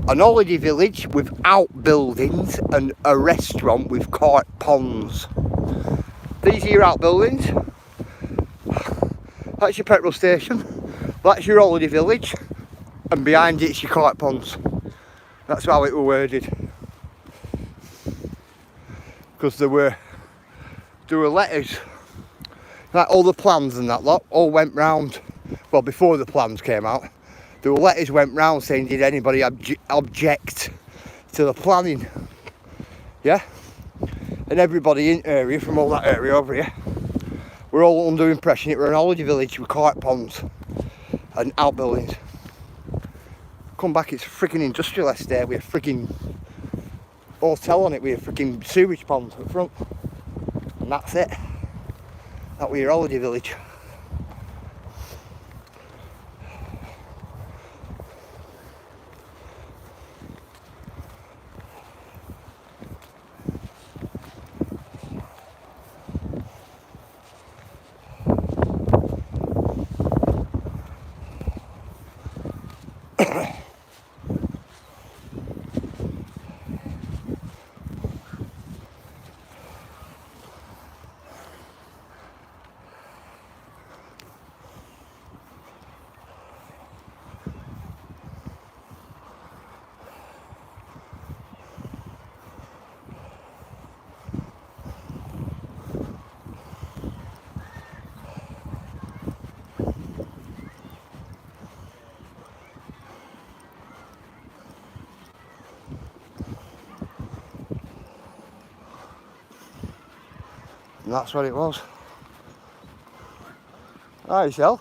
an holiday village with outbuildings and a restaurant with carp ponds. These are your outbuildings. That's your petrol station, that's your holiday village, and behind it's your carp ponds. That's how it was worded. Because there were letters, like all the plans and that lot, all went round, well before the plans came out, there were letters went round saying did anybody object to the planning, yeah? And everybody in area, from all that area over here, we're all under the impression it were an holiday village with carp ponds and outbuildings. Come back, it's a freaking industrial estate with a freaking hotel on it with a freaking sewage pond at the front. And that's it. That was your holiday village. And that's what it was. Alright, yourself?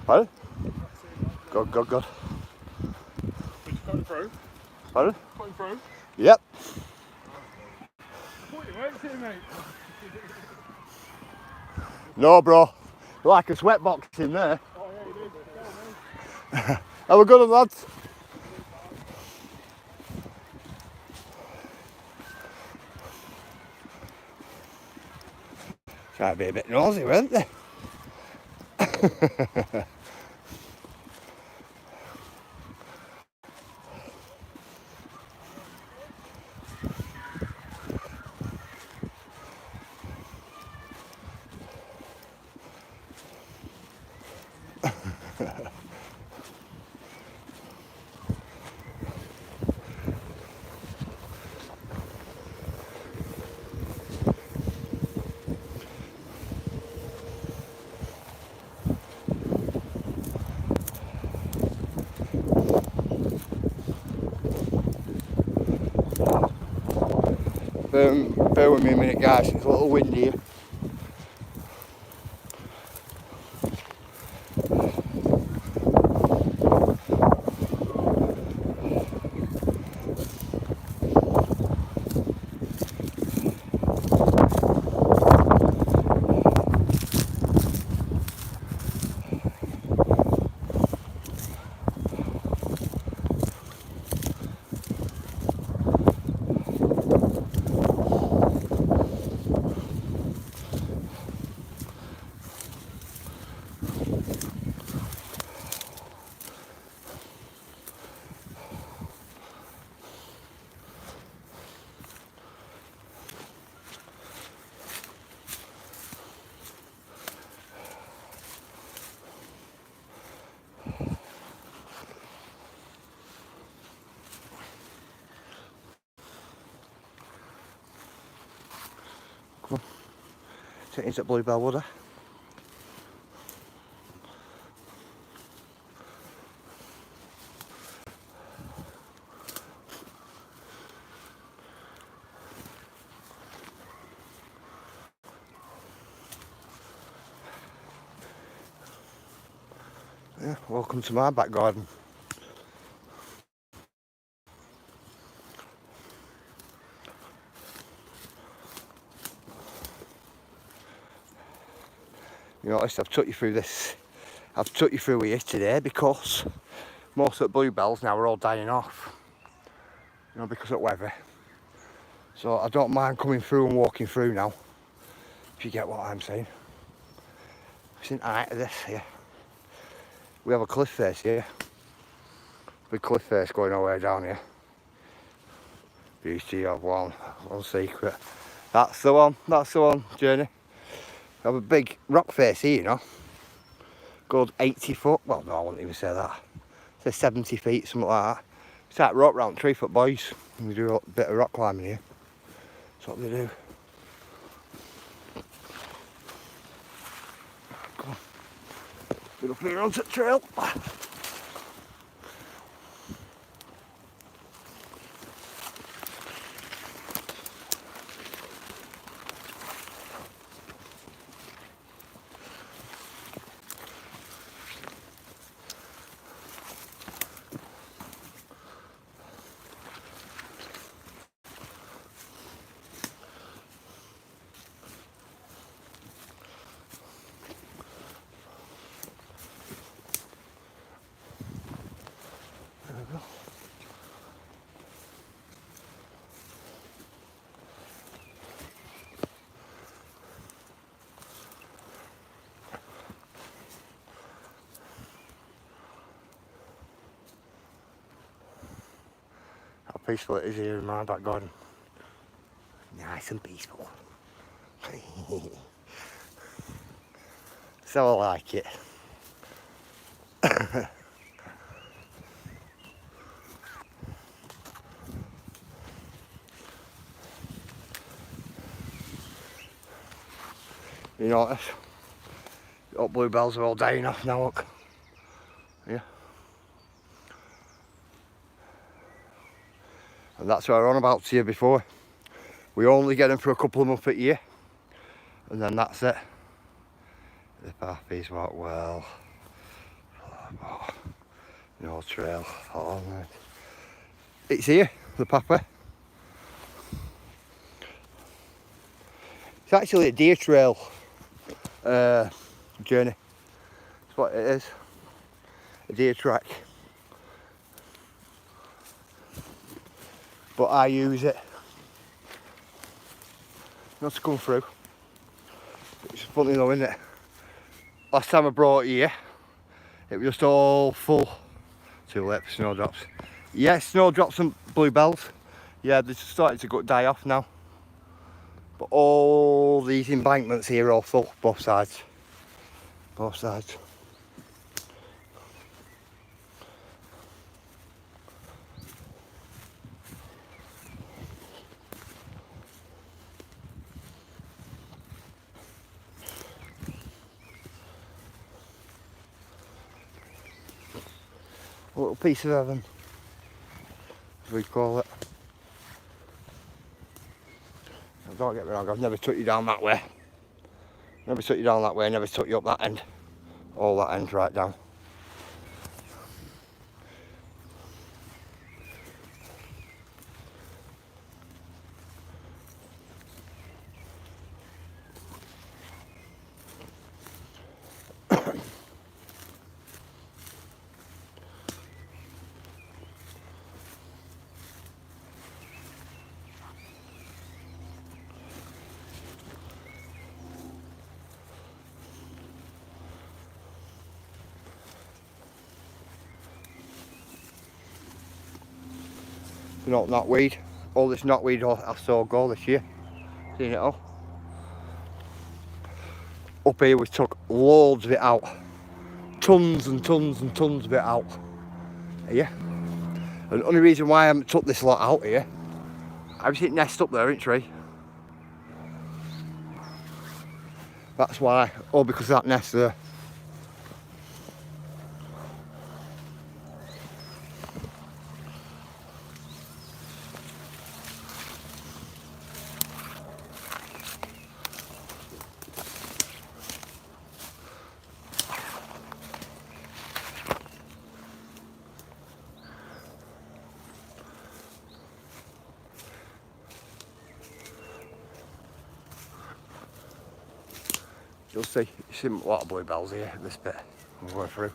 Pardon? Good, good, good. Cutting through? Pardon? Cutting through? Yep. I thought you weren't here, mate. No, bro. Like a sweat box in there. Oh, yeah, you did. Tell me. Have a good one, lads. Trying to be a bit nosy, weren't they? Bear with me a minute, guys. It's a little windy here. Come on. Take into Bluebell, would I? Yeah, welcome to my back garden. You notice I've took you through this. I've took you through here today because most of the bluebells now are all dying off. You know, because of the weather. So I don't mind coming through and walking through now. If you get what I'm saying. It's in height of this here. We have a cliff face here. Big cliff face going all the way down here. Beauty of one secret. That's the one, Journey. We have a big rock face here, you know. Goes 80 foot, well no, I wouldn't even say that. Say 70 feet, something like that. It's like rock round 3 foot boys. And we do a bit of rock climbing here. That's what they do. Come on. Get up here onto the trail. How peaceful it is here in my back garden. Nice and peaceful. So I like it. You notice? The bluebells are all dying off now, look. Yeah. And that's what I was on about to you before. We only get them for a couple of months a year, and then that's it. The path is what, well, no trail. Oh, man. It's here, the pathway. It's actually a deer trail journey. That's what it is. A deer track. But I use it not to come through. It's funny though, isn't it? Last time I brought it here, it was just all full. Too late for snowdrops. Yeah, snowdrops and bluebells. Yeah, they're starting to die off now. But all these embankments here are all full, both sides. Both sides. A little piece of heaven, as we call it. Don't get me wrong, I've never took you down that way. Never took you down that way, never took you up that end. All that end right down. You know, knotweed. All this knotweed I saw go this year. Seen it all. Up here we took loads of it out. Tons and tons and tons of it out. Here. And the only reason why I haven't took this lot out here, I've seen it nest up there in tree. That's why. Oh, because of that nest there. You'll see, you see a lot of bluebells here, this bit, I'm going through.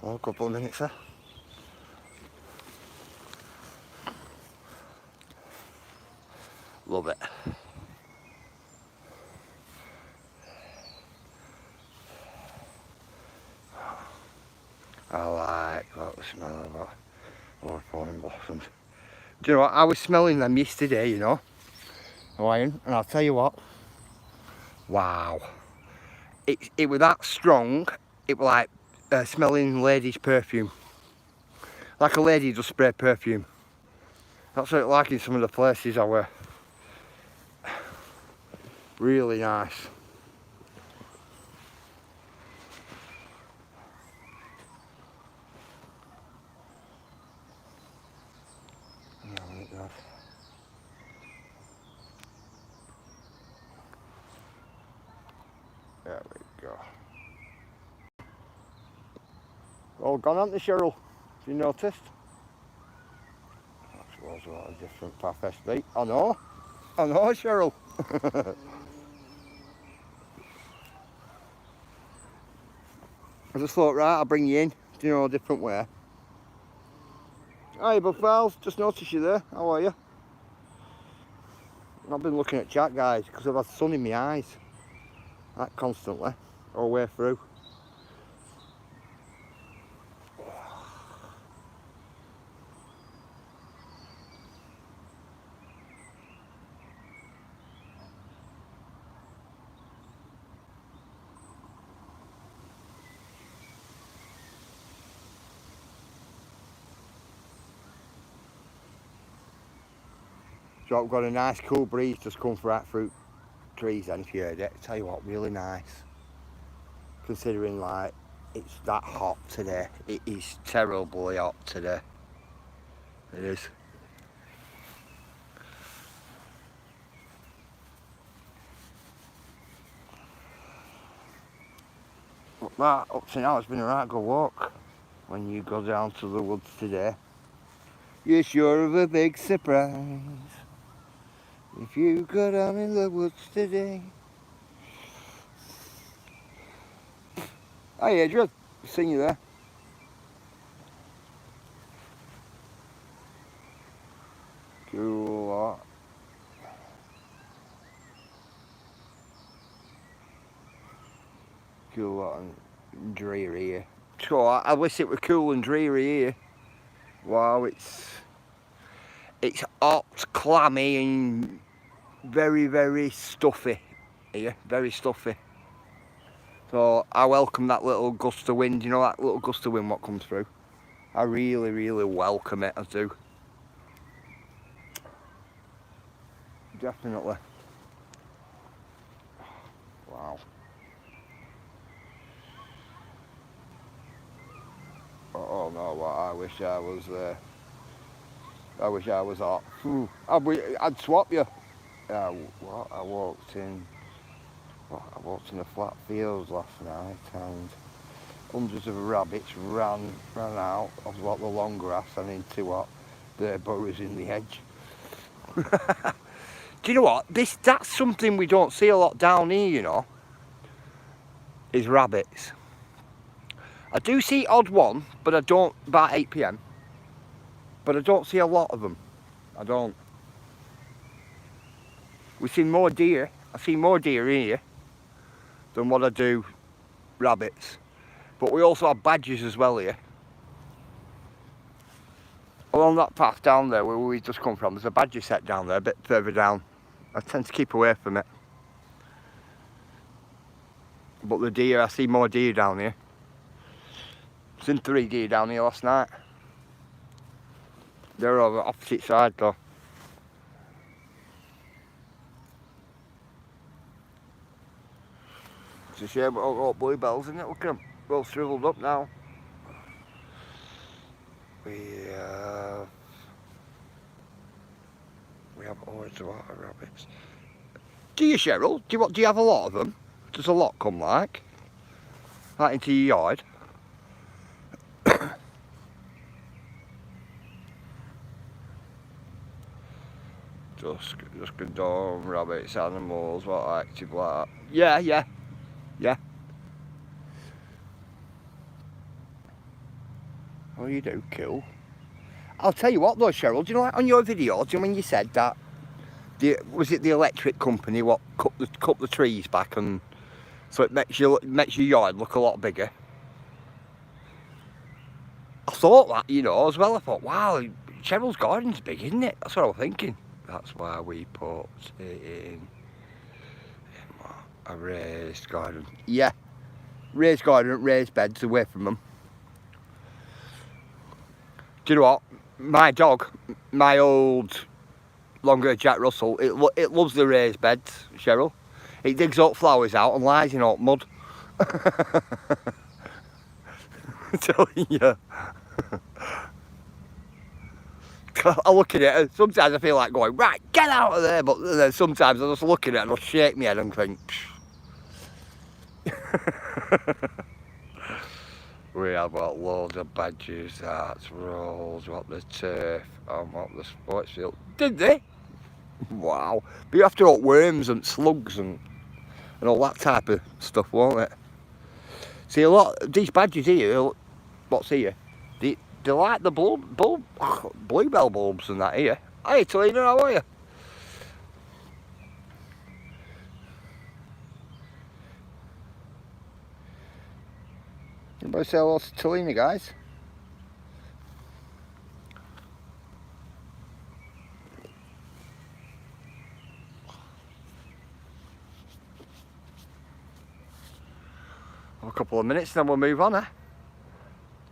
Oh, a couple of minutes there. Love it. I like that smell of that overflowing blossoms. Do you know what? I was smelling them yesterday, you know, Hawaiian, and I'll tell you what. Wow. It was that strong. It was like smelling ladies' perfume. Like a lady just spray perfume. That's what it's like in some of the places I were. Really nice. There we go. All gone, haven't they, Cheryl? Have you noticed? That was a lot of different path SB. I know, Cheryl. I just thought, right, I'll bring you in, do you know, a different way. Hi, Buffels, just noticed you there. How are you? I've been looking at chat, guys, because I've had sun in my eyes. That constantly, all the way through. So I've got a nice cool breeze just come through that fruit trees then, if you heard it. Tell you what, really nice. Considering like it's that hot today. It is terribly hot today. It is. But that up to now has been a right good walk. When you go down to the woods today. You're sure of a big surprise. If you go down in the woods today. Hi Adrian, seen you there. Cool lot. Cool lot and dreary here. So I wish it were cool and dreary here. Wow, it's hot, clammy and very, very stuffy here, very stuffy. So I welcome that little gust of wind, you know, that little gust of wind what comes through. I really, really welcome it, I do. Definitely. Wow. Oh no, what I wish I was there. I wish I was hot. I'd swap you. What? I walked in the flat fields last night and hundreds of rabbits ran out of what the long grass and into what their burrows in the hedge. Do you know what? That's something we don't see a lot down here, you know, is rabbits. I do see odd one, but I don't, about 8 PM. But I don't see a lot of them. I don't. We see more deer. I see more deer here than what I do rabbits. But we also have badgers as well here. Along that path down there where we just come from, there's a badger set down there, a bit further down. I tend to keep away from it. But the deer, I see more deer down here. I've seen 3 deer down here last night. They're on the opposite side though. It's a shame we all got bluebells, isn't it? Look at them, they're all shriveled up now. We have always a lot of rabbits. Do you, Cheryl? Do you have a lot of them? Does a lot come like into your yard? Just condone rabbits, animals, what active like that. Yeah. Oh, you do, cool. I'll tell you what though, Cheryl, do you know like on your video, do you know when you said that, was it the electric company what cut the trees back and so it makes your yard look a lot bigger? I thought that, you know, as well. I thought, wow, Cheryl's garden's big, isn't it? That's what I was thinking. That's why we put it in a raised garden. Yeah, raised garden, raised beds away from them. Do you know what? My dog, my old long-haired Jack Russell, it loves the raised beds, Cheryl. It digs up flowers out and lies in hot mud. I'm telling you. I look at it, sometimes I feel like going, right, get out of there, but then sometimes I just look at it and I'll shake my head and think, we have got loads of badgers, darts, rolls, what the turf, and what the sports field. Did they? Wow. But you have to hunt worms and slugs and all that type of stuff, won't it? See, a lot of these badgers here, what's here? They like the bluebell bulbs and that here. Hey, Talina, how are you? Anybody say hello to Talina, guys? A couple of minutes, then we'll move on, eh?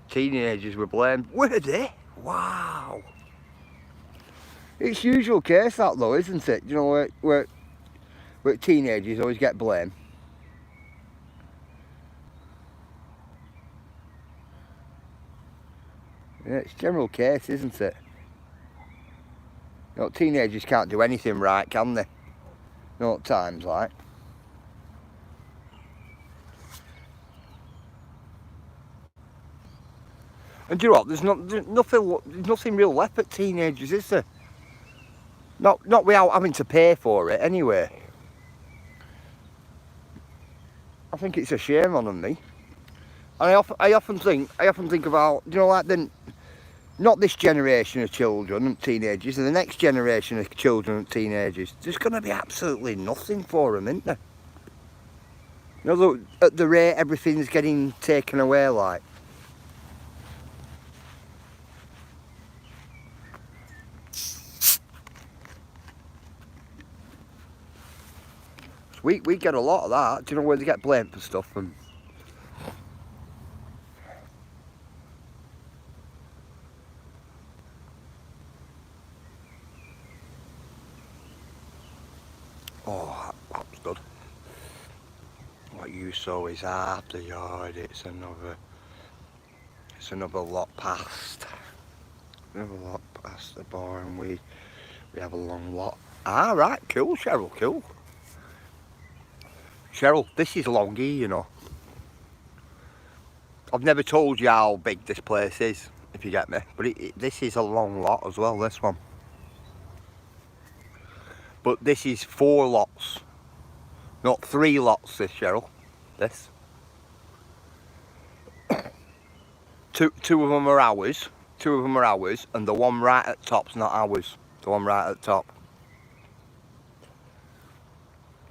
Teenagers were blamed. Were they? Wow. It's usual case that though, isn't it? You know, where teenagers always get blamed. Yeah, it's general case, isn't it? You know, teenagers can't do anything right, can they? You know, at times, like. And do you know what? There's nothing real left at teenagers, is there? Not without having to pay for it, anyway. I think it's a shame on them, me. And I often think about, you know, like not this generation of children and teenagers, the next generation of children and teenagers. There's going to be absolutely nothing for them, isn't there? You know, at the rate everything's getting taken away, like. We get a lot of that. Do you know where they get blamed for stuff? And oh, that's good. What you saw is half the yard. It's another lot past. Another lot past the bar, and we have a long lot. Ah, right, cool, Cheryl, cool. Cheryl, this is longy, you know. I've never told you how big this place is, if you get me. But this is a long lot as well, this one. But this is 4 lots. Not 3 lots, this, Cheryl. This. Two of them are ours. 2 of them are ours. And the one right at top's not ours. The one right at top.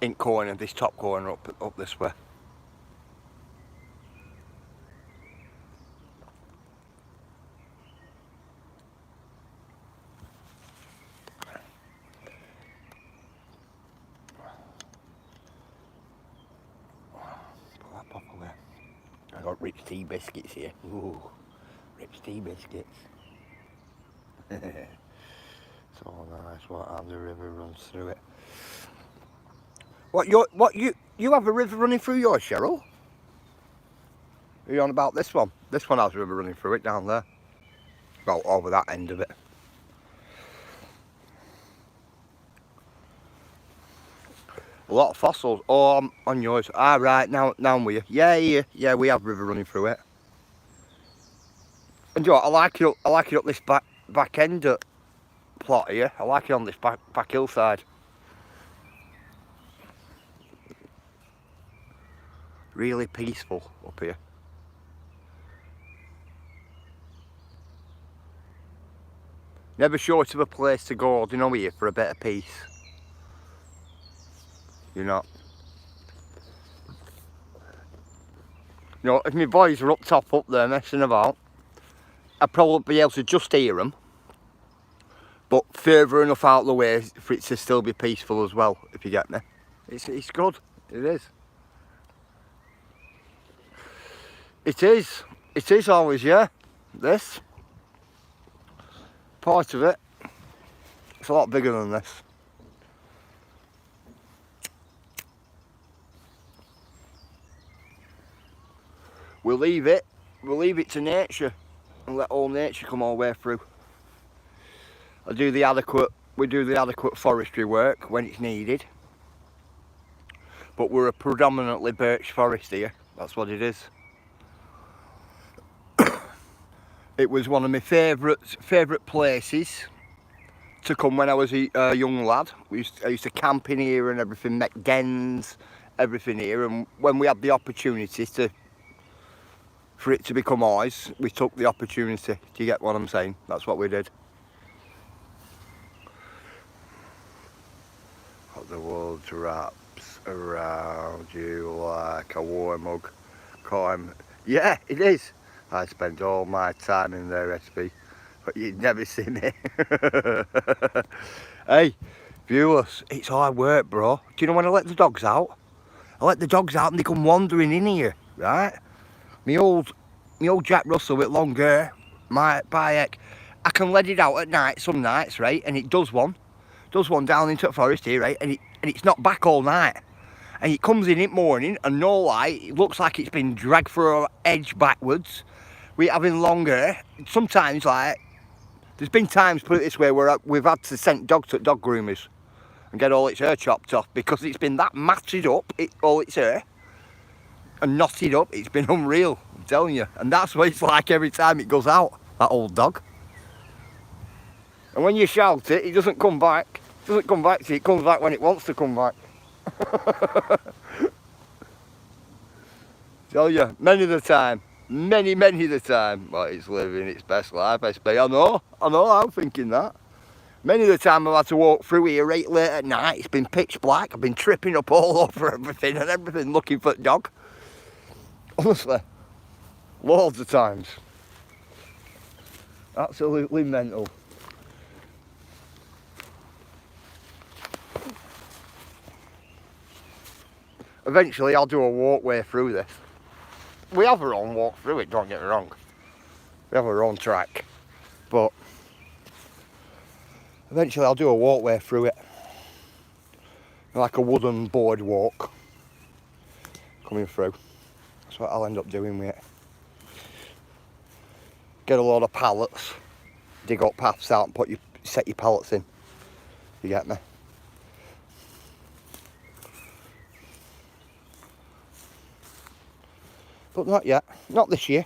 In corner, this top corner up this way. Put that pop away. I got rich tea biscuits here. Ooh, rich tea biscuits. It's all nice. What how the river runs through it. You have a river running through yours, Cheryl? Are you on about this one? This one has a river running through it down there. Well, over that end of it. A lot of fossils. Oh, I'm on yours. Ah, right, now I'm with you. Yeah, we have river running through it. And you know what, I like it up this back end plot here. I like it on this back hillside. Really peaceful up here. Never short of a place to go, you know, here for a bit of peace. You're not. You know, if my boys are up top up there messing about, I'd probably be able to just hear them. But further enough out of the way for it to still be peaceful as well, if you get me. It's good, it is. It is always, yeah, this. Part of it, it's a lot bigger than this. We'll leave it to nature and let all nature come all the way through. We do the adequate forestry work when it's needed. But we're a predominantly birch forest here, that's what it is. It was one of my favourite places to come when I was a young lad. I used to camp in here and everything, make dens, everything here. And when we had the opportunity for it to become ours, we took the opportunity. Do you get what I'm saying? That's what we did. The world wraps around you like a warm hug. Yeah, it is. I spent all my time in there, SP, but you'd never see me. Hey, viewers, it's hard work, bro. Do you know when I let the dogs out? I let the dogs out and they come wandering in here, right? Me old Jack Russell with long hair, my Bayek, I can let it out at night, some nights, right? And it does one down into the forest here, right? And it's not back all night. And it comes in morning, and no lie, it looks like it's been dragged for an edge backwards. We're having long hair. Sometimes, like, there's been times, put it this way, where we've had to send dogs to dog groomers and get all its hair chopped off because it's been that matted up, all its hair, and knotted up. It's been unreal, I'm telling you. And that's what it's like every time it goes out, that old dog. And when you shout it doesn't come back. It doesn't come back to you, it comes back when it wants to come back. Tell you, many the time, many the time, but it's living its best life, I suppose. I know, I'm thinking that. Many of the time I've had to walk through here right late at night, it's been pitch black, I've been tripping up all over everything looking for the dog. Honestly, loads of times. Absolutely mental. Eventually I'll do a walkway through this. We have our own walk through it, don't get me wrong. We have our own track. But eventually I'll do a walkway through it. Like a wooden boardwalk. Coming through. That's what I'll end up doing with it. Get a load of pallets. Dig up paths out and set your pallets in. You get me? But not yet, not this year.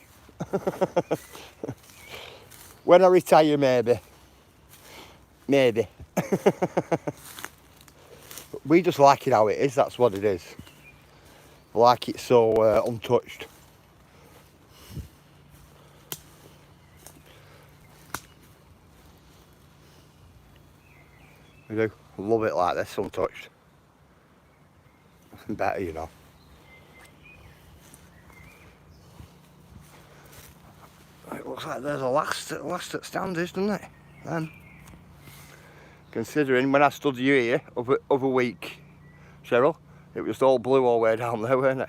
When I retire, maybe. Maybe. We just like it how it is, that's what it is. I like it so untouched. I do. I love it like this, untouched. Nothing better, you know. It looks like there's a last at Standish, doesn't it? Then, considering when I stood you here other week, Cheryl, it was just all blue all the way down there, weren't it?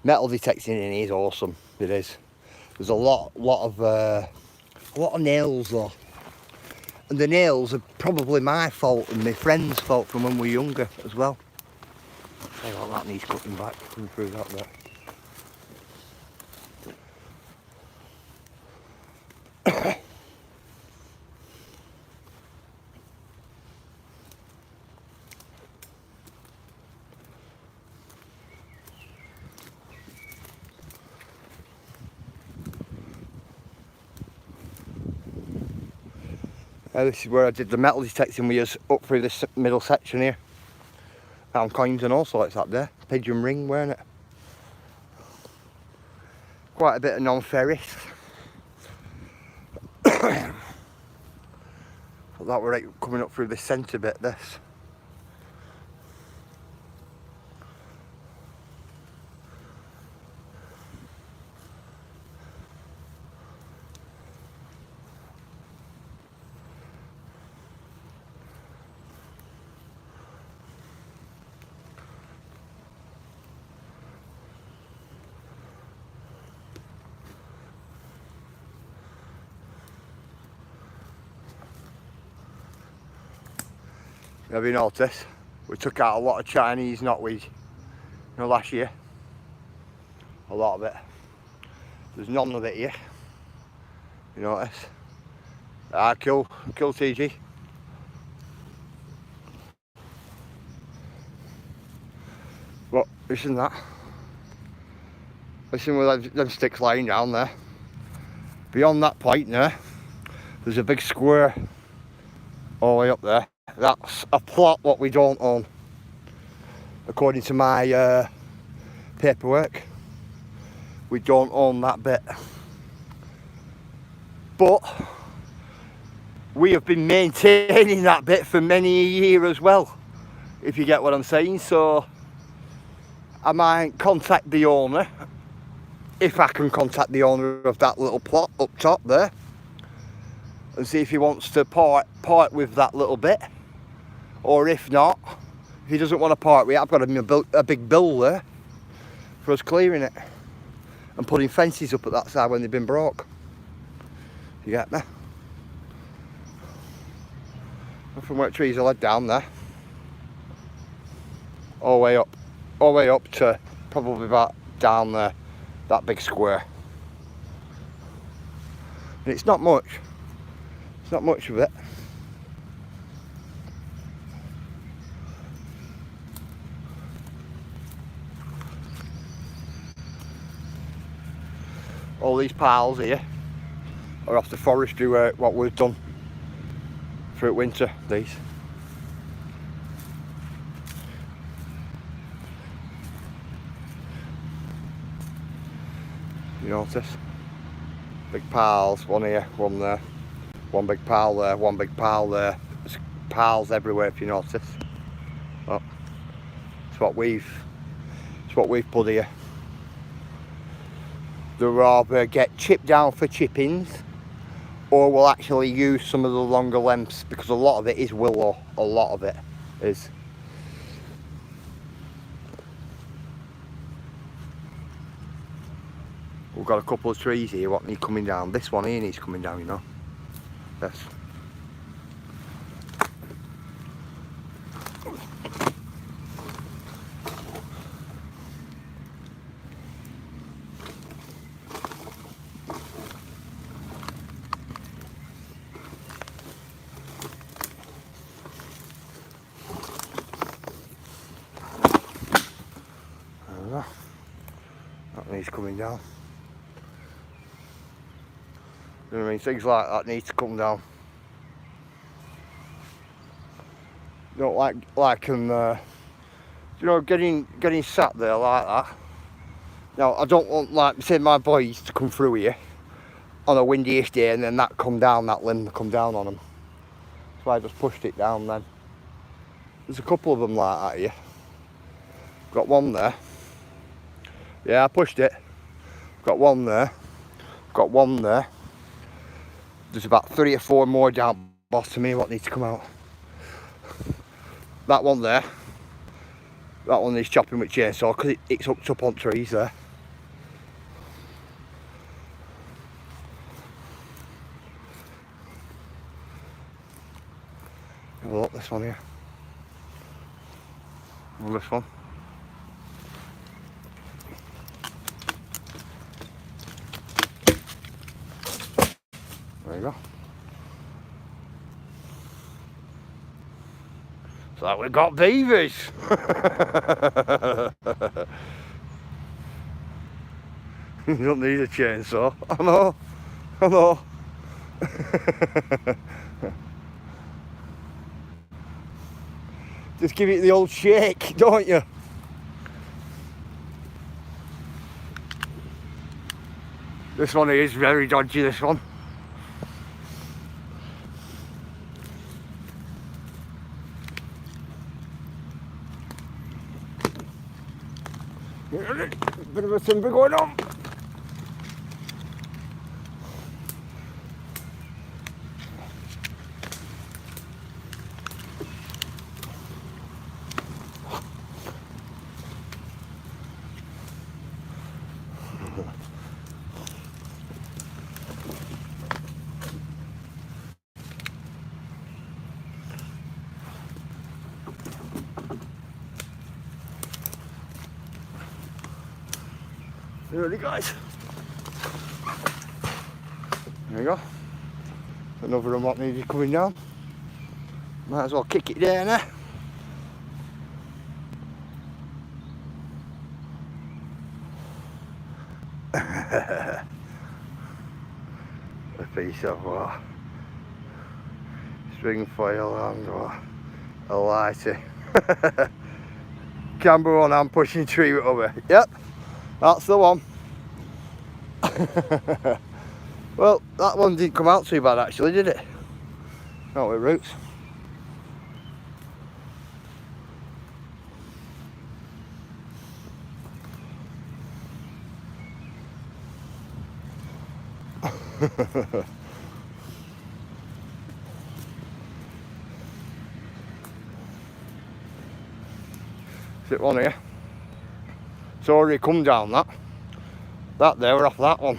Metal detecting in here is awesome. It is. There's a lot of nails though. And the nails are probably my fault and my friend's fault from when we were younger as well. Hey, well, that needs cutting back, coming through that bit. This is where I did the metal detecting with us up through this middle section here. Found coins and all sorts up there. Pigeon ring, weren't it? Quite a bit of non-ferrous. But that were right coming up through the centre bit, this. Have you noticed? We took out a lot of Chinese knotweed, last year. A lot of it. There's none of it here. You notice? Kill TG. But listen that. Listen with them sticks lying down there. Beyond that point there, there's a big square all the way up there. That's a plot what we don't own, according to my paperwork. We don't own that bit, but we have been maintaining that bit for many a year as well, if you get what I'm saying. So I might contact the owner, if I can contact the owner of that little plot up top there, and see if he wants to part with that little bit. Or if not, If he doesn't want to part with it, I've got a big bill there for us clearing it and putting fences up at that side when they've been broke. You get me? From where trees are led down there, all the way up to probably about down there, that big square. And it's not much of it. All these piles here are off the forestry work, what we've done through winter, these. You notice? Big piles, one here, one there, one big pile there, one big pile there. There's piles everywhere if you notice. Oh, it's what we've put here. They'll rather get chipped down for chippings, or we'll actually use some of the longer lengths, because a lot of it is willow, a lot of it is. We've got a couple of trees here what need coming down. This one here needs coming down, you know. Yes. That needs coming down. You know what I mean? Things like that need to come down. You don't like them, you know, getting sat there like that. Now, I don't want, like, say, my boys to come through here on a windy-ish day and then that come down, that limb come down on them. So I just pushed it down then. There's a couple of them like that here. Got one there. Yeah, I pushed it. Got one there. Got one there. There's about 3 or 4 more down bottom here what need to come out. That one there. That one needs chopping with chainsaw because it's hooked up on trees there. Have a look, this one here. And this one. There you go. So we've got beavers. You don't need a chainsaw. I know. I know. Just give it the old shake, don't you? This one is very dodgy, this one. Bit of a timber going on. You ready, guys? There you go. Another one what needed coming down. Might as well kick it down there. A piece of string foil and a lighter. Camber on, I'm pushing tree over. Yep. That's the one. Well, that one didn't come out too bad actually, did it? Not with roots. Sit one here. It's already come down that. That there, we're off that one.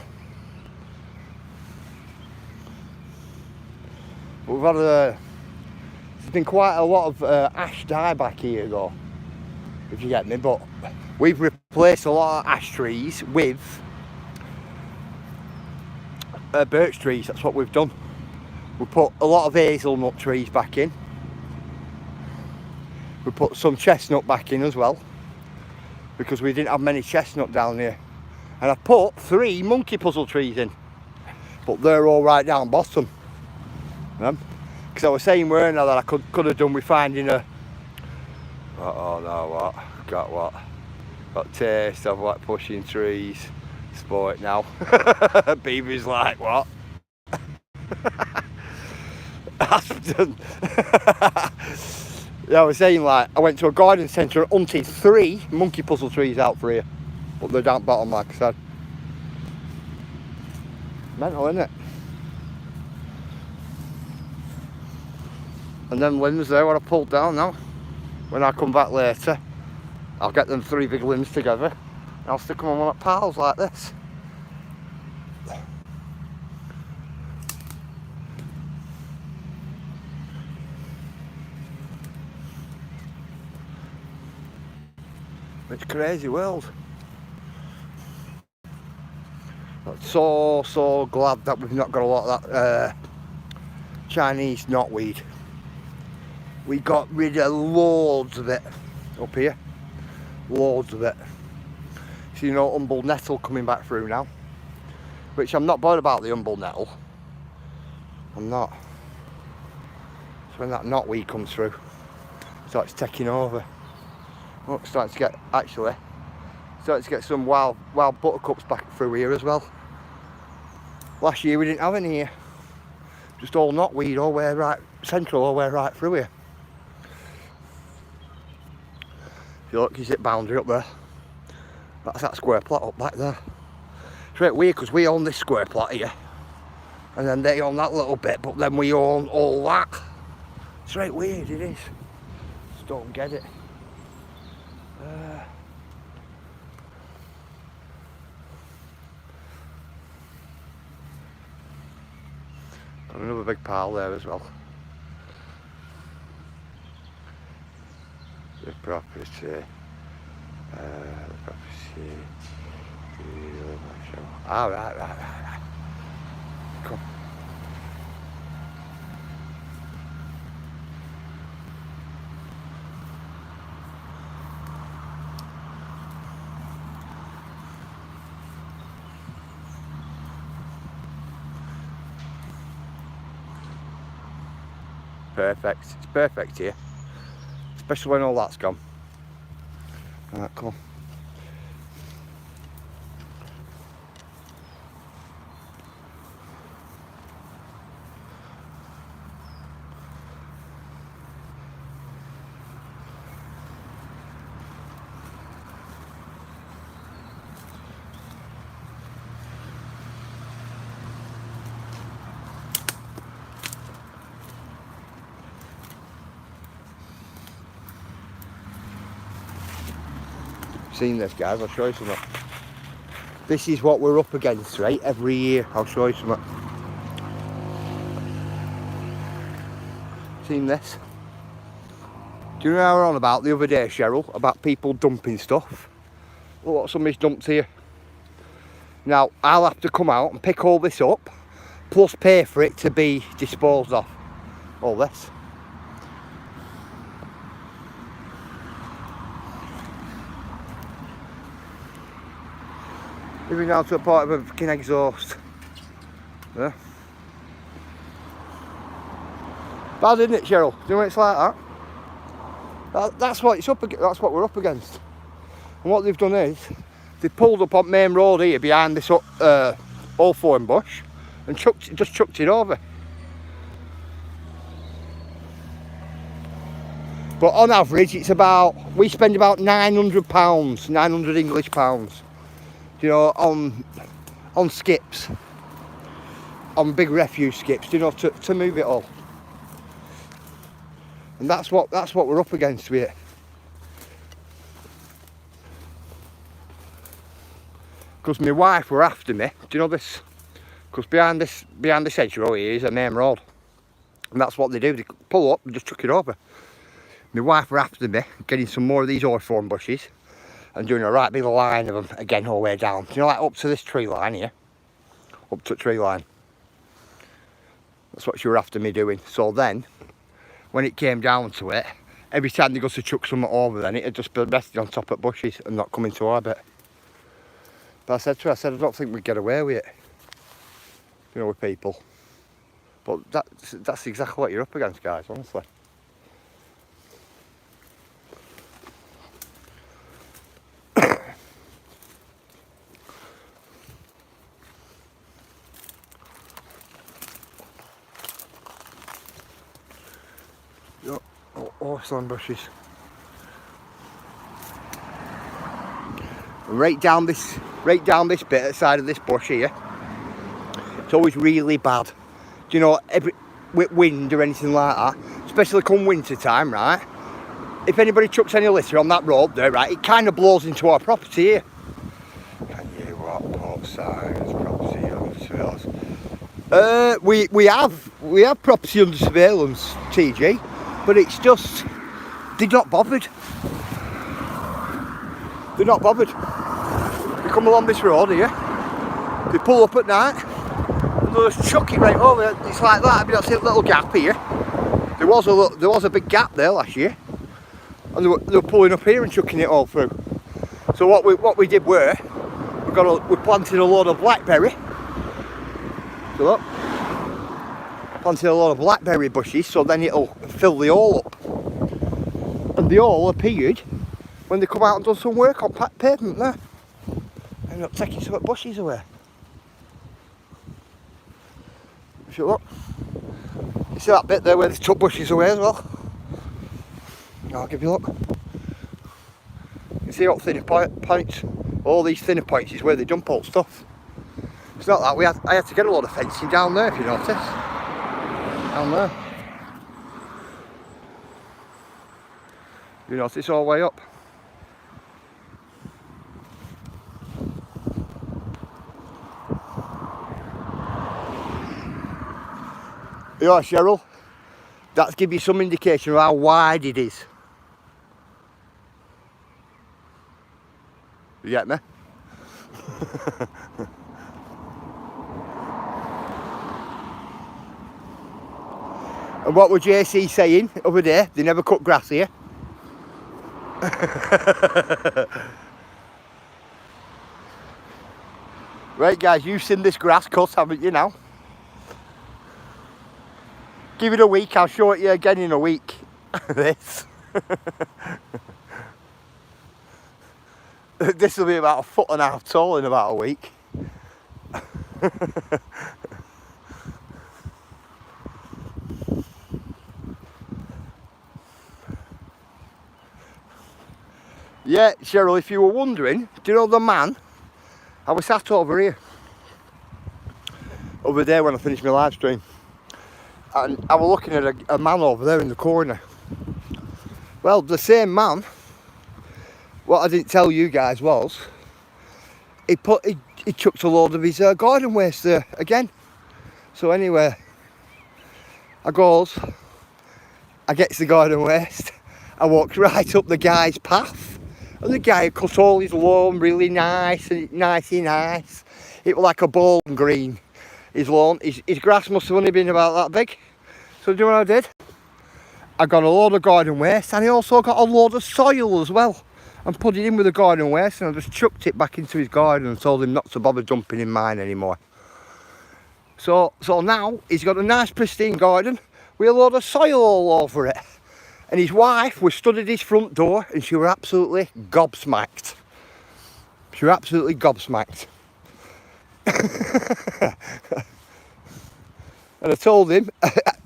We've had there's been quite a lot of ash dieback here though, if you get me, but we've replaced a lot of ash trees with birch trees. That's what we've done. We put a lot of hazelnut trees back in. We put some chestnut back in as well, because we didn't have many chestnut down here. And I put 3 monkey puzzle trees in, but they're all right down bottom. Because I was saying, weren't I, that I could have done with finding a... Oh no, what? Got taste of like pushing trees. Sport now. Beaver's like, what? Yeah, I was saying, like, I went to a garden centre and hunted 3 monkey puzzle trees out for here, but they're down bottom, like I said. Mental, isn't it? And then limbs there, what I pulled down now. When I come back later, I'll get them 3 big limbs together and I'll stick them on my piles like this. It's a crazy world. I'm so glad that we've not got a lot of that Chinese knotweed. We got rid of loads of it up here. Loads of it. So you know, humble nettle coming back through now. Which I'm not bothered about the humble nettle. I'm not. So when that knotweed comes through, it starts taking over. Oh, it's starting to get, actually, starting to get some wild buttercups back through here as well. Last year we didn't have any here. Just all knotweed all the way right, central all the way right through here. If you look, you see it boundary up there. That's that square plot up back there. It's right weird because we own this square plot here. And then they own that little bit, but then we own all that. It's right weird, it is. Just don't get it. Another big pile there as well. The property. Ah, right. Come. Perfect. It's perfect here, especially when all that's gone. Right, come on. Seen this, guys, I'll show you something. This is what we're up against, right? Every year, I'll show you something. Seen this? Do you know how we're on about the other day, Cheryl, about people dumping stuff? Look what somebody's dumped here. Now, I'll have to come out and pick all this up, plus pay for it to be disposed of. All this. Even down to a part of a fucking exhaust. Yeah. Bad, isn't it, Cheryl? Do you know when it's like that? That's what it's up against. That's what we're up against. And what they've done is they've pulled up on main road here behind this hawthorn bush and just chucked it over. But on average, it's about, we spend about £900, 900 English pounds. You know, on skips, on big refuse skips, you know, to move it all. And that's what we're up against with it. because my wife were after me. Do you know this? Because behind this hedgerow here is a main road. And that's what they do, they pull up and just chuck it over. My wife were after me, getting some more of these hawthorn bushes and doing a right big line of them again all the way down. You know, like up to this tree line here. Up to the tree line. That's what she were after me doing. So then, when it came down to it, every time they go to chuck something over, then it'd just be resting on top of bushes and not coming to our bit. But I said to her, I don't think we'd get away with it. You know, with people. But that's exactly what you're up against, guys, honestly. Hawthorn bushes. Right down this bit at the side of this bush here. It's always really bad. Do you know, with wind or anything like that, especially come winter time, right? If anybody chucks any litter on that road there, right, it kind of blows into our property here. Can you put signs, property under surveillance? We have property under surveillance, TG, but it's just they're not bothered. They're not bothered. They come along this road here, they pull up at night, and they'll just chuck it right over. It's like that. I mean, that's a little gap here. There was a big gap there last year, and they were pulling up here and chucking it all through. So what we did we're planting a load of blackberry. So look, planting a load of blackberry bushes, so then it'll fill the hole up. And the hole appeared when they come out and done some work on pavement there. Ended up taking some bushes away. If you look, you see that bit there where they took bushes away as well? I'll give you a look. You see all thinner points? All these thinner points is where they dump all stuff. It's not that I had to get a lot of fencing down there, if you notice. Down there. You notice all the way up. You know, Cheryl, that's give you some indication of how wide it is. You get me? And what were JC saying over there? They never cut grass here. Right guys, you've seen this grass cut, haven't you now? Give it a week, I'll show it you again in a week. This. This will be about 1.5 feet tall in about a week. Yeah, Cheryl, if you were wondering, do you know the man? I was sat over here. Over there when I finished my live stream. And I was looking at a man over there in the corner. Well, the same man, what I didn't tell you guys was, he chucked a load of his garden waste there again. So anyway, I gets the garden waste, I walked right up the guy's path. And the guy had cut all his lawn really nice and nicey nice. It was like a bowling green. His lawn, his grass must have only been about that big. So do you know what I did? I got a load of garden waste and he also got a load of soil as well. And put it in with the garden waste and I just chucked it back into his garden and told him not to bother dumping in mine anymore. So now he's got a nice pristine garden with a load of soil all over it. And his wife was stood at his front door and she were absolutely gobsmacked. She were absolutely gobsmacked. And I told him,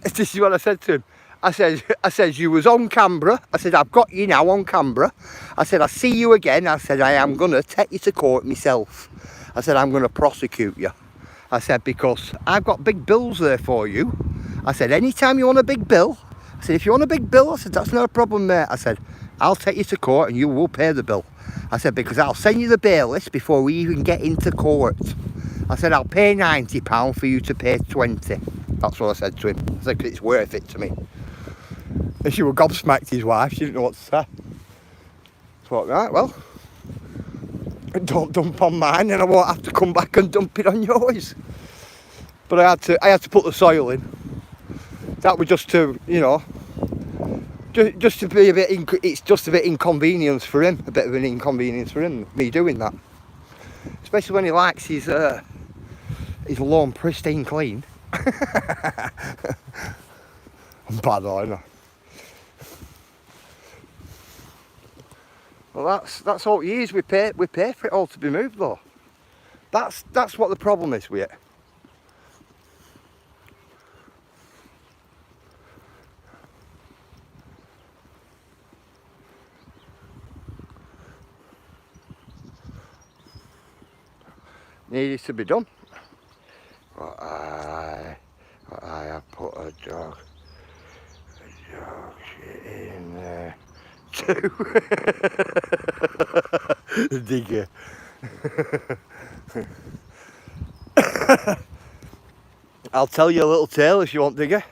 this is what I said to him. I said, you was on camera. I said, I've got you now on camera. I said, I see you again. I said, I am going to take you to court myself. I said, I'm going to prosecute you. I said, because I've got big bills there for you. I said, anytime you want a big bill, I said, if you want a big bill, I said, that's not a problem, mate. I said, I'll take you to court and you will pay the bill. I said, because I'll send you the bail list before we even get into court. I said, I'll pay £90 for you to pay 20. That's what I said to him. I said, 'cause it's worth it to me. And she was gobsmacked, his wife. She didn't know what to say. I thought, right, well, don't dump on mine and I won't have to come back and dump it on yours. But I had to put the soil in. That was just to, you know, just to be a bit, it's just a bit inconvenience for him, a bit of an inconvenience for him, me doing that. Especially when he likes his lawn pristine clean. I'm bad, aren't I? Well, that's all it is. We pay for it all to be moved, though. That's what the problem is with it. Needed to be done. But I have put a dog shit in there too. The digger. I'll tell you a little tale if you want, digger.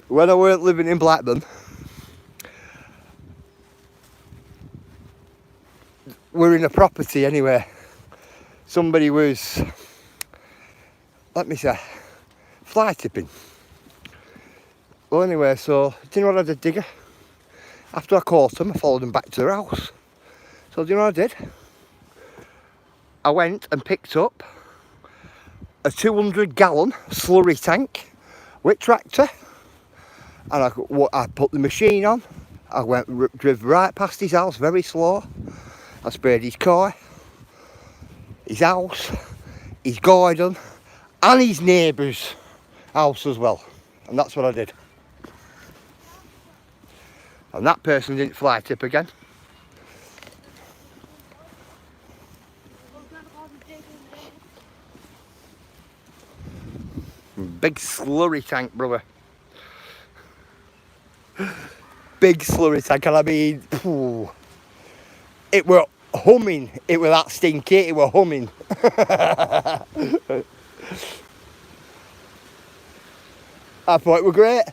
When I weren't living in Blackburn, we're in a property anyway. Somebody was, let me say, fly tipping. Well, anyway, so do you know what I did, digger? After I caught them, I followed them back to their house. So do you know what I did? I went and picked up a 200-gallon slurry tank with tractor, and I put the machine on. I drove right past his house very slow. I sprayed his car, his house, his garden, and his neighbour's house as well. And that's what I did. And that person didn't fly tip again. Big slurry tank, brother. Big slurry tank, and I mean, phew, it were humming. It were that stinky, it were humming. I thought it were great.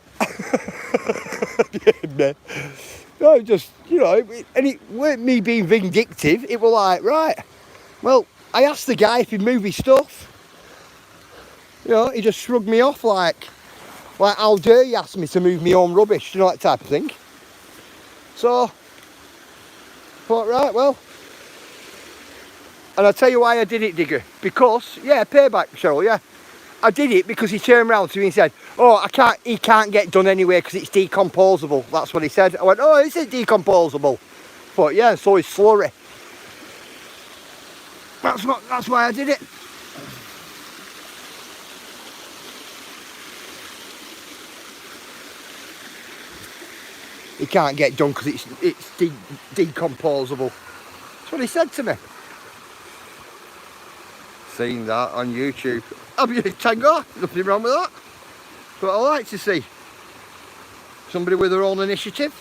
No, just, you know, and it weren't me being vindictive. It were like, right, well, I asked the guy if he'd move his stuff. You know, he just shrugged me off like how dare you ask me to move my own rubbish, you know, that type of thing. So, I thought, right, well, and I'll tell you why I did it, digger. Because, yeah, payback, Cheryl, yeah. I did it because he turned around to me and said, oh, he can't get done anyway because it's decomposable. That's what he said. I went, oh, is it decomposable? I thought, yeah, so is slurry. That's why I did it. He can't get done because it's decomposable. That's what he said to me. Seen that on YouTube. I mean, Tango, nothing wrong with that. But I like to see somebody with their own initiative.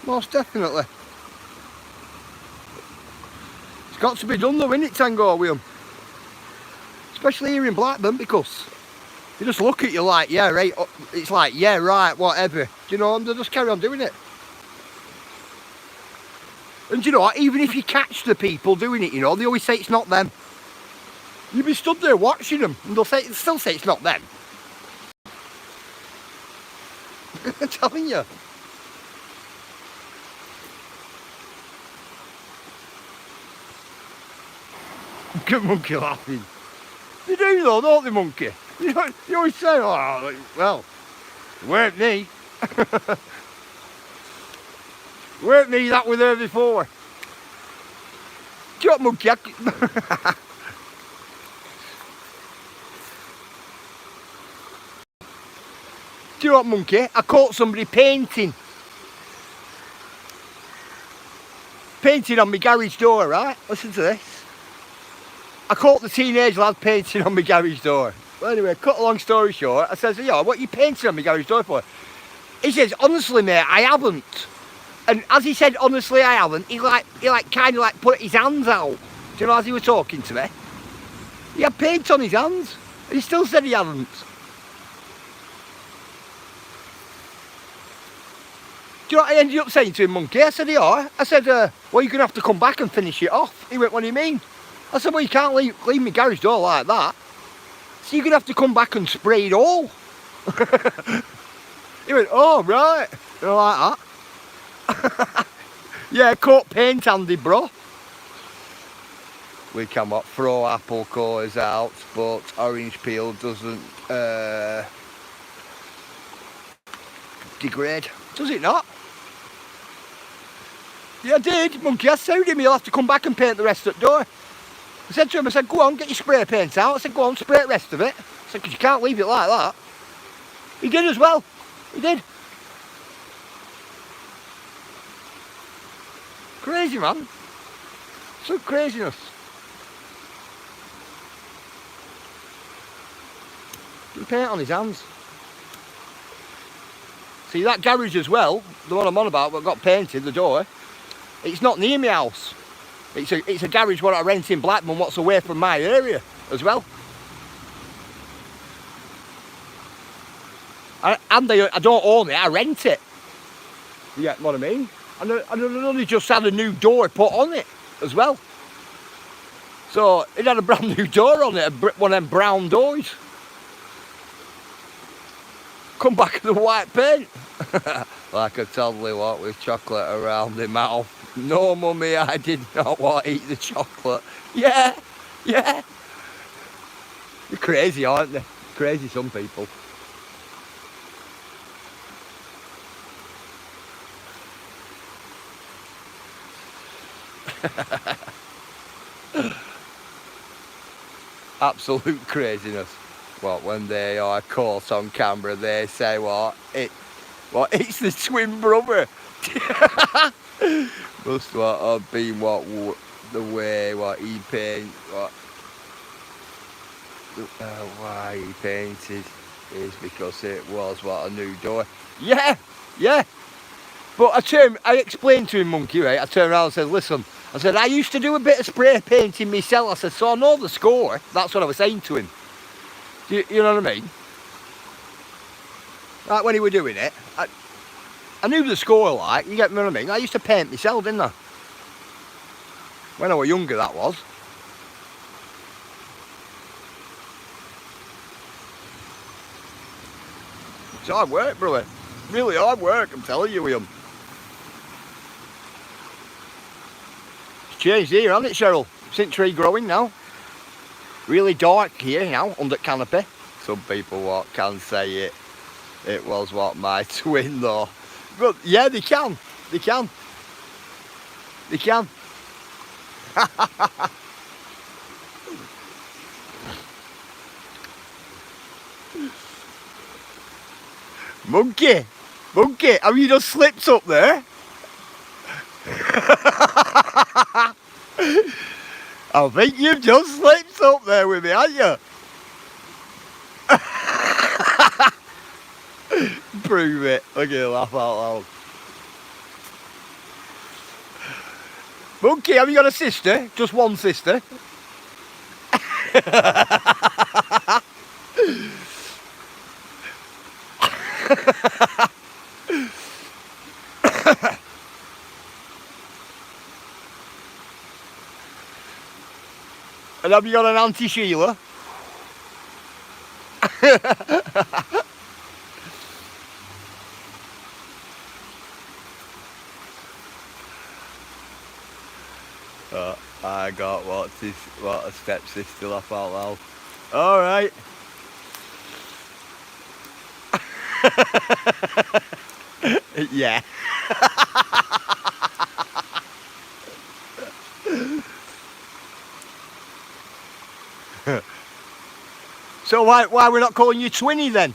Most definitely. It's got to be done though, innit, Tango, with them? Especially here in Blackburn, because they just look at you like, yeah, right, it's like, yeah, right, whatever. Do you know, and they just carry on doing it. And do you know what, even if you catch the people doing it, you know, they always say it's not them. You'll be stood there watching them, and they'll still say it's not them. I'm telling you. Good monkey laughing. They do though, don't they, monkey? You always say, oh, well, it weren't me. Weren't me that were there before. Do you know what, monkey? Do you know what, monkey? I caught somebody painting on my garage door, right? Listen to this. I caught the teenage lad painting on my garage door. Well, anyway, cut a long story short, I says, "Yo, what you painting on my garage door for?" He says, "Honestly, mate, I haven't." And as he said, "Honestly, I haven't," he kind of like put his hands out. Do you know, as he was talking to me? He had paint on his hands. And he still said he hadn't. Do you know what I ended up saying to him, Monkey? I said, "Yeah." I said, "Well, you're going to have to come back and finish it off." He went, "What do you mean?" I said, "Well, you can't leave my garage door like that. So you're going to have to come back and spray it all." He went, "Oh, right." You know, like that. Yeah, coat paint handy, bro. We cannot throw apple cores out, but orange peel doesn't degrade. Does it not? Yeah, I did, Monkey. I told him he'll have to come back and paint the rest of the door. I said to him, I said, "Go on, get your spray paint out." I said, "Go on, spray the rest of it." I said, "Because you can't leave it like that." He did as well. He did. Crazy, man. Some craziness. He paint on his hands. See, that garage as well, the one I'm on about, that got painted, the door, it's not near my house. It's a garage what I rent in Blackburn, what's away from my area as well. I don't own it, I rent it. You get what I mean? And I only just had a new door put on it as well. So it had a brand new door on it, one of them brown doors. Come back to the white paint. Like a toddler what with chocolate around the mouth. "No, mummy, I did not want to eat the chocolate." Yeah, yeah. They're crazy, aren't they? Crazy, some people. Absolute craziness. What, when they are caught on camera, they say it's the twin brother. Must what have been the way what he painted, why he painted is because it was a new door. Yeah, yeah. But I explained to him, Monkey, right? I turned around and said, "Listen," I said, "I used to do a bit of spray painting myself." I said, "So I know the score." That's what I was saying to him. You know what I mean? Like when he were doing it, I knew the score, like, you get me what I mean? I used to paint myself, didn't I? When I was younger, that was. It's hard work, brother. Really hard work, I'm telling you, William. It's changed here, hasn't it, Cheryl? Since tree growing now. Really dark here now, under canopy. Some people can say it was my twin though. But yeah, they can. They can. They can. Monkey, have you just slipped up there? I think you've just slipped up there with me, haven't you? Prove it. Look at you laugh out loud. Monkey, have you got a sister? Just one sister? And have you got an Auntie Sheila? I got what a stepsister, laugh out loud. Alright. Yeah. So why we're not calling you Twinny then?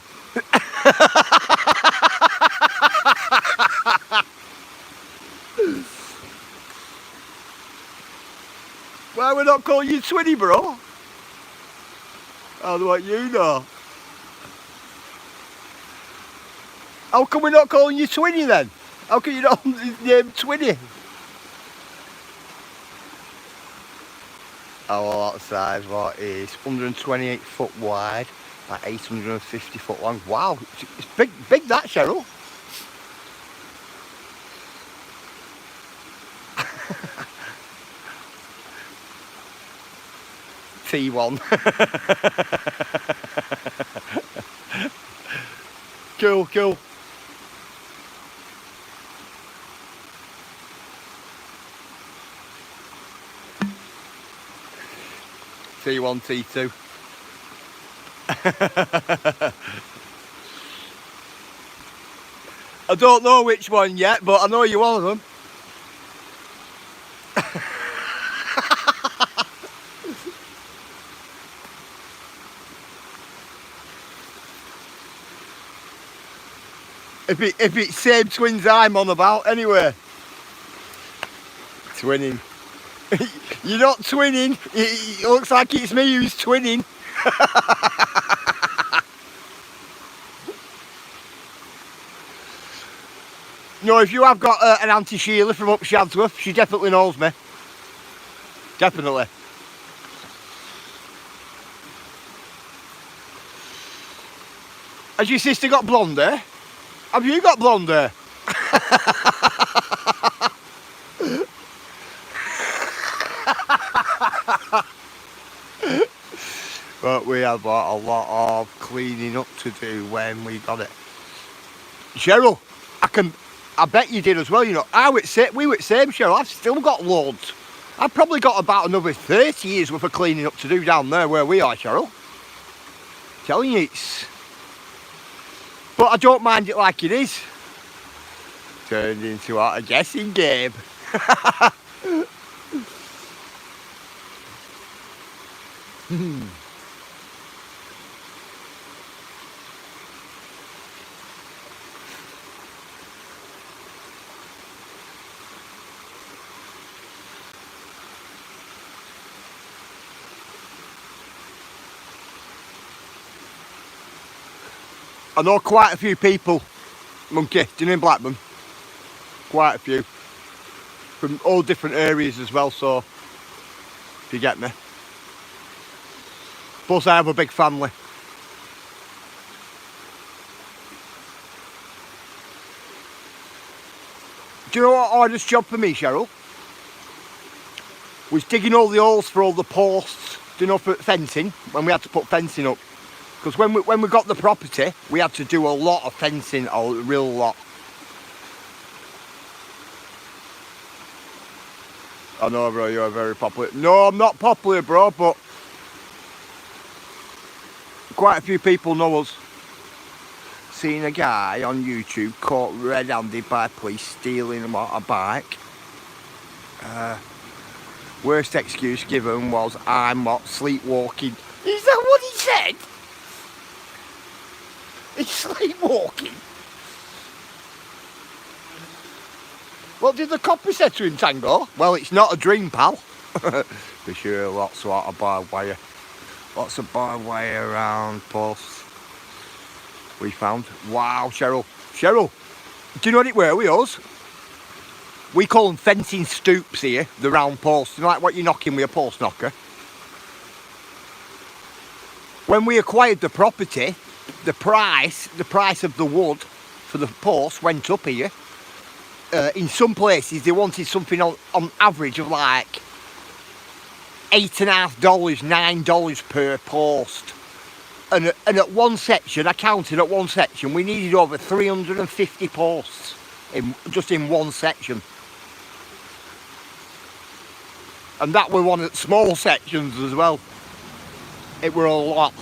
Why we're not calling you Twinny, bro? How do you know? How come we're not calling you Twinny then? How can you not name Twinny? Oh, well, that size, what is 128 foot wide, like 850 foot long. Wow, it's big that, Cheryl. T1. Cool. T1, T2. I don't know which one yet, but I know you're one of them. If it's same twins I'm on about, anyway. Twinning. You're not twinning. It looks like it's me who's twinning. No, if you have got an Auntie Sheila from up Shadsworth, she definitely knows me. Definitely. Has your sister got blonde hair? Have you got blonde hair? But we have got a lot of cleaning up to do when we got it. Cheryl, I bet you did as well, you know. We were the same, Cheryl. I've still got loads. I've probably got about another 30 years worth of cleaning up to do down there where we are, Cheryl. Telling you, it's... But I don't mind it like it is. Turned into a guessing game. I know quite a few people, Monkey, do you know in Blackburn? Quite a few. From all different areas as well, so, if you get me. Plus I have a big family. Do you know what hardest job for me, Cheryl? Was digging all the holes for all the posts, do you know, for fencing, when we had to put fencing up. Because when we got the property, we had to do a lot of fencing, a real lot. I know, bro, you're very popular. No, I'm not popular, bro, but quite a few people know us. Seen a guy on YouTube caught red-handed by police stealing a motorbike. Worst excuse given was, I'm not sleepwalking. Is that what he said? He's sleepwalking. What did the copper say to him, Tango? Well, it's not a dream, pal. For sure, lots of barbed wire. Lots of barbed wire around posts. We found. Wow, Cheryl. Cheryl, do you know what it were with us? We call them fencing stoops here, the round posts. You know, like what you're knocking with a post knocker. When we acquired the property, the price of the wood for the post went up here. In some places they wanted something on average of like $8.50, $9 per post. And at one section, I counted at one section, we needed over 350 posts just in one section. And that were one of the small sections as well. It were a lot.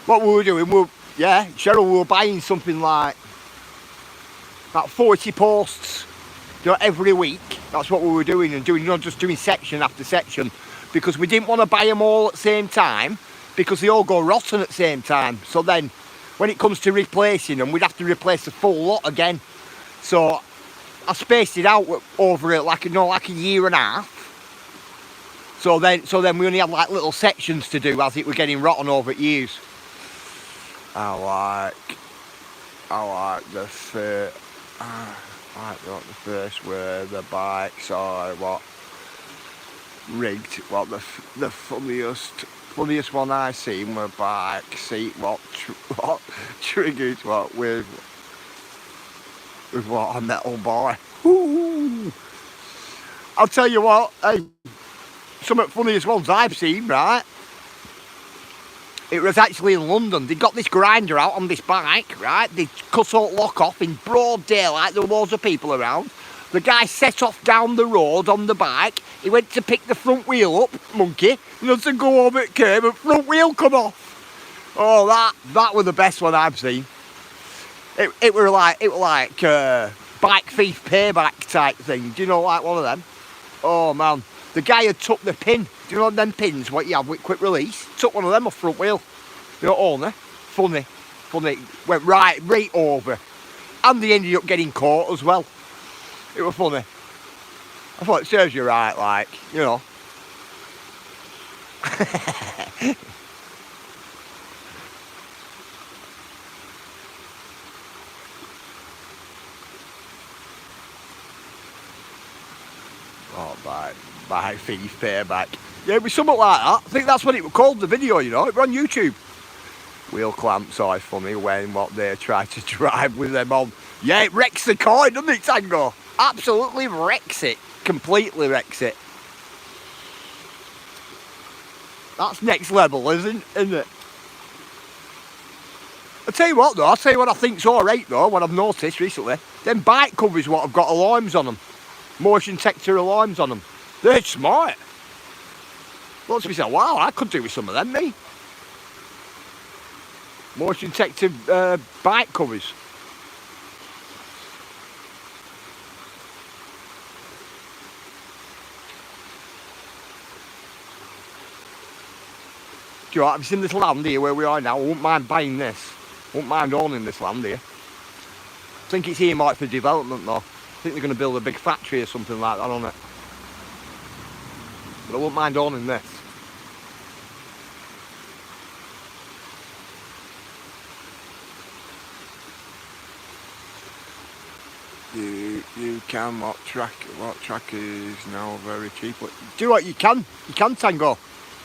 What we were doing, Cheryl, we were buying something like about 40 posts, you know, every week. That's what we were doing, and doing, you know, just doing section after section, because we didn't want to buy them all at the same time, because they all go rotten at the same time. So then, when it comes to replacing them, we'd have to replace the full lot again. So I spaced it out over like a year and a half. So then we only had like little sections to do as it were getting rotten over years. I like the first where the bikes are rigged. What the funniest one I seen were bike seat what triggered with what a metal boy. Ooh. I'll tell you what, hey, some of the funniest ones I've seen, right? It was actually in London. They got this grinder out on this bike, right? They cut out lock off in broad daylight. There were loads of people around. The guy set off down the road on the bike. He went to pick the front wheel up, monkey. And as to go over it came, and front wheel come off. Oh, that was the best one I've seen. It were like bike thief payback type thing. Do you know, like one of them? Oh man, the guy had took the pin. Do you know them pins what you have with quick release? Took one of them off front wheel. You know, only funny. Went right over, and they ended up getting caught as well. It was funny. I thought it serves you right, like, you know. Oh, bike thief payback. Yeah, it was something like that. I think that's what it was called, the video, you know. It was on YouTube. Wheel clamps are funny when they try to drive with them on. Yeah, it wrecks the car, doesn't it, Tango? Absolutely wrecks it. Completely wrecks it. That's next level, isn't it? I'll tell you what I think's alright though, what I've noticed recently. Them bike covers what have got alarms on them. Motion detector alarms on them. They're smart. Lots of people say, wow, I could do with some of them, me. Motion detector bike covers. Do you know what, have you seen this land here where we are now? I wouldn't mind buying this. I wouldn't mind owning this land here. I think it's earmarked for development though. I think they're going to build a big factory or something like that on it. But I wouldn't mind owning this. You can what trackers now very cheap. Do you know what, you can Tango.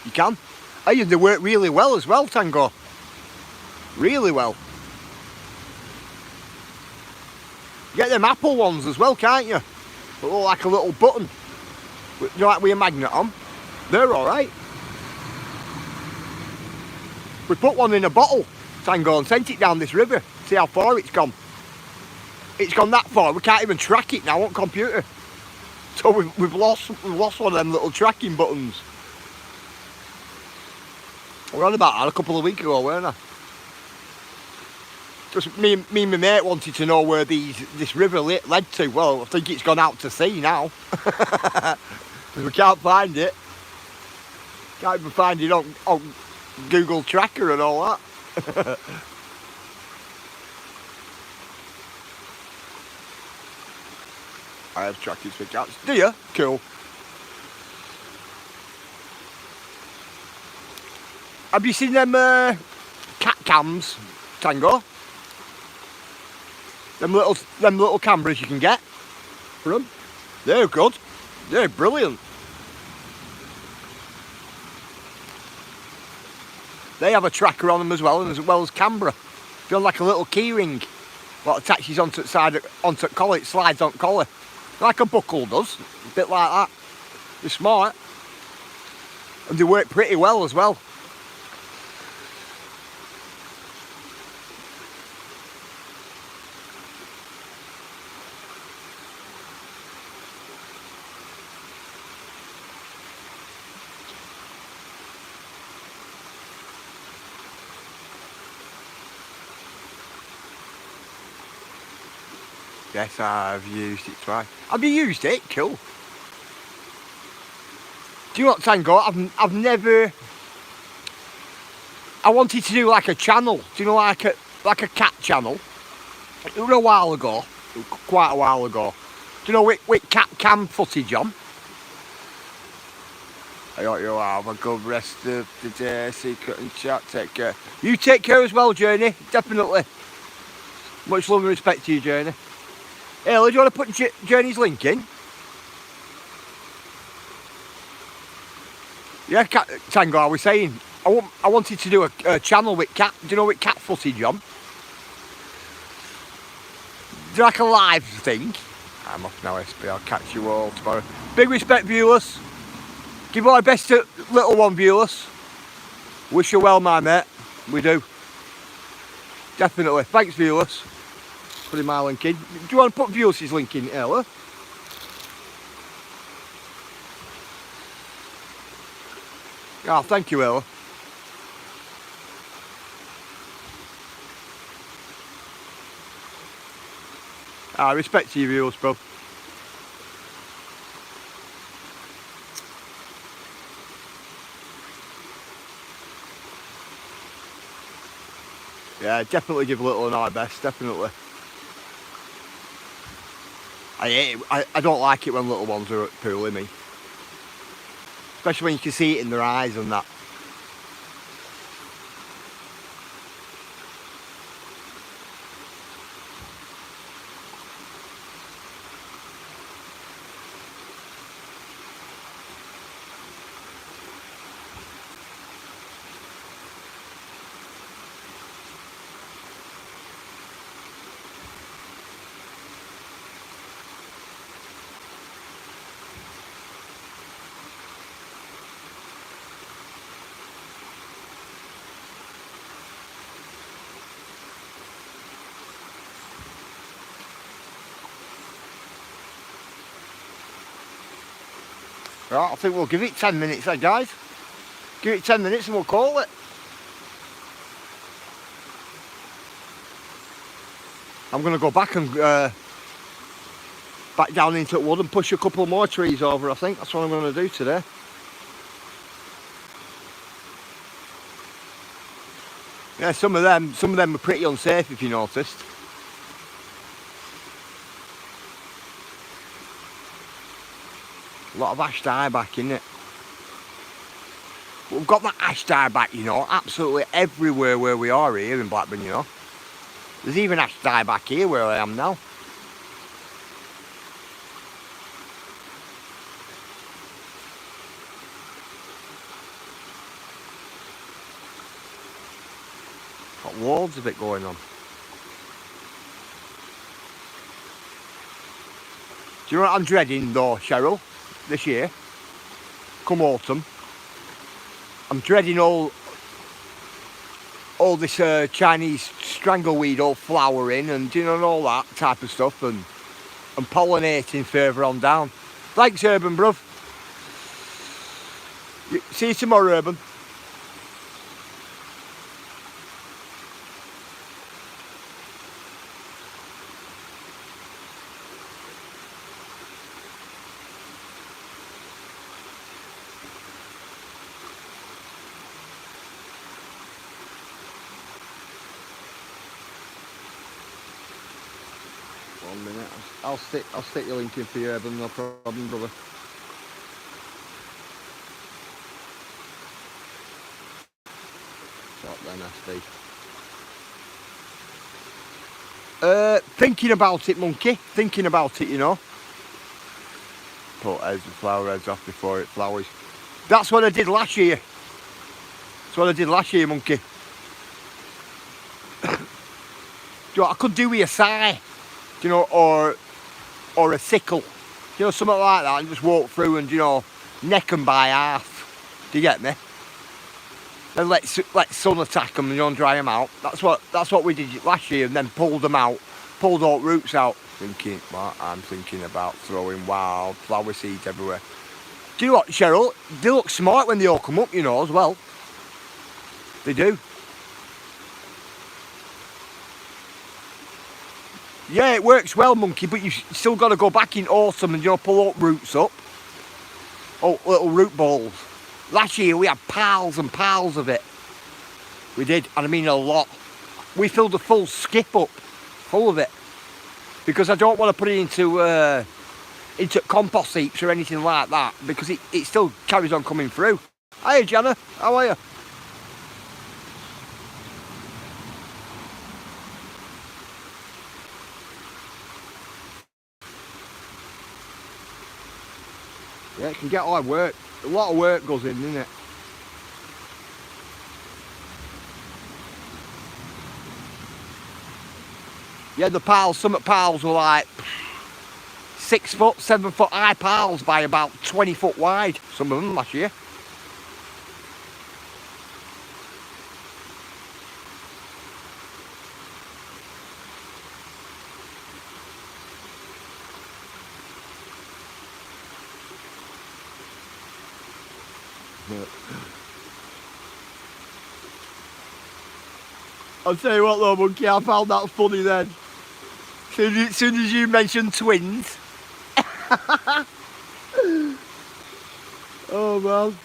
You can. Hey, they work really well as well, Tango. Really well. You get them Apple ones as well, can't you? They look like a little button. You know, like with a magnet on. They're alright. We put one in a bottle, Tango, and sent it down this river. See how far it's gone. It's gone that far, we can't even track it now on computer. So we've lost one of them little tracking buttons. We were on about that a couple of weeks ago, weren't I? Just me and my mate wanted to know where this river led to. Well, I think it's gone out to sea now. Because we can't find it. Can't even find it on Google Tracker and all that. I have trackers for cats. Do you? Cool. Have you seen them cat cams, Tango? Them little cameras you can get for them. They're good. They're brilliant. They have a tracker on them as well as camera. Feel like a little key ring. What attaches onto the side, onto the collar, it slides on collar. Like a buckle does, a bit like that. They're smart. And they work pretty well as well. Yes, I've used it twice. Have you used it? Cool. Do you know what, Tango? I've never. I wanted to do like a channel. Do you know, like a cat channel? It was a while ago, quite a while ago. Do you know with cat cam footage on? I hope you have a good rest of the day. Secret and chat. Take care. You take care as well, Journey. Definitely. Much love and respect to you, Journey. Hey, do you want to put Journey's link in? Yeah, Tango, I was saying, I wanted to do a channel with cat, do you know, with cat footage on? Do like a live thing. I'm off now, SB, I'll catch you all tomorrow. Big respect, viewers. Give our best to little one, viewers. Wish you well, my mate. We do. Definitely. Thanks, viewers. Putting my link in. Do you want to put viewers' link in, Ella? Oh, thank you, Ella. Respect to you, viewers, bro. Yeah, definitely give little and our best, definitely. I hate it. I don't like it when little ones are pooling me. Especially when you can see it in their eyes and that. Right, I think we'll give it 10 minutes, guys. Give it 10 minutes and we'll call it. I'm going to go back and back down into the wood and push a couple more trees over, I think. That's what I'm going to do today. Yeah, some of them are pretty unsafe, if you noticed. A lot of ash dieback in it. We've got that ash dieback, you know, absolutely everywhere where we are here in Blackburn, you know. There's even ash dieback here where I am now. Got loads of it going on. Do you know what I'm dreading though, Cheryl, this year? Come autumn. I'm dreading all this Chinese strangleweed all flowering and, you know, and all that type of stuff and pollinating further on down. Thanks, Urban, bruv. See you tomorrow, Urban. I'll stick your link in for you, Urban, no problem, brother. Stop then, SD. Thinking about it, monkey. Thinking about it, you know. Put heads and flower heads off before it flowers. That's what I did last year. That's what I did last year, monkey. You know, I could do with a sigh, you know, or a sickle, you know, something like that, and just walk through and, you know, neck them by half. Do you get me? Then let sun attack them and, you know, and dry them out. That's what we did last year, and then pulled them out, pulled all roots out. Thinking, what I'm thinking about throwing wild flower seeds everywhere. Do you know what, Cheryl? They look smart when they all come up, you know, as well. They do. Yeah, it works well, monkey, but you still got to go back in autumn and, you know, pull up roots up. Oh, little root balls. Last year we had piles and piles of it. We did, and I mean a lot. We filled a full skip up, full of it. Because I don't want to put it into into compost heaps or anything like that, because it still carries on coming through. Hiya, Jana, how are you? Yeah, it can get hard work. A lot of work goes in, doesn't it? Yeah, the piles, some of the piles were like 6 foot, 7 foot high piles by about 20 foot wide, some of them last year. I'll tell you what though, Monkey, I found that funny then. As soon as you mentioned twins. Oh man.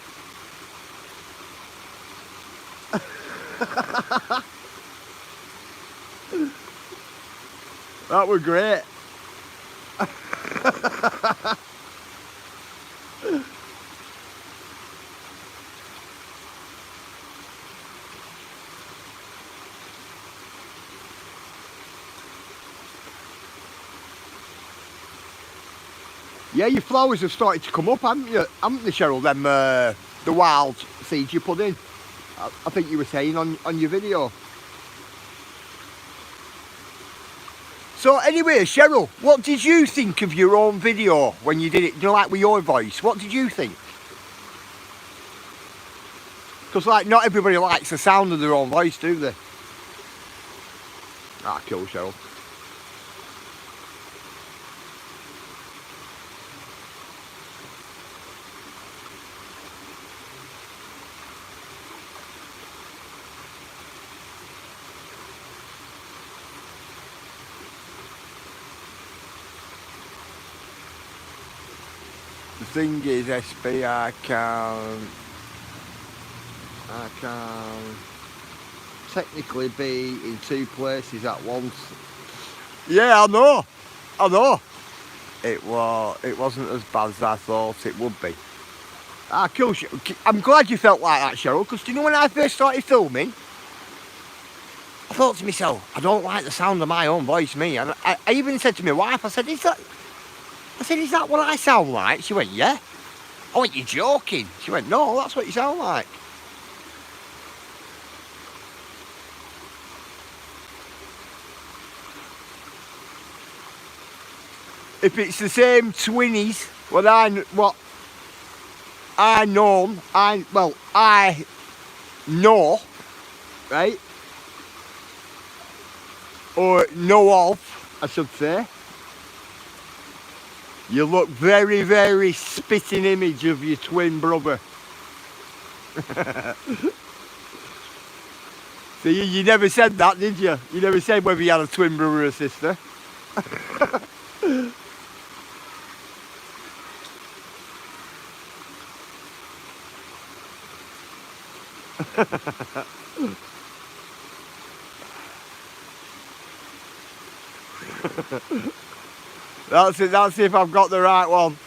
That were great. Yeah, your flowers have started to come up, haven't they, Cheryl? Them the wild seeds you put in. I think you were saying on your video. So anyway, Cheryl, what did you think of your own video when you did it? You know, like with your voice, what did you think? Because like not everybody likes the sound of their own voice, do they? Ah, cool, Cheryl. The thing is, SB, I can technically be in 2 places at once. Yeah, I know. It wasn't as bad as I thought it would be. Ah, cool. I'm glad you felt like that, Cheryl, because do you know when I first started filming, I thought to myself, I don't like the sound of my own voice, me. And I even said to my wife, I said, is that what I sound like? She went, yeah. I went, you're joking. She went, no, that's what you sound like. If it's the same twinnies, what I know, right? Or know of, I should say. You look very, very spitting image of your twin brother. See, you never said that, did you? You never said whether you had a twin brother or sister. That's it, that's if I've got the right one.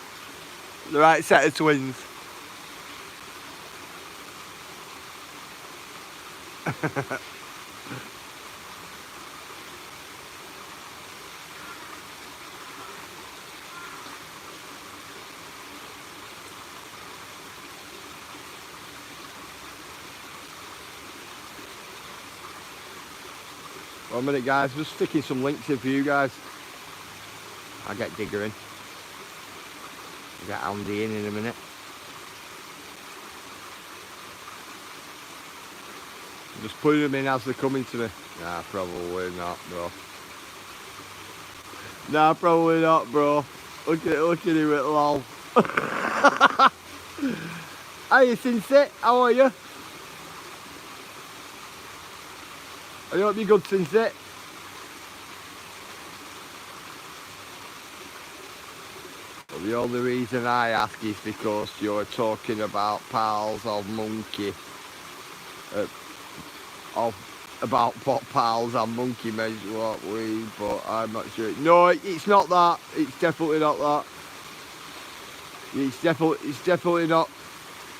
The right set of twins. One minute, guys, just sticking some links in for you guys. I'll get Digger in. I'll get Andy in a minute. Just putting them in as they're coming to me. Nah, probably not, bro. Nah, probably not, bro. Look at him at lol. Hiya, Cincy. How are you? I hope you're good, Cincy. Well, the only reason I ask is because you're talking about pals of monkey. About what pals and monkey measure what we, but I'm not sure. No, it's not that. It's definitely not that. It's definitely not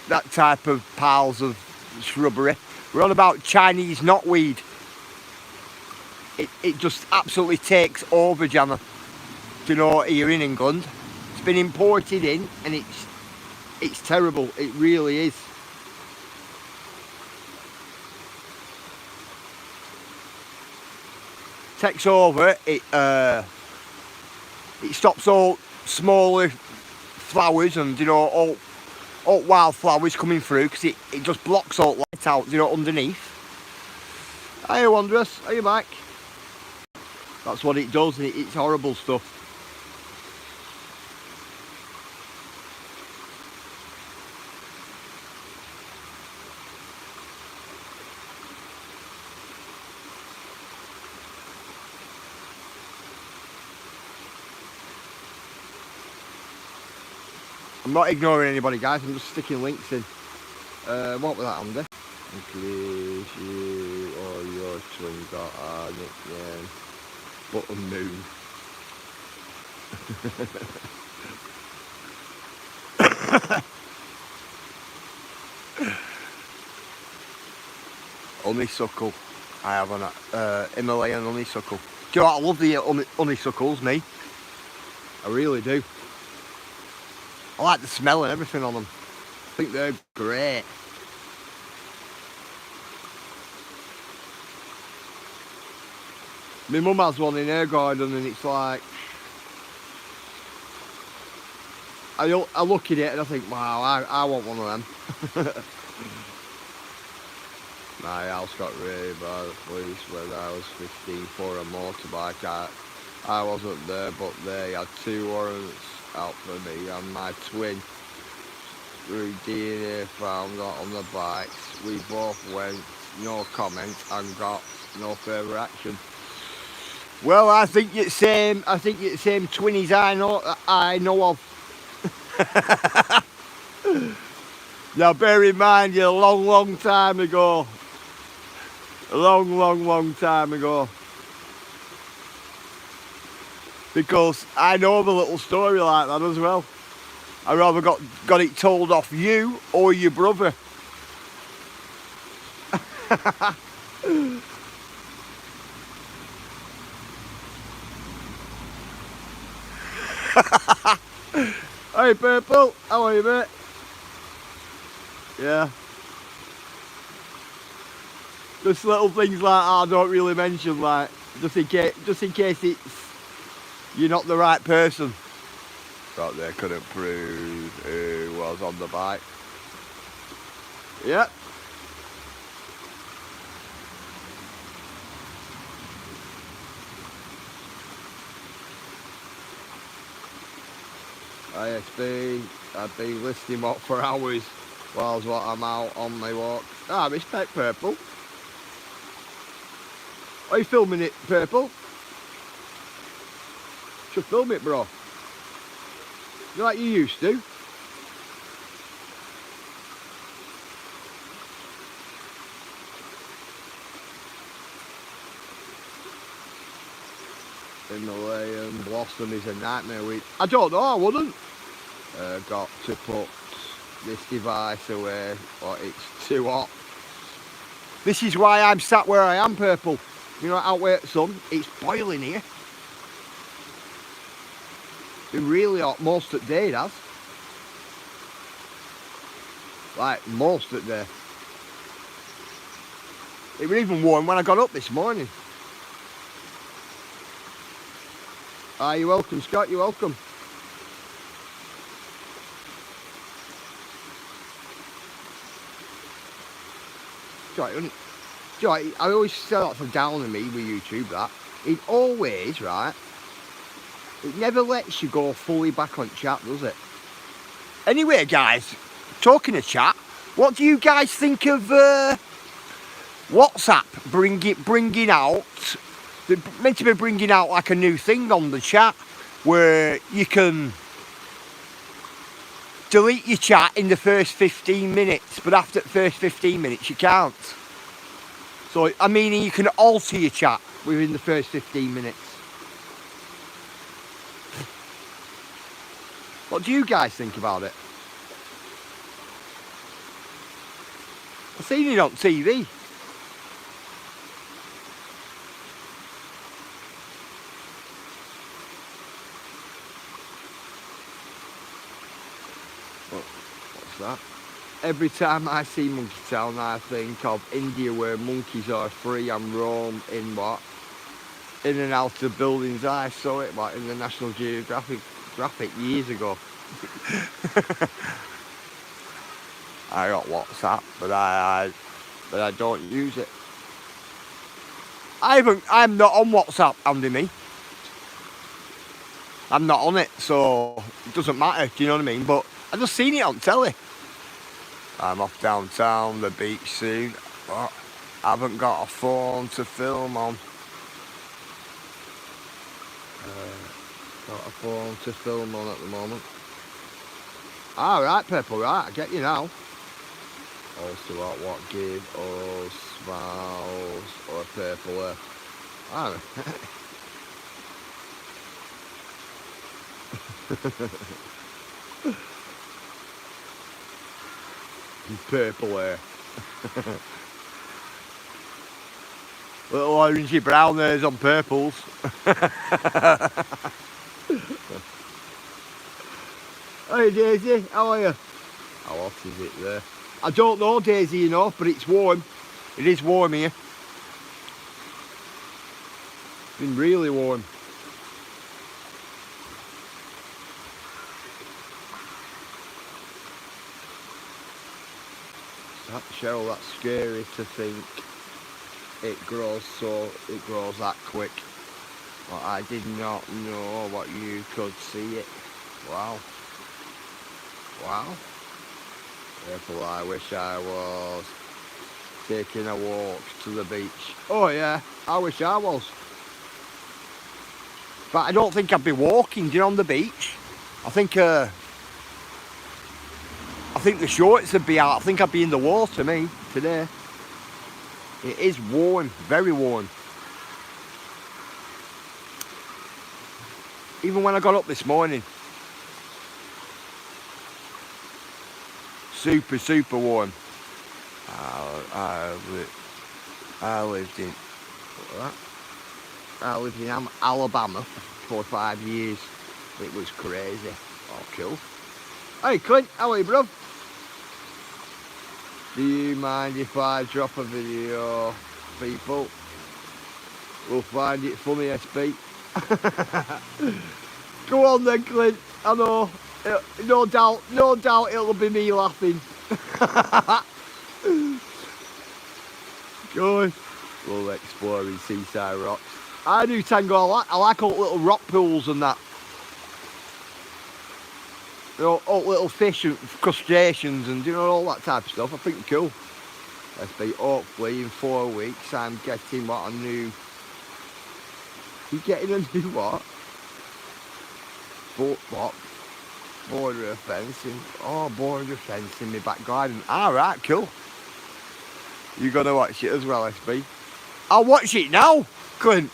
that type of piles of shrubbery. We're on about Chinese knotweed. It just absolutely takes over, Jammer. You know, here in England, it's been imported in, and it's terrible. It really is. Takes over. It stops all smaller flowers and all wildflowers coming through because it just blocks all light out. Underneath. Hiya, Wanderers. Are you back? That's what it does, and it's horrible stuff. I'm not ignoring anybody, guys. I'm just sticking links in. What was that under? In case you or your twin got a nickname, Button Moon. Honeysuckle. I have an Himalayan honeysuckle. Do you know what? I love the honeysuckles, me. I really do. I like the smell and everything on them. I think they're great. My mum has one in her garden, and it's like, I look at it and I think, wow, I want one of them. My house got really bad at police when I was 15 for a motorbike. I wasn't there, but they had 2 warrants out for me and my twin. Through DNA found on the bikes, we both went, no comment, and got no further action. Well, I think it's same twinnies I know of. Now bear in mind, a long time ago. A long time ago. Because I know of a little story like that as well. I rather got it told off you or your brother. Hey Purple, how are you, mate? Yeah. Just little things like that I don't really mention, like just in case you're not the right person. Thought they couldn't prove who was on the bike. Yep. I've been listening up for hours whilst I'm out on my walk. I respect Purple. Are you filming it, Purple? Should film it, bro. You like you used to. Himalayan blossom is a nightmare. I don't know, I wouldn't. Got to put this device away, but it's too hot. This is why I'm sat where I am, Purple. You know, out where it's sun, it's boiling here. Been really hot most of the day, it has. Like, most of the day. It was even warm when I got up this morning. You're welcome, Scott, you're welcome. I always say that's a down on me with YouTube, that. It always, right, it never lets you go fully back on chat, does it? Anyway, guys, talking of chat, what do you guys think of WhatsApp bringing out, they're meant to be bringing out like a new thing on the chat where you can delete your chat in the first 15 minutes, but after the first 15 minutes you can't. So, I mean, you can alter your chat within the first 15 minutes. What do you guys think about it? I've seen it on TV. What's that? Every time I see Monkey Town, I think of India, where monkeys are free and roam in what? In and out of buildings. I saw it in the National Geographic graphic years ago. I got WhatsApp, but I don't use it. I'm not on WhatsApp, Andy, me. I'm not on it, so it doesn't matter, do you know what I mean? But I just seen it on telly. I'm off downtown, the beach soon. But I haven't got a phone to film on. Got a phone to film on at the moment. Alright, Purple, right, I get you now. Also, what give us smiles or purple? I don't know. Purple hair. Little orangey brown hairs on purples. Hey Daisy, how are you? How hot is it there? I don't know, Daisy, you know, but it's warm. It is warm here. It's been really warm. Cheryl, that's scary to think it grows that quick. But I did not know what you could see it. Wow. Wow. Therefore, I wish I was taking a walk to the beach. Oh yeah, I wish I was. But I don't think I'd be walking, on the beach. I think the shorts would be out. I think I'd be in the water, me, today. It is warm, very warm. Even when I got up this morning. Super, super warm. I lived in Alabama for 5 years. It was crazy. Oh, cool. Hey, Clint, how are you, bro? Do you mind if I drop a video, people? We'll find it funny, SB. Go on then, Clint. I know. No doubt it'll be me laughing. Good. We'll exploring seaside rocks. I do, Tango. I like all little rock pools and that. All little fish and crustaceans and all that type of stuff. I think they're cool. Let's be hopefully in 4 weeks I'm getting what a new. You getting a new what? What? Border of fencing. Oh, border of fencing in my back garden. Alright, cool. You gotta watch it as well, SB. I'll watch it now, Clint.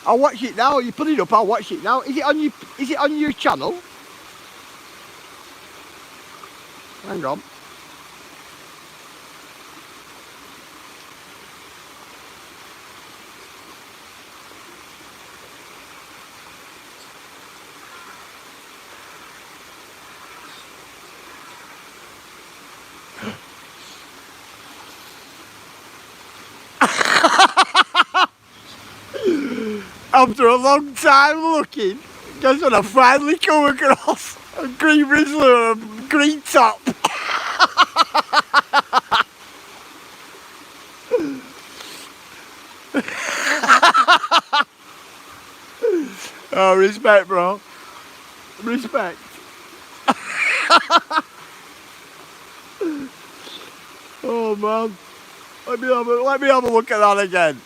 I'll watch it now. You put it up, I'll watch it now. Is it on your channel? Hang on. After a long time looking, guess what I finally come across? A green Rizzler and a green top. Oh, respect, bro. Respect. Oh man. Let me have a look at that again.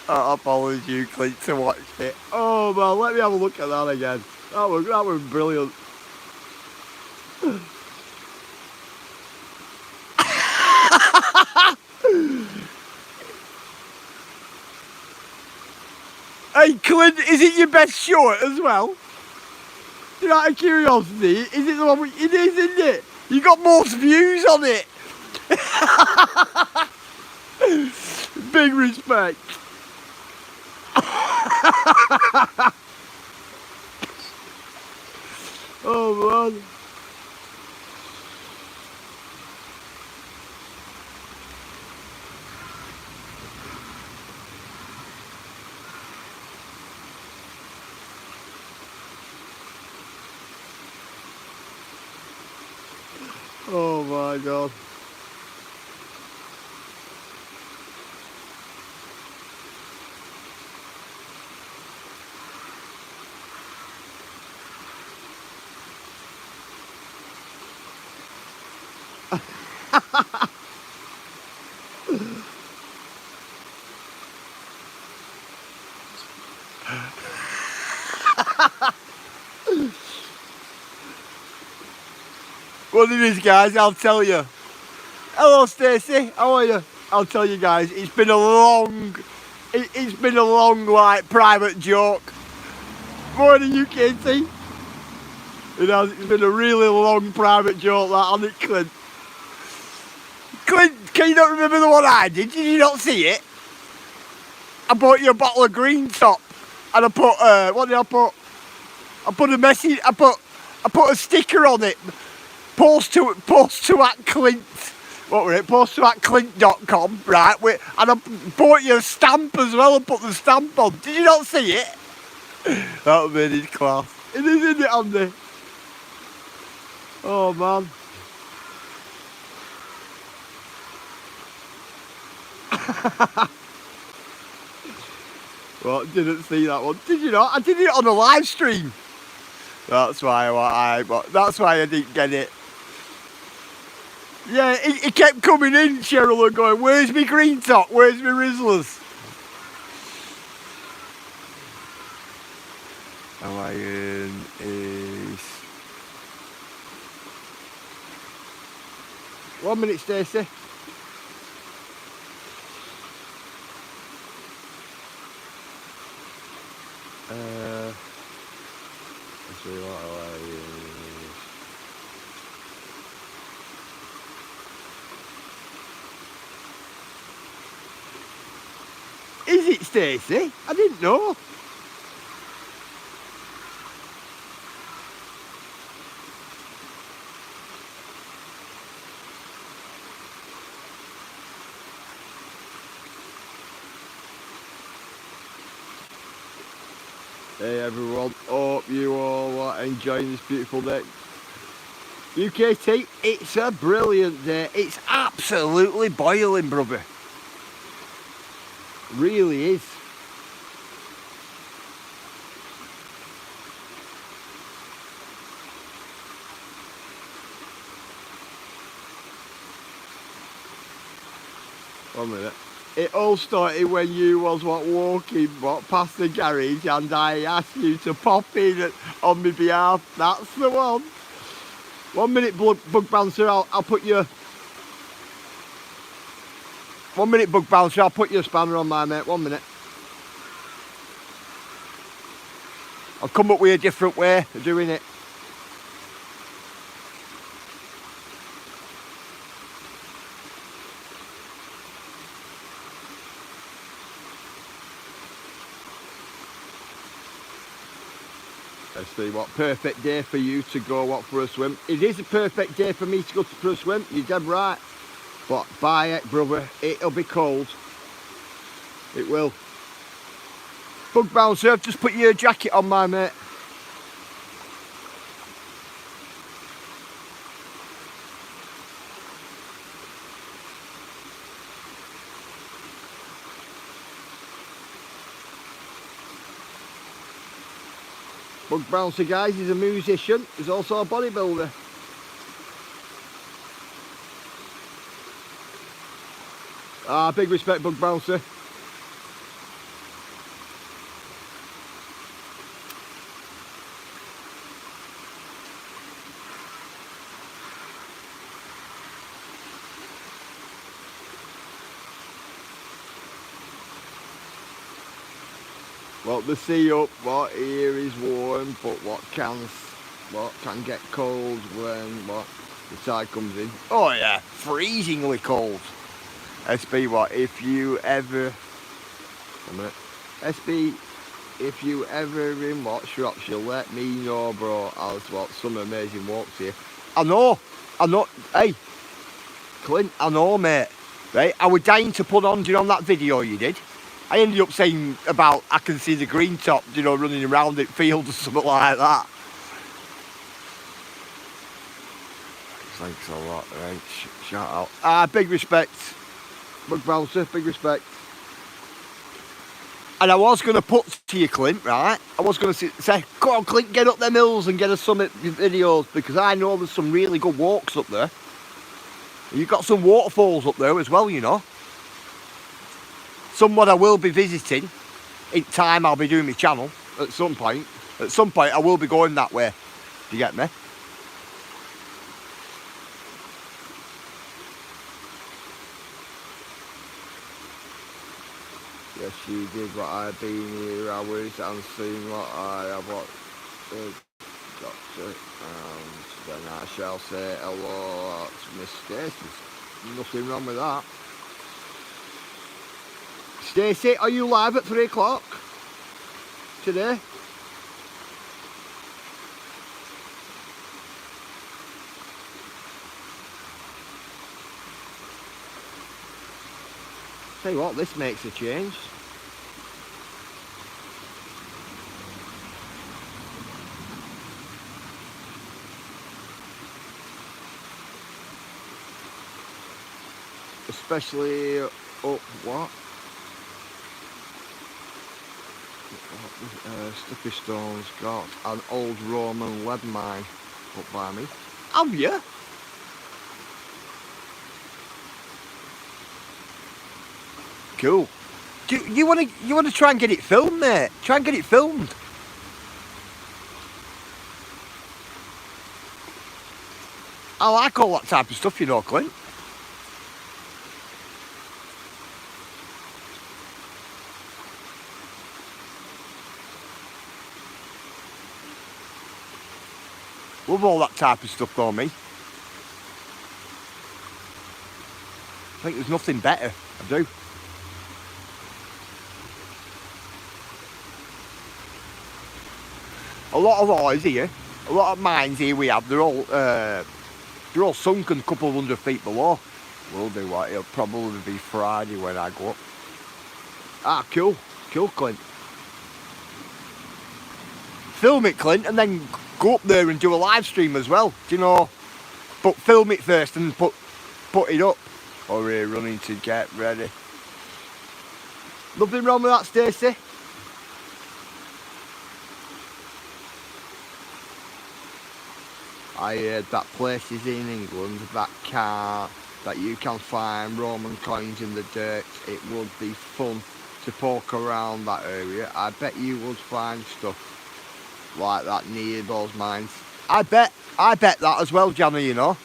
I apologize you, Clint, to watch it. Oh man, let me have a look at that again. That was brilliant. Hey Clint, is it your best short as well? You know, out of curiosity, is it the one it is, isn't it? You got most views on it. Big respect. Oh man. Oh my god. What it is, guys, I'll tell you. Hello, Stacey. How are you? I'll tell you guys, it's been a long, like, private joke. Morning, you Katie. It has, it's been a really long private joke, that, hasn't it, Clint? Clint, can you not remember the one I did? Did you not see it? I bought you a bottle of green top, and I put, what did I put? I put a message, I put a sticker on it. Post to at Clint. What were it? Post to at Clint.com, right? And I bought you a stamp as well and put the stamp on. Did you not see it? That made it class. It is, isn't it, Andy? Oh man. Well, didn't see that one. Did you not? I did it on a live stream. That's why that's why I didn't get it. Yeah, it kept coming in, Cheryl, and going, where's me green top? Where's me Rizzlers? Hawaiian is... 1 minute, Stacey. Let's see what Hawaiian is. Is it, Stacey? I didn't know. Hey everyone, hope you all are enjoying this beautiful day. UKT, it's a brilliant day. It's absolutely boiling, brother. Really is. One minute. It all started when you was walking past the garage and I asked you to pop in on my behalf. That's the one. 1 minute, bug bouncer. I'll put your... 1 minute, bug bouncer. I'll put your spanner on my mate. 1 minute. I'll come up with a different way of doing it. Let's see what perfect day for you to go for a swim. It is a perfect day for me to go for a swim. You're dead right. But by it, brother, it'll be cold. It will. Bug bouncer, just put your jacket on, my mate. Bug bouncer, guys, he's a musician. He's also a bodybuilder. Big respect, bug bouncer. Well, the sea up, what here is warm, but what counts what can get cold when what the tide comes in. Oh yeah, freezingly cold. SB, what if you ever? A minute. SB, if you ever in what Shropshire, let me know, bro. I'll what some amazing walks here. I know. Hey, Clint, I know, mate. Right, I was dying to put on, on that video you did. I ended up saying about I can see the green top, running around it field or something like that. Thanks a lot, right? Shout out. Big respect. Bug bouncer, big respect. And I was going to put to you, Clint, right? I was going to say, go on, Clint, get up them hills and get us some videos because I know there's some really good walks up there. You've got some waterfalls up there as well, Somewhat I will be visiting. In time I'll be doing my channel at some point. At some point I will be going that way. Do you get me? Yes, you did what I've been here hours and seen what I have what got to, and then I shall say hello to Miss Stacey. Nothing wrong with that. Stacey, are you live at 3 o'clock today? Tell you what, this makes a change. Especially up what? Sticky Stones got an old Roman lead mine up by me. Have you? Cool. Do you want to try and get it filmed, mate? Try and get it filmed. I like all that type of stuff, Clint. Love all that type of stuff, though, me. I think there's nothing better. I do. A lot of ours here, a lot of mines here we have, they're all sunken a couple of 100 feet below. Will be what? It'll probably be Friday when I go up. Cool. Cool, Clint. Film it, Clint, and then go up there and do a live stream as well, But film it first and put it up. Or we're running to get ready. Nothing wrong with that, Stacey. I heard that places in England that you can find Roman coins in the dirt. It would be fun to poke around that area. I bet you would find stuff like that near those mines. I bet that as well, Jana,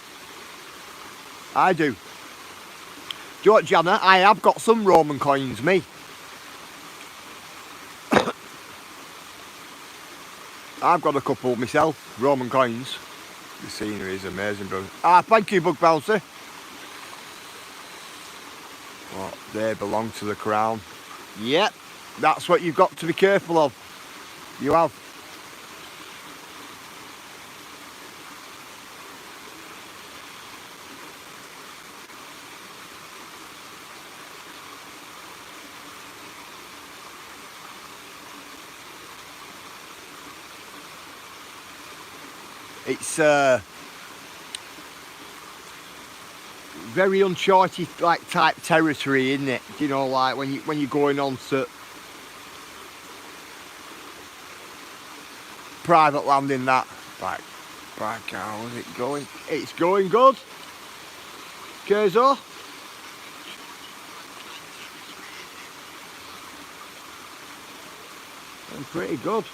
I do. Do you know what, Jana? I have got some Roman coins, me. I've got a couple myself, Roman coins. The scenery is amazing, bro. Thank you, Bug Bouncer. Well, they belong to the crown. Yep, that's what you've got to be careful of. You have. It's very uncharted type territory, isn't it? Like when you're going on to private land in that. Right, how's it going? It's going good. Kezo. And pretty good.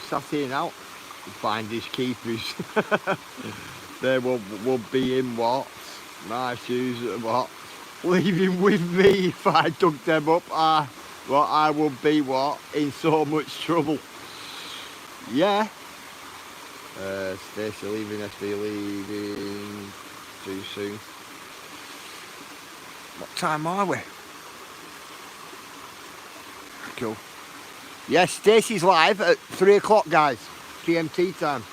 Sat here now, find his keepers. They will be in what? My shoes at what? Leaving with me if I dug them up. I would be what? In so much trouble. Yeah. Stacey leaving, SB leaving too soon. What time are we? Cool. Yes, Stacey's live at 3 o'clock, guys. GMT time.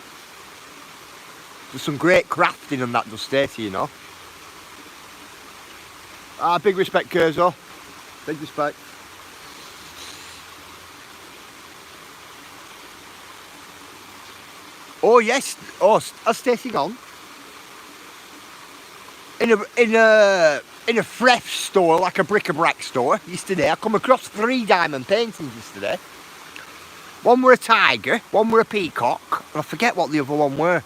There's some great crafting on that, does Stacey, you know. Big respect, Kurzo. Big respect. Oh yes. Oh, has Stacey gone? In a thrift store, like a bric-a-brac store, yesterday, I come across 3 diamond paintings yesterday. One were a tiger, one were a peacock, and I forget what the other one were.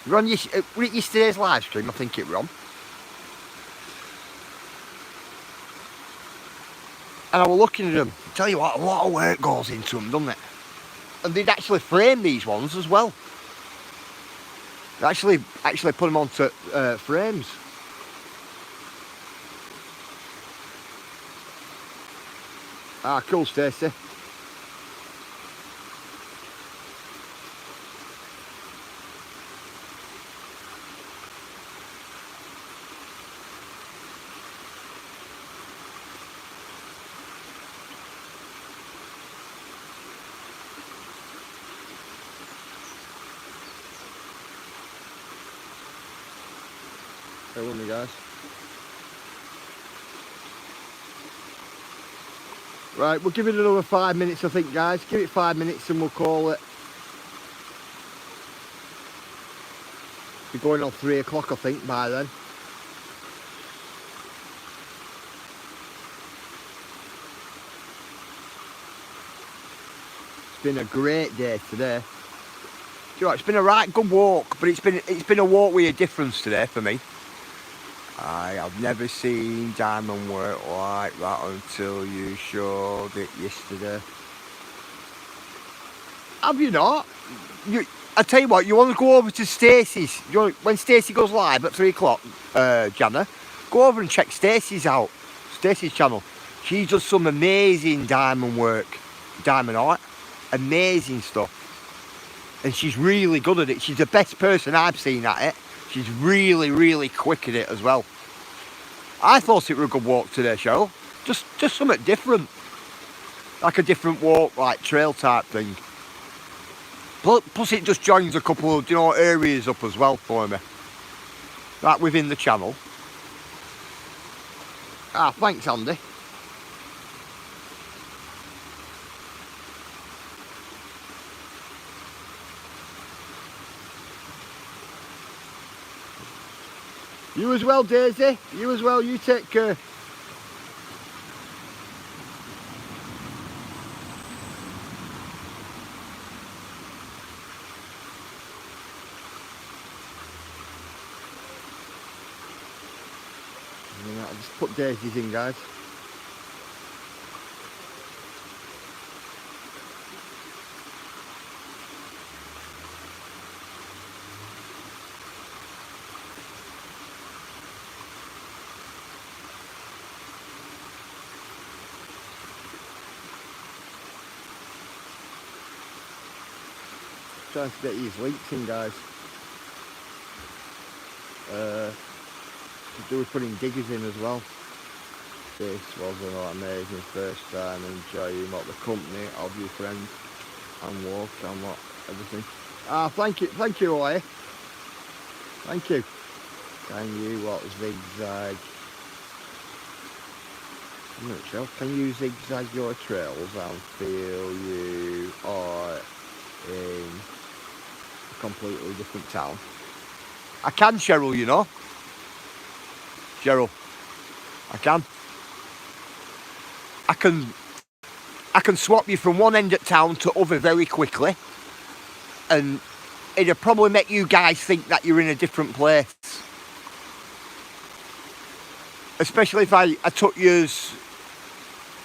Were it yesterday's live stream? I think it were on. And I was looking at them. I tell you what, a lot of work goes into them, doesn't it? And they'd actually frame these ones as well. They actually put them onto frames. Cool, Stacey. Bear with me, guys. Right, we'll give it another 5 minutes, I think, guys. Give it 5 minutes and we'll call it. Be going on 3 o'clock, I think, by then. It's been a great day today. Do you know, it's been a right good walk, but it's been a walk with a difference today for me. I have never seen diamond work like that until you showed it yesterday. Have you not? I tell you what, you want to go over to Stacey's. When Stacey goes live at 3 o'clock, Jana, go over and check Stacey's out. Stacey's channel. She does some amazing diamond work, diamond art, amazing stuff. And she's really good at it. She's the best person I've seen at it. She's really, really quick at it as well. I thought it was a good walk today, Cheryl. Just something different. Like a different walk, like trail type thing. Plus it just joins a couple of, areas up as well for me. Right within the channel. Thanks, Andy. You as well, Daisy. You as well. You take care. Yeah, I'll just put daisies in, guys. Trying to get these links in, guys. To do with putting diggers in as well. This was an amazing first time enjoying what the company of your friends and walk and what everything. Thank you, Oye. Thank you. Can you what zigzag? Can you zigzag your trails and feel you are in a completely different town? I can, Cheryl, you know. Cheryl, I can. I can swap you from one end of town to other very quickly, and it'll probably make you guys think that you're in a different place. Especially if I took yous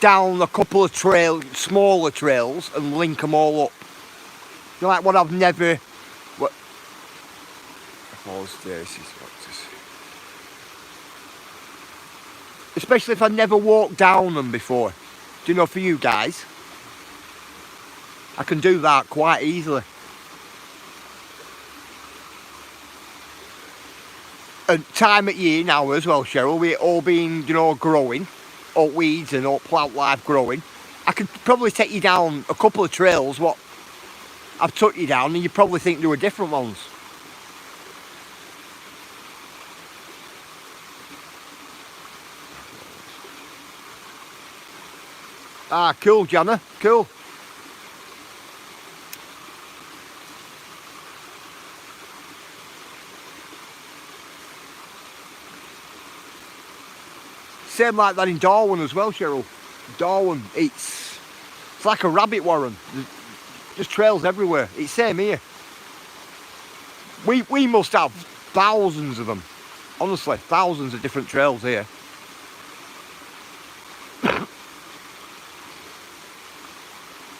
down a couple of smaller trails, and link them all up. You know, like what I've never... All Stacey's boxes. Especially if I never walked down them before. Do you know, for you guys, I can do that quite easily. And time of year now as well, Cheryl, with it all being, you know, growing, all weeds and all plant life growing, I could probably take you down a couple of trails what I've took you down, and you probably think they were different ones. Ah, cool, Jana, cool. Same like that in Darwin as well, Cheryl. Darwin, it's like a rabbit warren. There's just trails everywhere. It's same here. We must have thousands of them. Honestly, thousands of different trails here.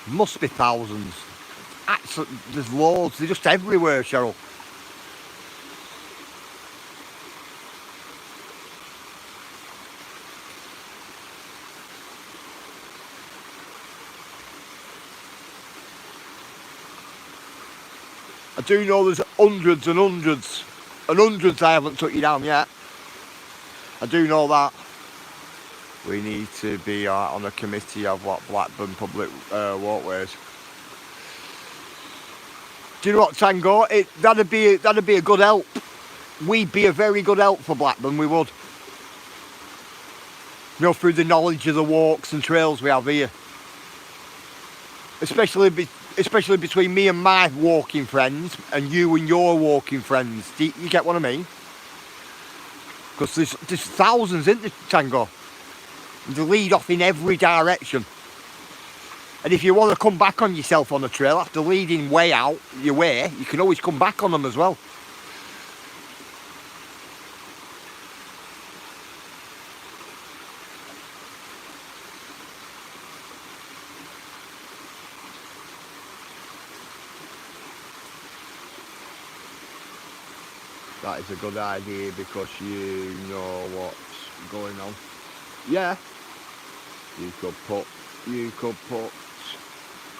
Must be thousands. There's loads. They're just everywhere, Cheryl. I do know there's hundreds and hundreds and hundreds I haven't took you down yet. I do know that. We need to be on a committee of what Blackburn public walkways. Do you know what, Tango? That'd be a good help. We'd be a very good help for Blackburn. We would. You know, through the knowledge of the walks and trails we have here. Especially between me and my walking friends and you and your walking friends. Do you get what I mean? Because there's thousands, isn't there, Tango? They lead off in every direction. And if you want to come back on yourself on a trail after leading way out your way, you can always come back on them as well. That is a good idea because you know what's going on. Yeah. You could put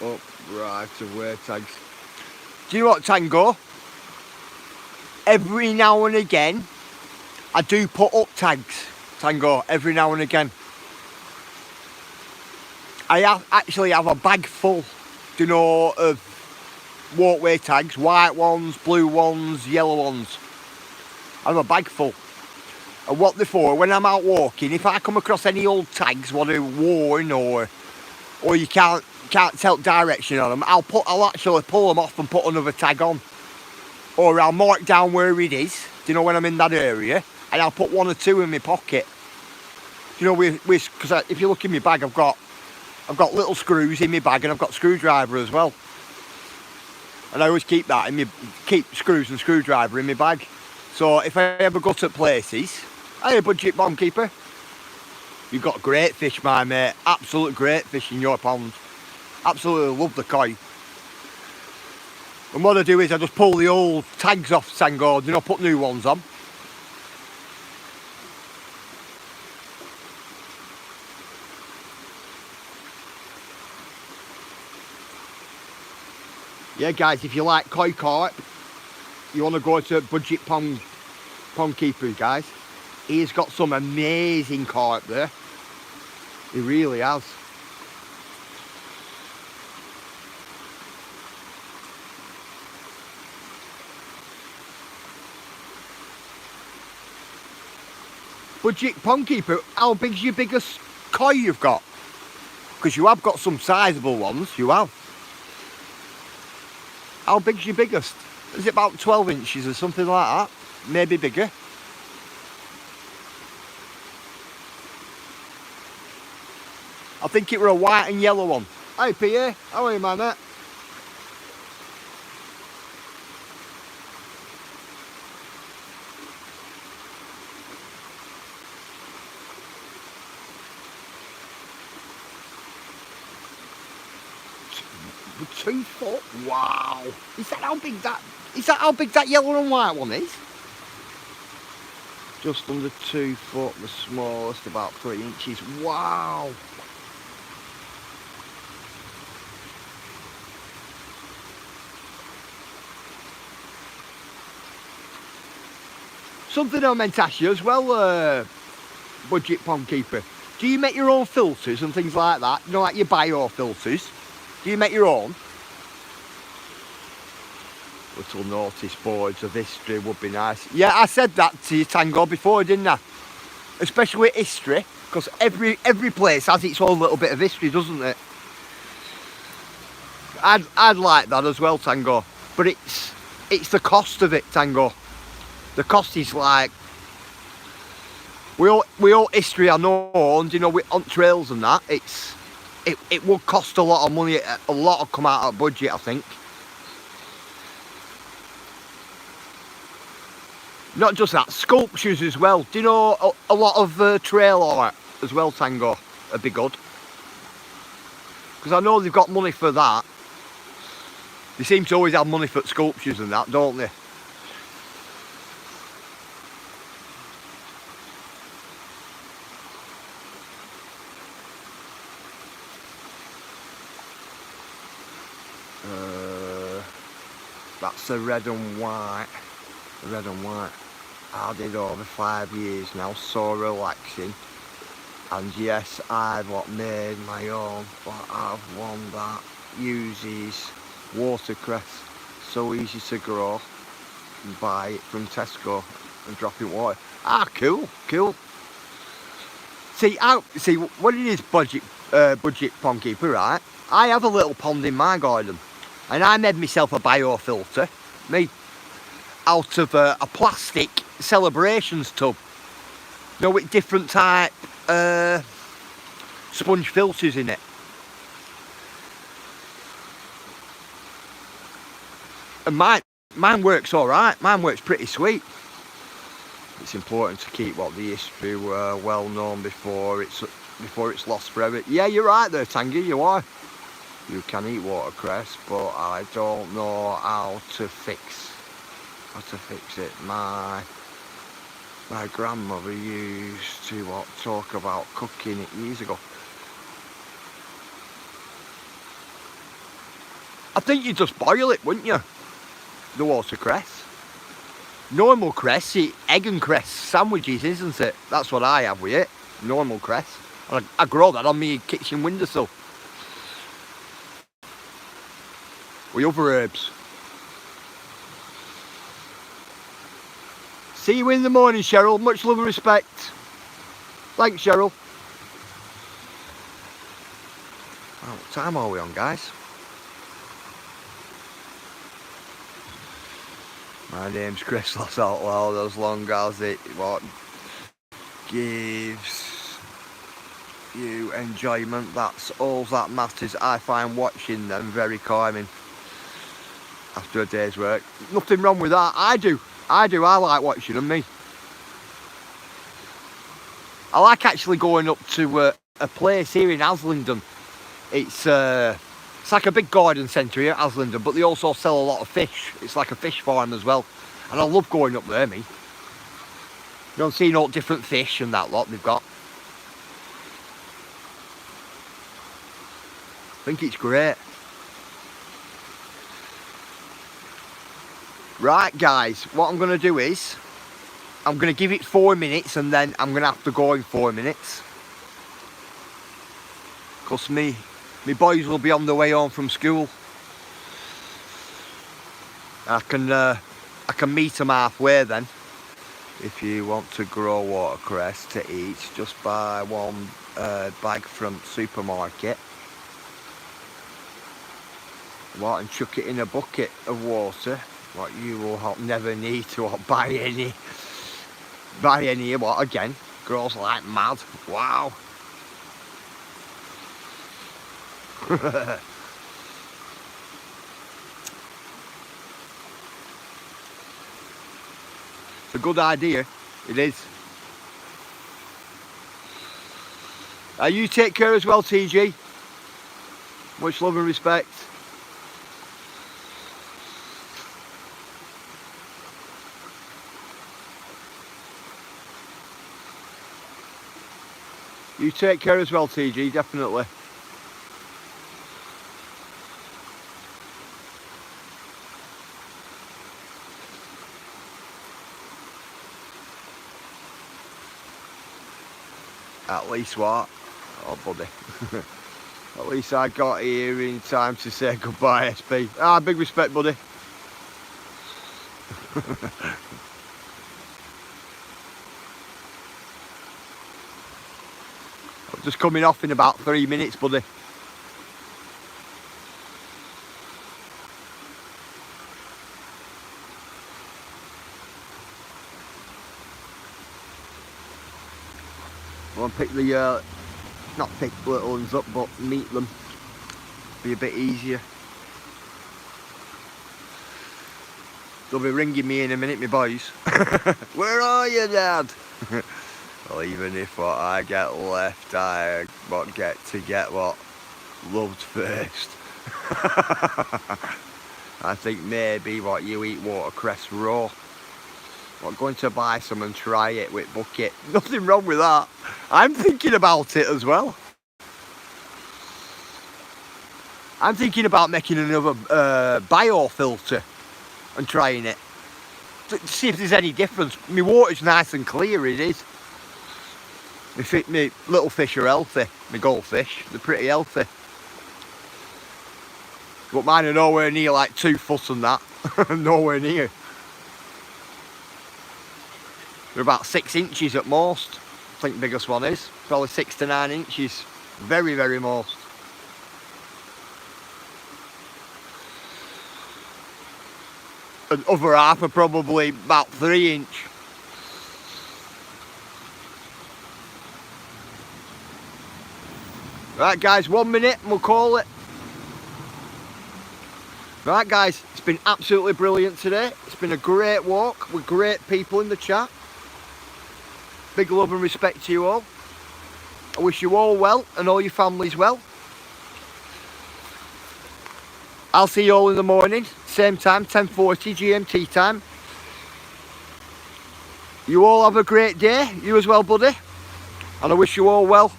up right of way tags. Do you know what, Tango? Every now and again, I do put up tags, Tango, every now and again. I actually have a bag full, do you know, of walkway tags, white ones, blue ones, yellow ones. I have a bag full. And what they're for, when I'm out walking, if I come across any old tags, what are worn or you can't tell direction on them, I'll actually pull them off and put another tag on. Or I'll mark down where it is, do you know, when I'm in that area, and I'll put one or two in my pocket. You know, because if you look in my bag, I've got little screws in my bag and I've got a screwdriver as well. And I always keep keep screws and screwdriver in my bag. So if I ever go to places, hey, budget bomb keeper, you've got great fish, my mate. Absolute great fish in your pond. Absolutely love the koi. And what I do is I just pull the old tags off Tango, you know, put new ones on. Yeah, guys, if you like koi carp, you want to go to budget pond keepers, guys. He's got some amazing carp there. He really has. Budget pond keeper, how big's your biggest koi you've got? Because you have got some sizable ones, you have. How big's your biggest? Is it about 12 inches or something like that? Maybe bigger. I think it were a white and yellow one. Hey PA, how are you, man? $2 foot? Wow. Is that how big that yellow and white one is? just under 2 foot, the smallest about 3 inches. Wow! Something I meant to ask you as well, budget pond keeper. Do you make your own filters and things like that? You know, like your bio filters? Do you make your own? Little notice boards of history would be nice. Yeah, I said that to you, Tango, before, didn't I? Especially with history, because every place has its own little bit of history, doesn't it? I'd like that as well, Tango. But it's the cost of it, Tango. The cost is like, we all history I know, and you know, on trails and that, it would cost a lot of money, a lot of come out of budget, I think. Not just that, sculptures as well. Do you know a lot of trail art as well, Tango? Would be good. Because I know they've got money for that. They seem to always have money for sculptures and that, don't they? That's the red and white. Red and white. I did over 5 years now, so relaxing. And yes, I've made my own, but I've one that uses watercress, so easy to grow. And buy it from Tesco and drop in water. Ah, cool, cool. See, what it is, budget pond keeper, right? I have a little pond in my garden, and I made myself a biofilter, out of a plastic celebrations tub. You know, with different type sponge filters in it. And mine works alright, mine works pretty sweet. It's important to keep the history well known before it's lost forever. Yeah, you're right there, Tangy, you are. You can eat watercress, but I don't know how to fix it. My grandmother used to talk about cooking it years ago. I think you just boil it, wouldn't you? The watercress. Normal cress, egg and cress sandwiches, isn't it? That's what I have with it. Normal cress. And I grow that on my kitchen windowsill. With other herbs. See you in the morning, Cheryl. Much love and respect. Thanks, Cheryl. Well, what time are we on, guys? My name's Chris Loss Out Loud, as long as it gives you enjoyment, that's all that matters. I find watching them very calming after a day's work. Nothing wrong with that. I do. I like watching them, me. I like actually going up to a place here in Haslingden. It's like a big garden centre here at Haslingden, but they also sell a lot of fish. It's like a fish farm as well. And I love going up there, me. You don't see all different fish and that lot they've got. I think it's great. Right, guys, what I'm going to do is I'm going to give it 4 minutes, and then I'm going to have to go in 4 minutes. Because me boys will be on the way home from school. I can meet them halfway then. If you want to grow watercress to eat, just buy one bag from supermarket. And chuck it in a bucket of water. You will never need to buy any. Again, grows like mad. Wow. It's a good idea, it is. You take care as well, TG. Much love and respect. You take care as well, TG, definitely. At least what? Oh, buddy. At least I got here in time to say goodbye, SP. Ah, big respect, buddy. I'm just coming off in about 3 minutes, buddy. I'll pick the, not pick little ones up, but meet them. Be a bit easier. They'll be ringing me in a minute, my boys. Where are you, Dad? Well, even if what I get left, I get what loved first. I think maybe what you eat watercress raw. I'm going to buy some and try it with bucket. Nothing wrong with that. I'm thinking about it as well. I'm thinking about making another biofilter and trying it to see if there's any difference. My water's nice and clear, it is. My little fish are healthy, my goldfish, they're pretty healthy. But mine are nowhere near like 2 foot and that, nowhere near. They're about 6 inches at most, I think the biggest one is, probably 6 to 9 inches, very, very most. And other half are probably about 3 inch. Right guys, 1 minute and we'll call it. Right guys, it's been absolutely brilliant today. It's been a great walk with great people in the chat. Big love and respect to you all. I wish you all well and all your families well. I'll see you all in the morning, same time, 10:40 GMT time. You all have a great day, you as well, buddy. And I wish you all well.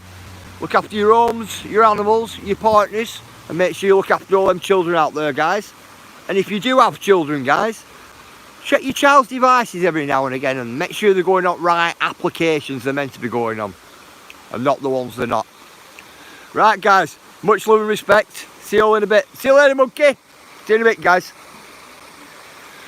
Look after your homes, your animals, your partners, and make sure you look after all them children out there, guys. And if you do have children, guys, check your child's devices every now and again and make sure they're going on right applications they're meant to be going on, and not the ones they're not. Right, guys, much love and respect. See you all in a bit. See you later, monkey. See you in a bit, guys.